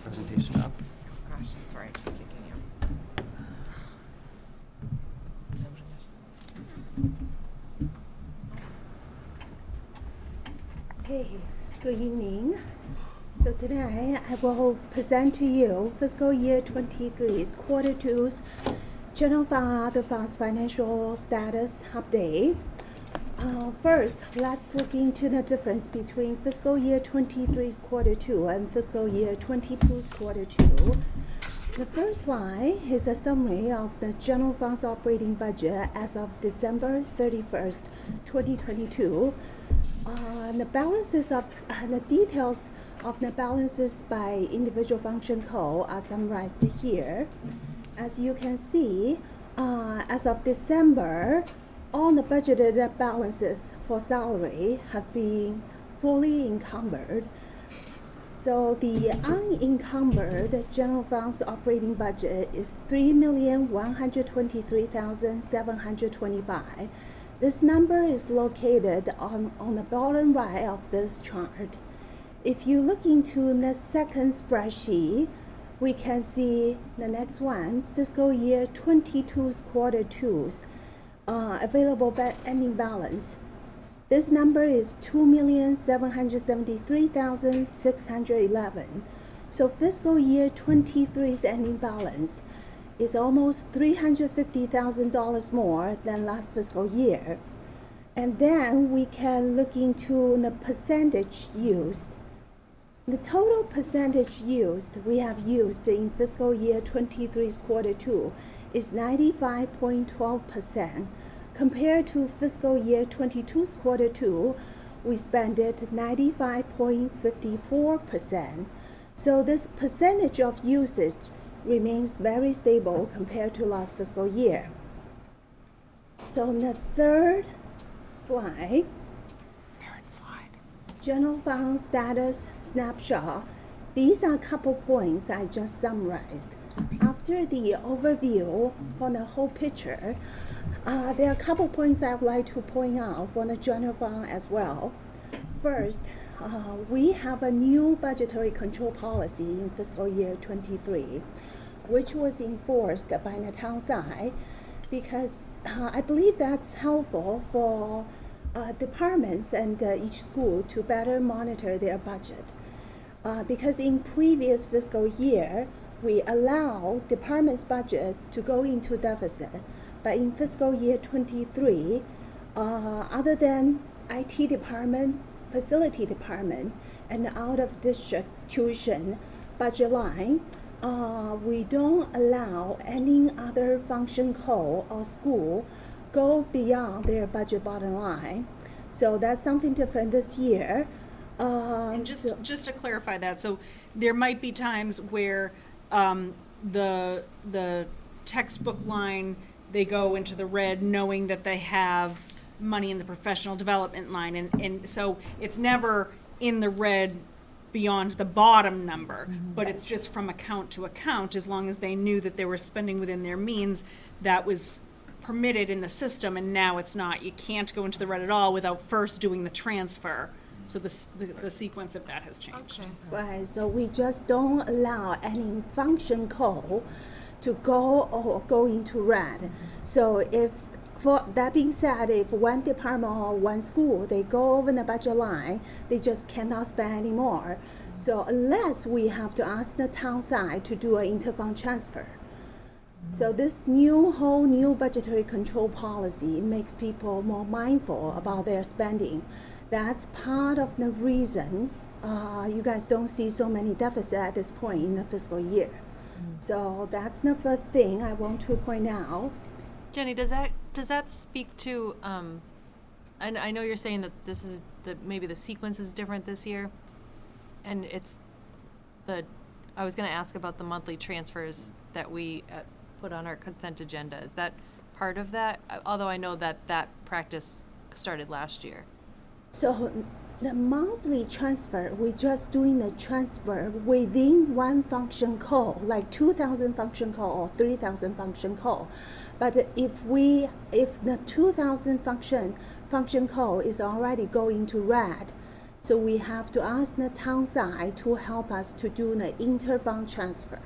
Presentation up. gosh, that's right. I'm kicking you. Hey, good evening. So today I will present to you fiscal year 23's quarter two's general fund other funds financial status update. First, let's look into the difference between fiscal year 23's quarter two and fiscal year 22's quarter two. The first line is a summary of the general fund's operating budget as of December 31st, 2022. The balances of the details of the balances by individual function code are summarized here. As you can see, as of December, all the budgeted balances for salary have been fully encumbered. So the unencumbered general fund's operating budget is $3,123,725. This number is located on the bottom right of this chart. If you look into the second spreadsheet, we can see the next one, fiscal year 22's quarter twos, available ending balance. This number is 2,773,611. So fiscal year 23's ending balance is almost $350,000 more than last fiscal year. And then we can look into the percentage used. The total percentage used, we have used in fiscal year 23's quarter two is 95.12%. Compared to fiscal year 22's quarter two, we spent it 95.54%. So this percentage of usage remains very stable compared to last fiscal year. So in the third slide, general fund status snapshot. These are a couple points I just summarized. After the overview for the whole picture, there are a couple points I would like to point out for the general fund as well. First, we have a new budgetary control policy in fiscal year 23, which was enforced by the town side, because I believe that's helpful for departments and each school to better monitor their budget. Because in previous fiscal year, we allow department's budget to go into deficit. But in fiscal year 23, other than IT department, facility department, and out of district tuition budget line, we don't allow any other function code or school go beyond their budget bottom line. So that's something different this year. And just to clarify that, so there might be times where the textbook line, they go into the red knowing that they have money in the professional development line, and so it's never in the red beyond the bottom number, but it's just from account to account. As long as they knew that they were spending within their means, that was permitted in the system, and now it's not. You can't go into the red at all without first doing the transfer. So the sequence of that has changed. Okay. Right, so we just don't allow any function code to go into red. So if, for that being said, if one department or one school, they go over the budget line, they just cannot spend anymore. So unless we have to ask the town side to do an interfund transfer. So this whole new budgetary control policy makes people more mindful about their spending. That's part of the reason you guys don't see so many deficits at this point in the fiscal year. So that's the first thing I want to point out. Jenny, does that speak to? And I know you're saying that this is maybe the sequence is different this year, and it's I was going to ask about the monthly transfers that we put on our consent agenda. Is that part of that? Although I know that practice started last year. So the monthly transfer, we're just doing the transfer within one function code, like 2,000 function code or 3,000 function code. But if the 2,000 function code is already going to red, so we have to ask the town side to help us to do the interfund transfer.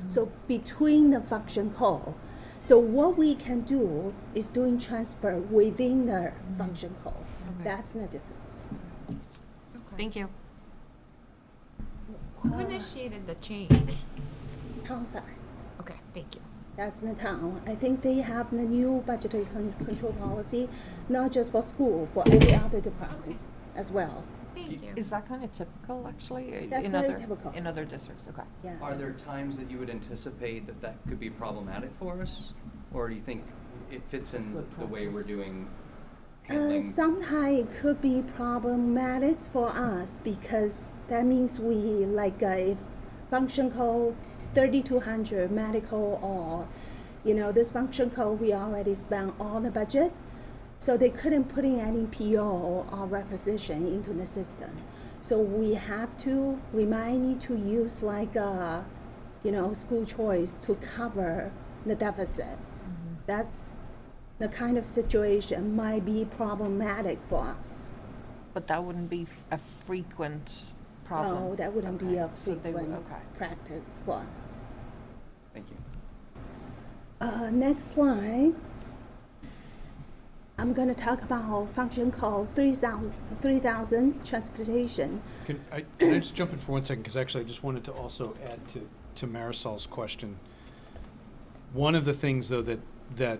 So between the function code. So what we can do is doing transfer within the function code. Okay. That's the difference. Thank you. Who initiated the change? Town side. Okay, thank you. That's the town. I think they have the new budgetary control policy, not just for school, for every other departments as well. Thank you. Is that kind of typical, actually? That's very typical. In other districts, okay. Yeah. Are there times that you would anticipate that could be problematic for us? Or do you think it fits in the way we're doing handling? Sometimes it could be problematic for us because that means we, like, if function code 3200 medical or, this function code, we already spent all the budget. So they couldn't put in any PO or requisition into the system. So we might need to use like school choice to cover the deficit. That's the kind of situation might be problematic for us. But that wouldn't be a frequent problem? No, that wouldn't be a So they would- frequent okay. practice for us. Thank you. Next slide. I'm going to talk about a function called 3000 transportation. Can I just jump in for 1 second? Because actually I just wanted to also add to Marisol's question. One of the things, though, that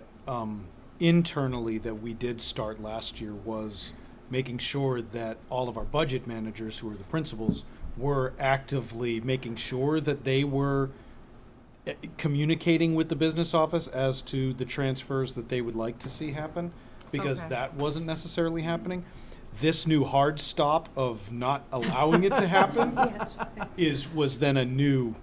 internally that we did start last year was making sure that all of our budget managers, who are the principals, were actively making sure that they were communicating with the business office as to the transfers that they would like to see happen, because Okay. that wasn't necessarily happening. This new hard stop of not allowing it to happen Yes. was then a new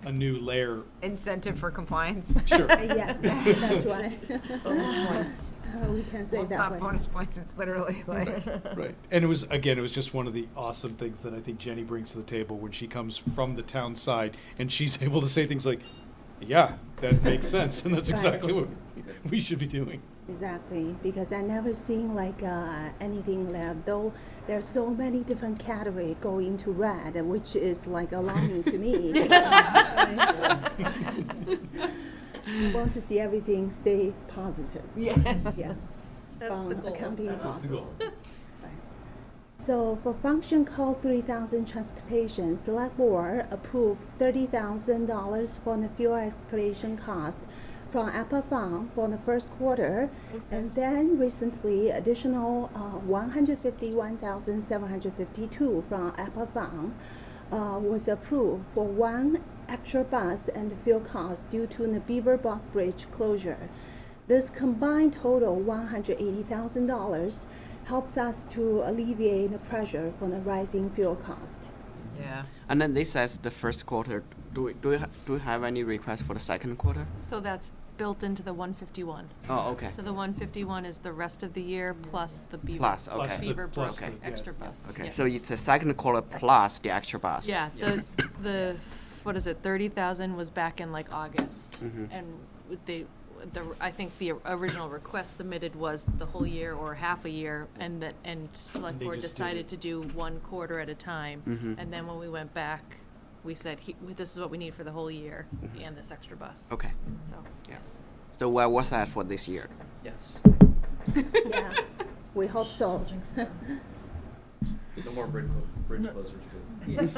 layer. Incentive for compliance. Sure. Yes, that's right. Bonus points. We can say Well, it's that not way. bonus points, it's literally like. Right. And it was just one of the awesome things that I think Jenny brings to the table when she comes from the town side and she's able to say things like, yeah, that makes sense. And that's Right. exactly what we should be doing. Exactly, because I never seen like anything like, though there are so many different categories go into red, which is like alarming to me. I want to see everything stay positive. Yeah. Yeah. That's From the goal. accounting That's the goal. So for function code 3000 transportation, select board approved $30,000 for the fuel escalation cost from APA fund for the first quarter, and then recently additional 151,752 from APA fund was approved for one extra bus and the fuel cost due to the Beaver Brook Bridge closure. This combined total $180,000 helps us to alleviate the pressure from the rising fuel cost. Yeah. And then this says the first quarter. Do we have any requests for the second quarter? So that's built into the 151. Oh, okay. So the 151 is the rest of the year plus the Beaver. Plus, okay. Plus the- Beaver Brook plus the- yeah, extra yeah. bus. Okay, yeah. so it's a second quarter plus the extra bus. Yeah, the what is it? 30,000 was back in like August, Mhm. and I think the original request submitted was the whole year or half a year, and select They board just did decided it. to do 1 quarter at a time. Mhm. And then when we went back, we said this is what we need for the whole year and this extra bus. Okay. So Yeah. yes. So where was that for this year? Yes. Yeah, we hope so. No more bridge closers, please.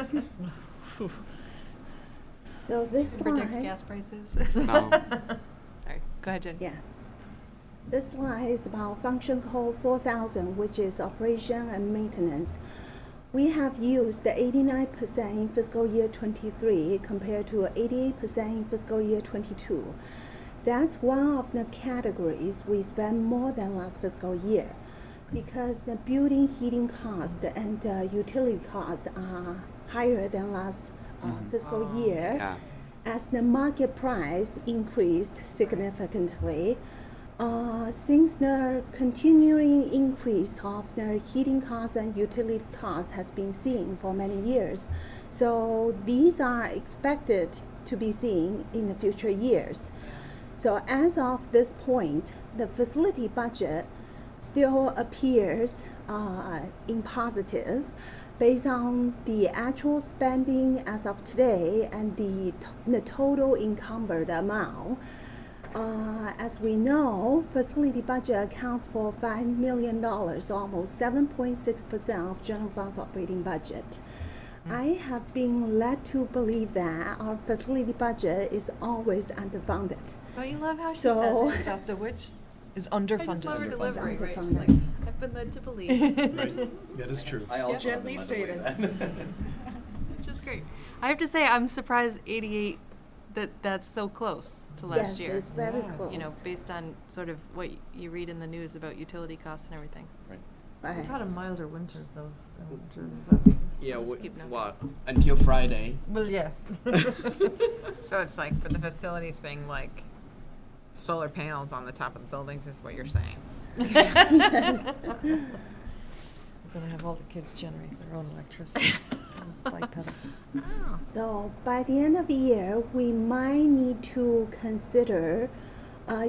So this Predict slide, gas prices. No. Sorry. Go ahead, Jen. yeah. This slide is about function code 4000, which is operation and maintenance. We have used the 89% in fiscal year 23 compared to 88% in fiscal year 22. That's one of the categories we spend more than last fiscal year because the building heating cost and utility costs are higher than last fiscal year. Yeah. As the market price increased significantly, since the continuing increase of the heating costs and utility costs has been seen for many years, so these are expected to be seen in the future years. So as of this point, the facility budget still appears in positive based on the actual spending as of today and the total encumbered amount. As we know, facility budget accounts for $5 million, almost 7.6% of general fund's operating budget. I have been led to believe that our facility budget is always underfunded. Don't you love how she So- says it? Is that the which? Is I underfunded? just love her delivery, right? She's Underfunded. like, I've been led to believe. That is true. I also Gently have them, by the way, stated. that. Which is great. I have to say, I'm surprised 88, that's so close to last Yes, year. it's very Yeah. close. You know, based on sort of what you read in the news about utility costs and everything. Right. We've had a milder winter though. Does that Yeah, Just keep noting. what, until Friday. Well, yeah. So it's like for the facilities thing, like solar panels on the top of the buildings is what you're saying. We're gonna have all the kids generate their own electricity. Bike pedals. Oh. So by the end of the year, we might need to consider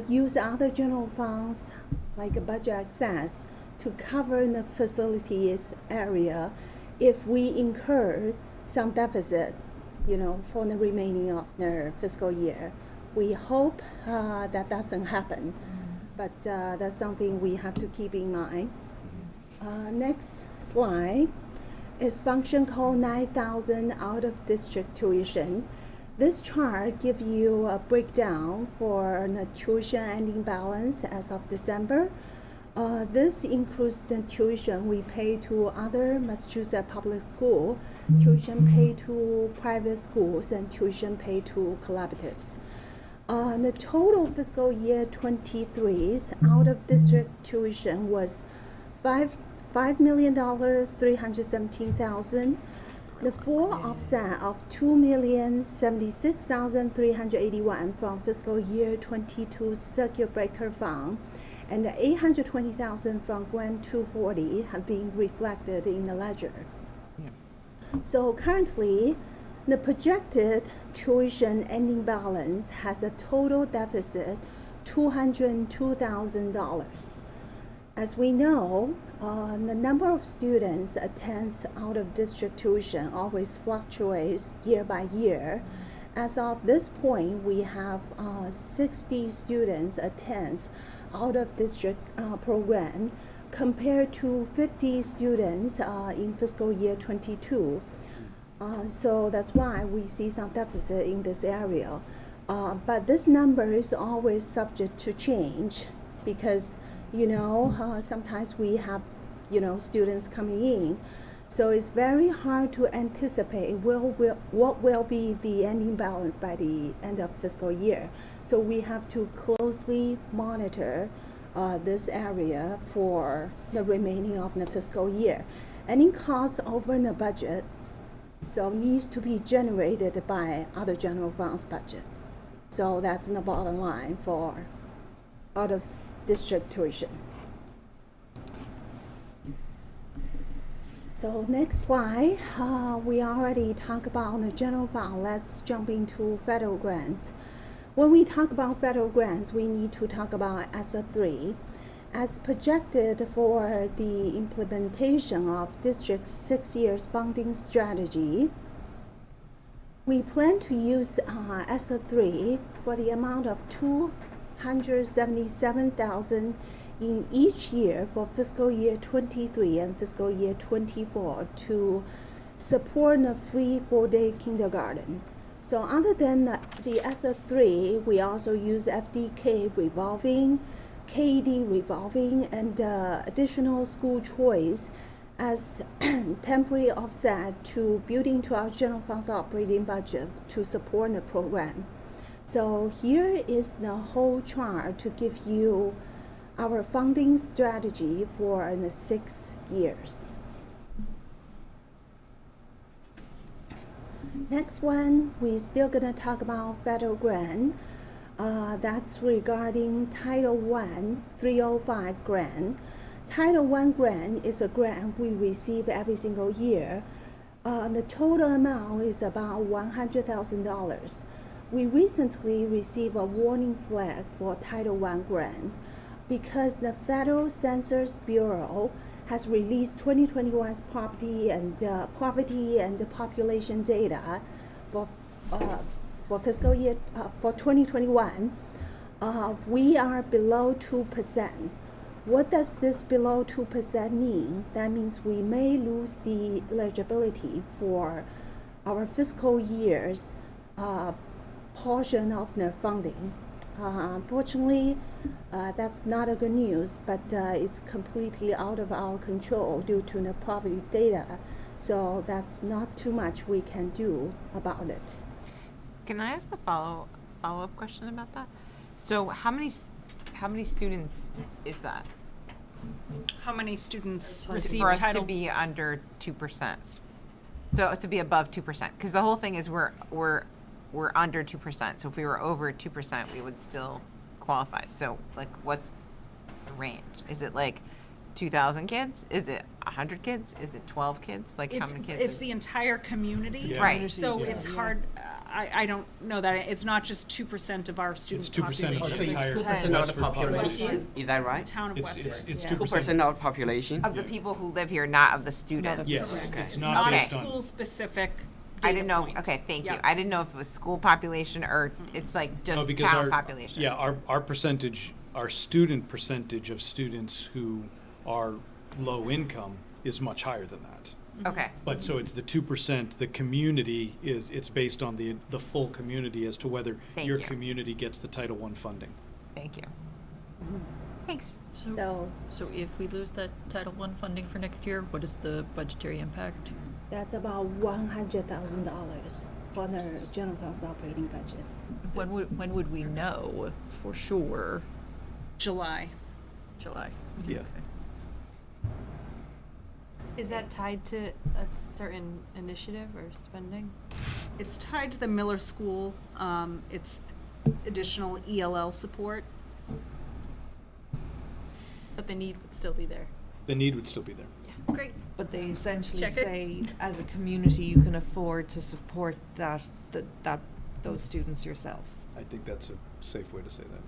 use other general funds like a budget access to cover the facilities area if we incur some deficit, for the remaining of the fiscal year. We hope that doesn't happen, but that's something we have to keep in mind. Next slide is function code 9,000 out of district tuition. This chart gives you a breakdown for the tuition ending balance as of December. This includes the tuition we pay to other Massachusetts public schools, tuition paid to private schools, and tuition paid to collaboratives. The total fiscal year 23's out of district tuition was $5,317,000. The full offset of $2,076,381 from fiscal year 22 circuit breaker fund and the $820,000 from grant 240 have been reflected in the ledger. So currently, the projected tuition ending balance has a total deficit $202,000. As we know, the number of students attends out of district tuition always fluctuates year by year. As of this point, we have 60 students attends out of district program compared to 50 students in fiscal year 22. So that's why we see some deficit in this area. But this number is always subject to change because, sometimes we have, students coming in. So it's very hard to anticipate what will be the ending balance by the end of fiscal year. So we have to closely monitor this area for the remaining of the fiscal year. Any cost over the budget so needs to be generated by other general funds budget. So that's the bottom line for out of district tuition. So next slide, we already talked about the general fund. Let's jump into federal grants. When we talk about federal grants, we need to talk about ESSA 3. As projected for the implementation of district's 6 years funding strategy, we plan to use ESSA 3 for the amount of $277,000 in each year for fiscal year 23 and fiscal year 24 to support a free full-day kindergarten. So other than the ESSA 3, we also use FDK revolving, KED revolving, and additional school choice as temporary offset to build into our general funds operating budget to support the program. So here is the whole chart to give you our funding strategy for the 6 years. Next one, we're still gonna talk about federal grant. That's regarding Title I 305 grant. Title I grant is a grant we receive every single year. The total amount is about $100,000. We recently received a warning flag for Title I grant because the Federal Census Bureau has released 2021's poverty and population data for fiscal year for 2021. We are below 2%. What does this below 2% mean? That means we may lose the eligibility for our fiscal year's portion of the funding. Unfortunately, that's not a good news, but it's completely out of our control due to the poverty data. So that's not too much we can do about it. Can I ask a follow-up question about that? So how many students is that? How many students For receive us Title? to be under 2%. So to be above 2%, because the whole thing is we're under 2%. So if we were over 2%, we would still qualify. So like, what's the range? Is it like 2,000 kids? Is it 100 kids? Is it 12 kids? Like how many kids? It's the entire community. Yeah. Right. So Yeah. it's hard. I don't know that, it's not just 2% of our student It's 2% of population. the entire 2% of the Westford population. Is that right? Town of Westford. It's yeah. 2%. 2% of the population. Of the people who live here, not of the students. Yes, Okay. it's It's not not a based on. school-specific I data didn't know, point. okay, thank you. Yep. I didn't know if it was school population or it's like No, just because town population. Yeah, our percentage, our student percentage of students who are low income is much higher than that. Okay, But so it's the 2%, the community it's based on the full community as to whether Thank your you. community gets the Title I funding. thank you. Thanks. So So if we lose that Title I funding for next year, what is the budgetary impact? that's about $100,000 for the general fund's operating budget. When would we know for sure? July. July. Yeah. Is that tied to a certain initiative or spending? It's tied to the Miller School, it's additional ELL support. But the need would still be there. The need would still be there. Great. But they essentially Check it. say, as a community, you can afford to support those students yourselves. I think that's a safe way to say that,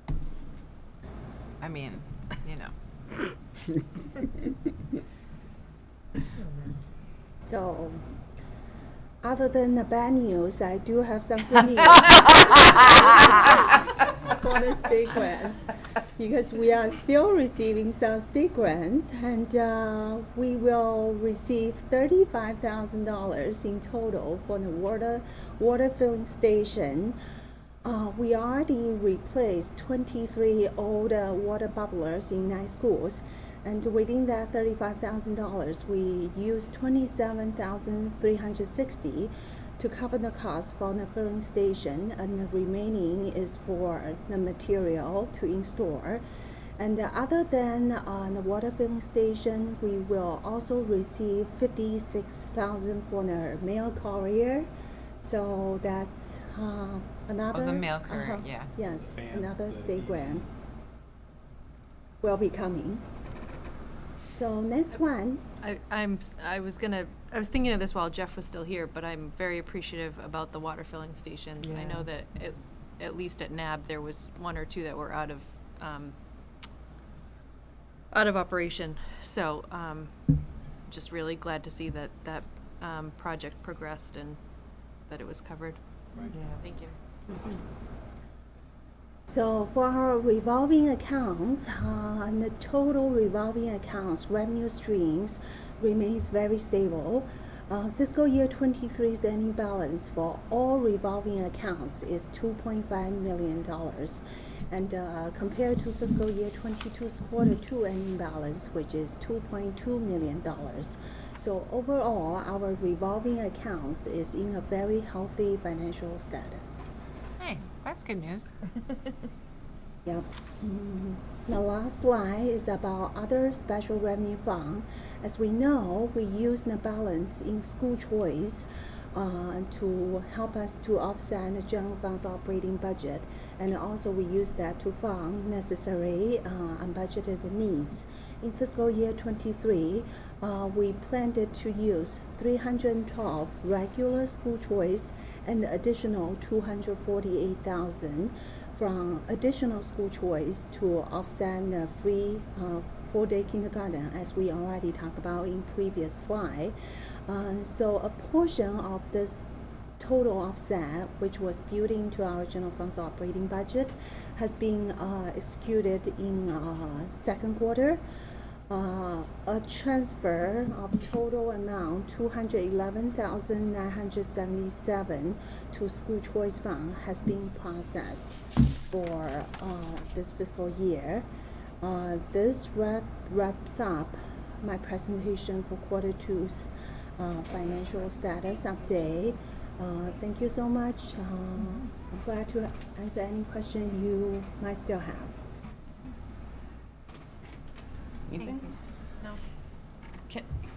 yeah. I mean, you know. So, other than the bad news, I do have some good news for the state grants, because we are still receiving some state grants, and we will receive $35,000 in total for the water filling station. We already replaced 23 old water bubblers in 9 schools, and within that $35,000, we used $27,360 to cover the cost for the filling station, and the remaining is for the material to install. And other than the water filling station, we will also receive $56,000 for the mail courier. So that's another. the mail courier, yeah. Yes, Bam, another the state email. grant will be coming. So next one, I was thinking of this while Jeff was still here, but I'm very appreciative about the water filling stations. I know that at least at NAB, there was 1 or 2 that were out of operation. So, just really glad to see that project progressed and that it was covered. Right. Thank you. so for our revolving accounts, the total revolving accounts revenue streams remains very stable. Fiscal year 23's ending balance for all revolving accounts is $2.5 million. And compared to fiscal year 22's quarter 2 ending balance, which is $2.2 million. So overall, our revolving accounts is in a very healthy financial status. Nice, that's good news. Yep. The last slide is about other special revenue fund. As we know, we use the balance in school choice to help us to offset the general fund's operating budget, and also we use that to fund necessary unbudgeted needs. In fiscal year 23, we planned to use 312 regular school choice and additional 248,000 from additional school choice to offset the free full-day kindergarten, as we already talked about in previous slide. So a portion of this total offset, which was built into our general fund's operating budget, has been executed in second quarter. A transfer of total amount $211,977 to school choice fund has been processed for this fiscal year. This wraps up my presentation for quarter 2's financial status update. Thank you so much. I'm glad to answer any question you might still have. Anything? No.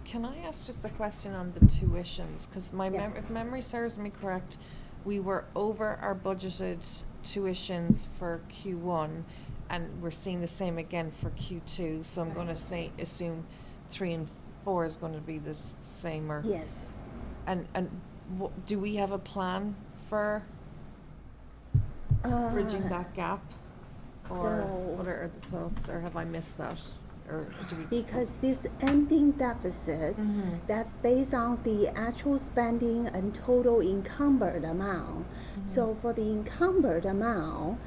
Can I ask just a question on the tuitions? Because Yes. if memory serves me correct, we were over our budgeted tuitions for Q1, and we're seeing the same again for Q2. So I'm going to assume 3 and 4 is going to be the same, or Yes. and do we have a plan for bridging that gap? Or so- what are the thoughts, or have I missed that? Or do we? Because this ending deficit, that's based on the actual spending and total encumbered amount. So for the encumbered amount,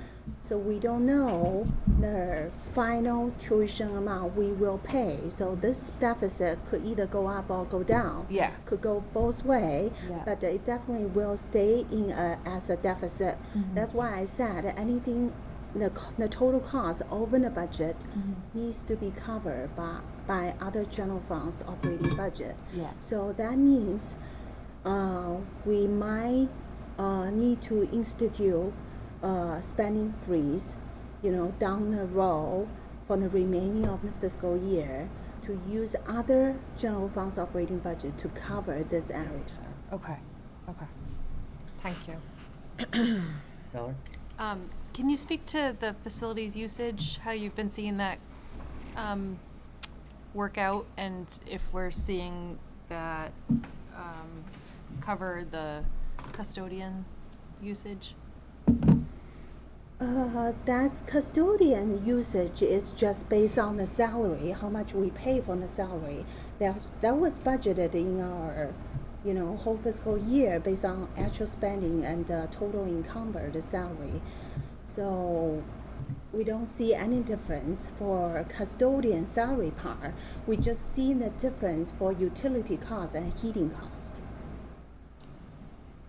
so we don't know the final tuition amount we will pay. So this deficit could either go up or go down. Yeah. Could go both way, Yeah. but it definitely will stay in as a deficit. That's why I said anything, the total cost over the budget needs to be covered by other general funds operating budget. Yeah. So that means we might need to institute spending freeze, down the road for the remaining of the fiscal year to use other general funds operating budget to cover this area. Okay. Thank you. Mallory? Can you speak to the facilities usage, how you've been seeing that work out, and if we're seeing that cover the custodian usage? That's custodian usage is just based on the salary, how much we pay for the salary. That was budgeted in our, whole fiscal year based on actual spending and total encumbered salary. So we don't see any difference for custodian salary part. We just see the difference for utility cost and heating cost.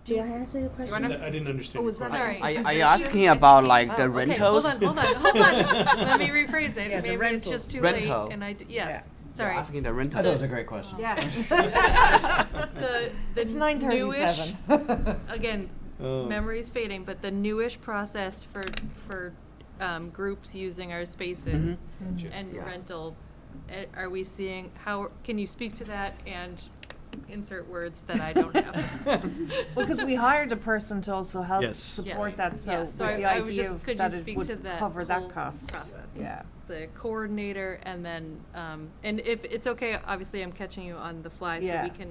Do I answer your question? I didn't understand. your question. Sorry. Are you asking about like the Okay, rentals? hold on. Let me rephrase it. Yeah, the Maybe it's just too Rental. late. And yes, You're sorry. asking the rental. I thought it was a great question. Yeah. The It's newish, 9:37. again, Oh. memory's fading, but the newish process for groups using our spaces and Yeah. rental, are we seeing, how, can you speak to that and insert words that I don't have? Well, because we hired a person to also help Yes. support Yes. that, so Yeah, with so the I was idea just, of could you that it speak would to that cover whole that cost. process? Yeah. The coordinator, and then, and if it's okay, obviously I'm catching you on the fly, so Yeah. we can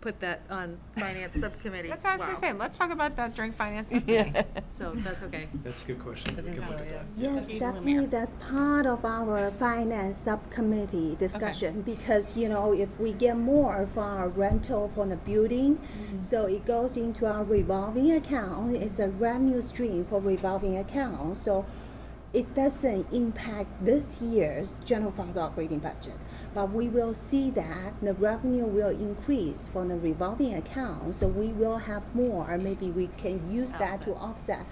put that on finance subcommittee. That's what I was gonna Wow. say. Let's talk about that during finance. Yeah. So that's okay. That's a good question. We can look at that. Yes, definitely, that's part of our finance subcommittee discussion, because, if we get more for our rental from the building, so it goes into our revolving account, it's a revenue stream for revolving account, so it doesn't impact this year's general funds operating budget. But we will see that the revenue will increase from the revolving account, so we will have more, maybe we can use that to offset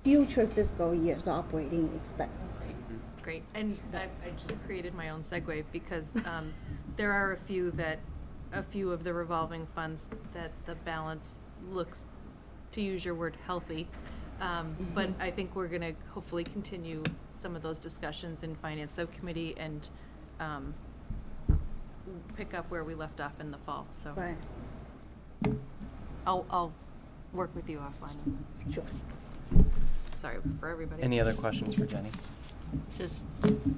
future fiscal year's operating expense. Great, and I just created my own segue, because there are a few of the revolving funds that the balance looks, to use your word, healthy. But I think we're gonna hopefully continue some of those discussions in finance subcommittee and pick up where we left off in the fall, so. Right, I'll work with you offline. sure. Sorry for everybody. Any other questions for Jenny? Just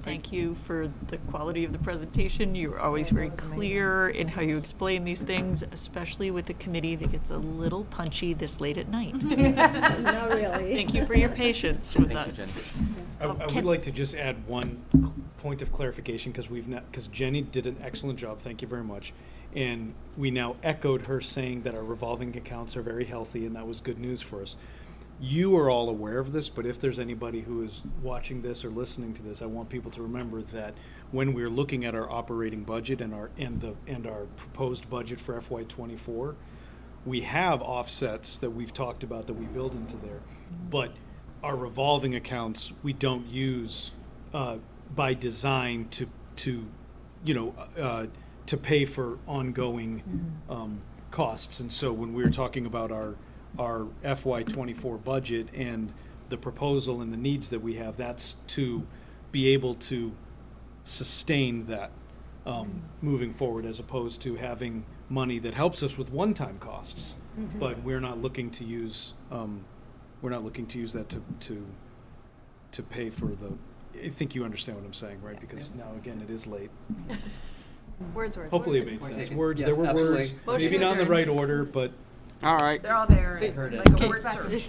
thank you for the quality of the presentation. You're always very clear in how you explain these things, especially with a committee that gets a little punchy this late at night. Not really. Thank you for your patience with Thank us. you, Jenny. I would like to just add one point of clarification, because Jenny did an excellent job, thank you very much. And we now echoed her saying that our revolving accounts are very healthy, and that was good news for us. You are all aware of this, but if there's anybody who is watching this or listening to this, I want people to remember that when we're looking at our operating budget and our proposed budget for FY24, we have offsets that we've talked about that we build into there, but our revolving accounts we don't use by design to pay for ongoing costs. And so when we're talking about our FY24 budget and the proposal and the needs that we have, that's to be able to sustain that moving forward, as opposed to having money that helps us with one-time costs. But we're not looking to use that to pay for the. I think you understand what I'm saying, right? Because now again, it is late. Words. Hopefully it made sense. Words, Yes, there were absolutely. words, Motion maybe not in the adjourned. right order, but All right. They're all there. It's Heard it. like a Okay. word search.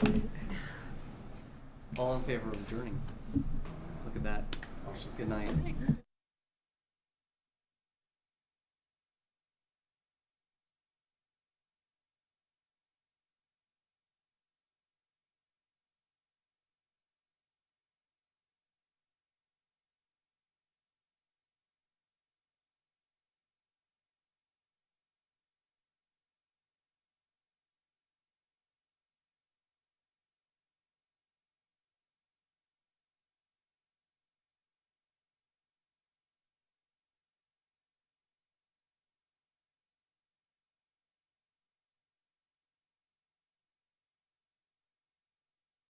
All in favor of adjourning? Look at that. awesome. Good night.